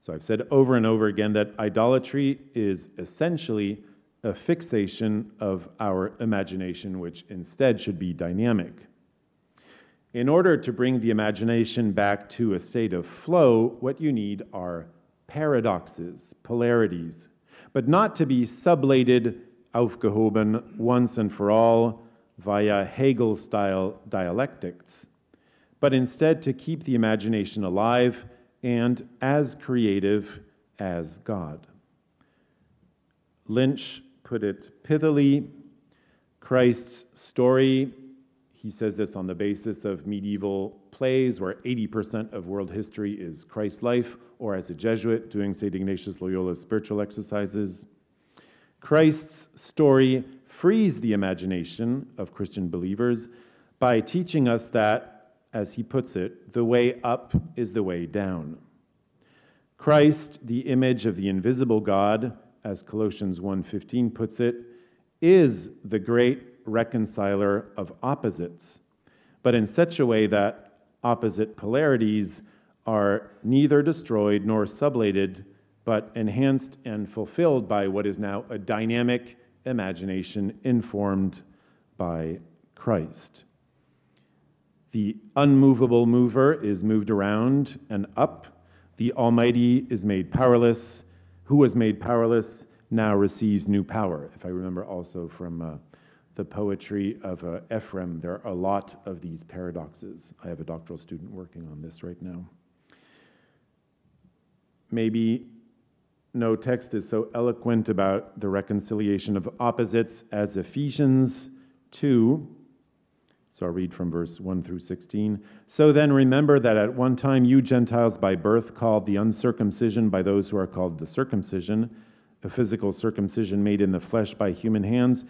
So I've said over and over again that idolatry is essentially a fixation of our imagination, which instead should be dynamic. In order to bring the imagination back to a state of flow, what you need are paradoxes, polarities, but not to be sublated, aufgehoben, once and for all, via Hegel-style dialectics, but instead to keep the imagination alive and as creative as God. Lynch put it pithily, Christ's story, he says this on the basis of medieval plays where 80% of world history is Christ's life, or as a Jesuit doing St. Ignatius Loyola's spiritual exercises. Christ's story frees the imagination of Christian believers by teaching us that, as he puts it, the way up is the way down. Christ, the image of the invisible God, as Colossians 1:15 puts it, is the great reconciler of opposites, but in such a way that opposite polarities are neither destroyed nor sublated, but enhanced and fulfilled by what is now a dynamic imagination informed by Christ. The unmovable mover is moved around and up. The Almighty is made powerless. Who was made powerless now receives new power. If I remember also from the poetry of Ephraim, there are a lot of these paradoxes. I have a doctoral student working on this right now. Maybe no text is so eloquent about the reconciliation of opposites as Ephesians 2. So I'll read from verse 1 through 16. So then remember that at one time you Gentiles by birth called the uncircumcision by those who are called the circumcision, a physical circumcision made in the flesh by human hands.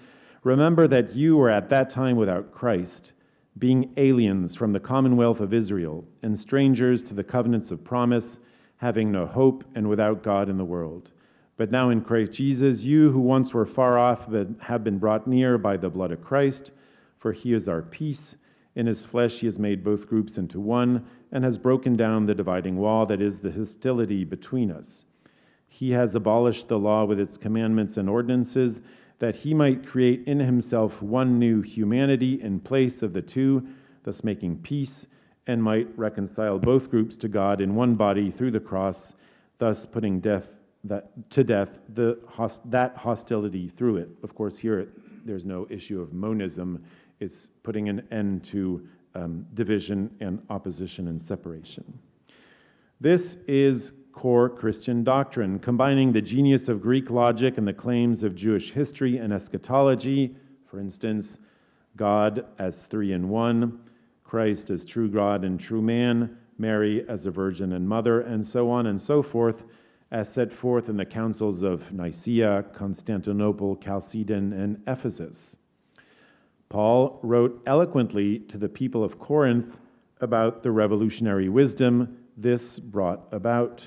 Remember that you were at that time without Christ, being aliens from the commonwealth of Israel and strangers to the covenants of promise, having no hope and without God in the world. But now in Christ Jesus, you who once were far off have been brought near by the blood of Christ, for he is our peace. In his flesh he has made both groups into one and has broken down the dividing wall that is the hostility between us. He has abolished the law with its commandments and ordinances, that he might create in himself one new humanity in place of the two, thus making peace, and might reconcile both groups to God in one body through the cross, thus putting to death that hostility through it. Of course, here there's no issue of monism. It's putting an end to division and opposition and separation. This is core Christian doctrine, combining the genius of Greek logic and the claims of Jewish history and eschatology. For instance, God as three in one, Christ as true God and true man, Mary as a virgin and mother, and so on and so forth, as set forth in the councils of Nicaea, Constantinople, Chalcedon, and Ephesus. Paul wrote eloquently to the people of Corinth about the revolutionary wisdom this brought about.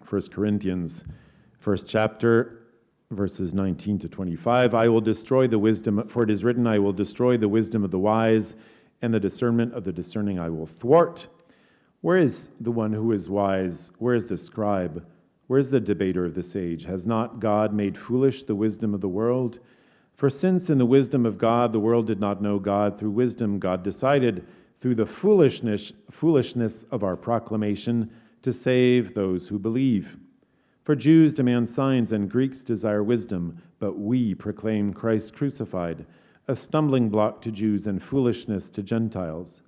1 Corinthians, first chapter, verses 19 to 25, I will destroy the wisdom, for it is written, I will destroy the wisdom of the wise, and the discernment of the discerning I will thwart. Where is the one who is wise? Where is the scribe? Where is the debater of this age? Has not God made foolish the wisdom of the world? For since in the wisdom of God the world did not know God, through wisdom God decided through the foolishness of our proclamation to save those who believe. For Jews demand signs and Greeks desire wisdom, but we proclaim Christ crucified, a stumbling block to Jews and foolishness to Gentiles.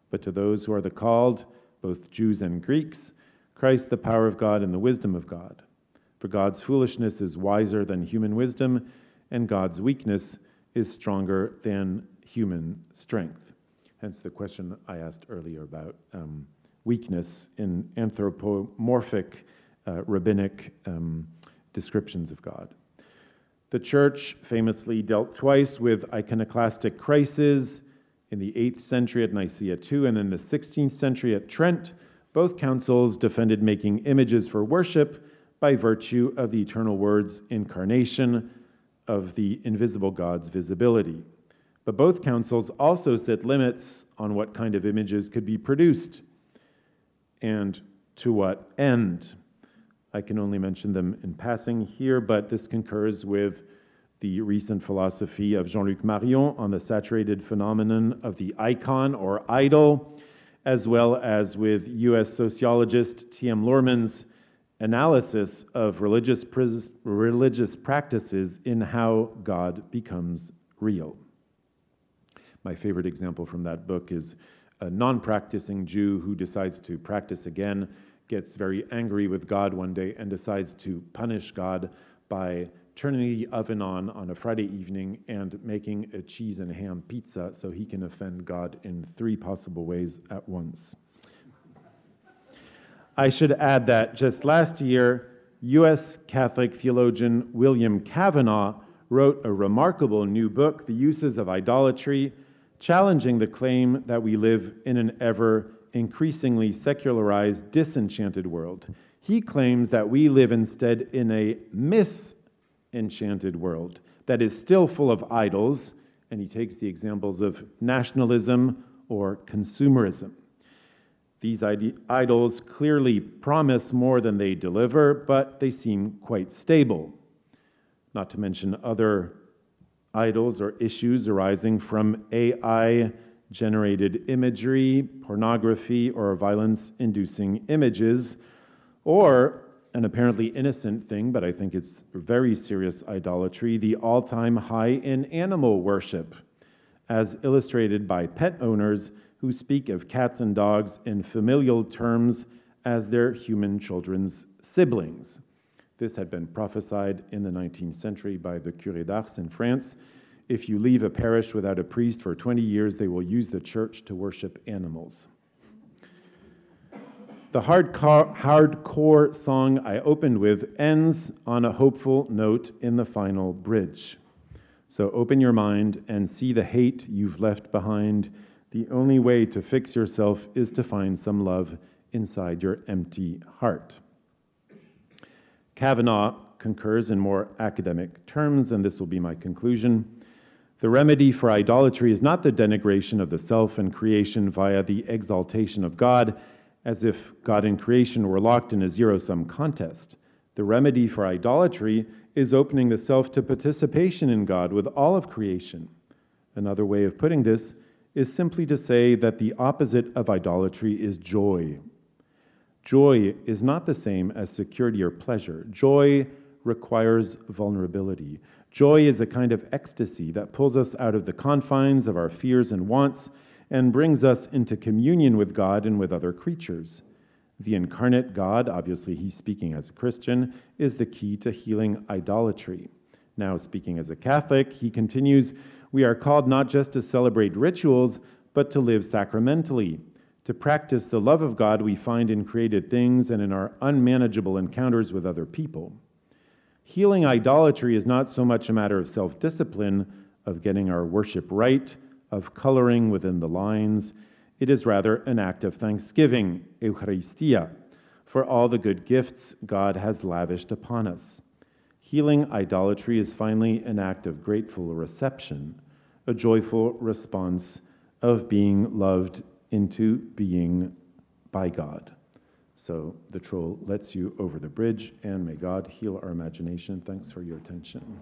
But to those who are the called, both Jews and Greeks, Christ the power of God and the wisdom of God. For God's foolishness is wiser than human wisdom, and God's weakness is stronger than human strength. Hence the question I asked earlier about weakness in anthropomorphic rabbinic descriptions of God. The church famously dealt twice with iconoclastic crises, in the 8th century at Nicaea II and in the 16th century at Trent. Both councils defended making images for worship by virtue of the eternal word's incarnation, of the invisible God's visibility. But both councils also set limits on what kind of images could be produced and to what end. I can only mention them in passing here, but this concurs with the recent philosophy of Jean-Luc Marion on the saturated phenomenon of the icon or idol, as well as with U.S. sociologist T.M. Lohrmann's analysis of religious practices in how God becomes real. My favorite example from that book is a non-practicing Jew who decides to practice again, gets very angry with God one day and decides to punish God by turning the oven on a Friday evening and making a cheese and ham pizza so he can offend God in 3 possible ways at once. I should add that just last year, U.S. Catholic theologian William Kavanaugh wrote a remarkable new book, The Uses of Idolatry, challenging the claim that we live in an ever increasingly secularized, disenchanted world. He claims that we live instead in a misenchanted world that is still full of idols and he takes the examples of nationalism or consumerism. These idols clearly promise more than they deliver, but they seem quite stable. Not to mention other idols or issues arising from AI-generated imagery, pornography, or violence-inducing images, or an apparently innocent thing, but I think it's very serious idolatry, the all-time high in animal worship, as illustrated by pet owners who speak of cats and dogs in familial terms as their human children's siblings. This had been prophesied in the 19th century by the Curé d'Ars in France. If you leave a parish without a priest for 20 years, they will use the church to worship animals. The hardcore song I opened with ends on a hopeful note in the final bridge. So open your mind and see the hate you've left behind. The only way to fix yourself is to find some love inside your empty heart. Kavanaugh concurs in more academic terms, and this will be my conclusion. The remedy for idolatry is not the denigration of the self and creation via the exaltation of God, as if God and creation were locked in a zero-sum contest. The remedy for idolatry is opening the self to participation in God with all of creation. Another way of putting this is simply to say that the opposite of idolatry is joy. Joy is not the same as security or pleasure. Joy requires vulnerability. Joy is a kind of ecstasy that pulls us out of the confines of our fears and wants and brings us into communion with God and with other creatures. The incarnate God, obviously he's speaking as a Christian, is the key to healing idolatry. Now, speaking as a Catholic, he continues, we are called not just to celebrate rituals, but to live sacramentally, to practice the love of God we find in created things and in our unmanageable encounters with other people. Healing idolatry is not so much a matter of self-discipline, of getting our worship right, of coloring within the lines. It is rather an act of thanksgiving, Eucharistia, for all the good gifts God has lavished upon us. Healing idolatry is finally an act of grateful reception, a joyful response of being loved into being by God. So the troll lets you over the bridge, and may God heal our imagination. Thanks for your attention.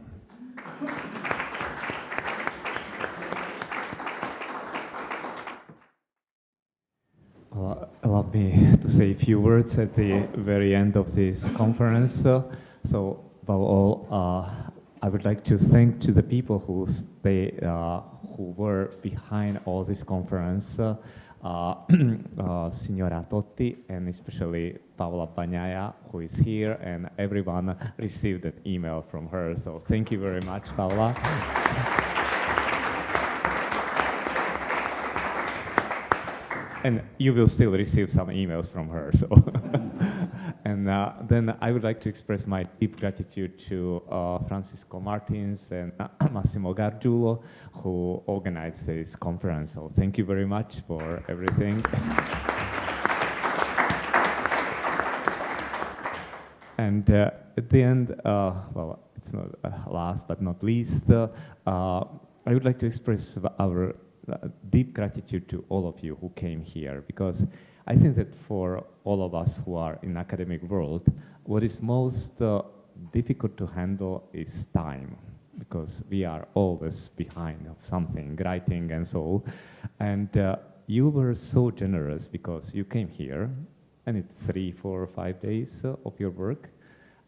Allow me to say a few words at the very end of this conference. So, above all, I would like to thank to the people who were behind all this conference, Signora Totti, and especially Paola Bagnaia, who is here, and everyone received an email from her. So thank you very much, Paola. And you will still receive some emails from her. So, and then I would like to express my deep gratitude to Francisco Martins and Massimo Gargiulo, who organized this conference. So thank you very much for everything. And at the end, well, it's not last but not least, I would like to express our deep gratitude to all of you who came here, because I think that for all of us who are in academic world, what is most difficult to handle is time, because we are always behind of something, writing and so. And you were so generous because you came here, and it's 3, 4, 5 days of your work,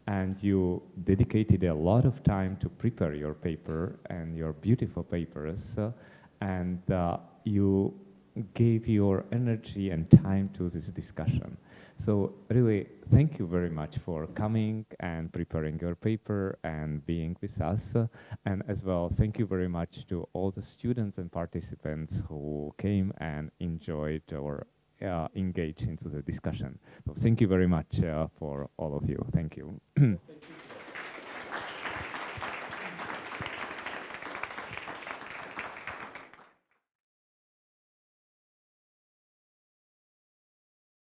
and you dedicated a lot of time to prepare your paper and your beautiful papers. And you gave your energy and time to this discussion. So really, thank you very much for coming and preparing your paper and being with us. And as well, thank you very much to all the students and participants who came and enjoyed or engaged into the discussion. So thank you very much for all of you. Thank you.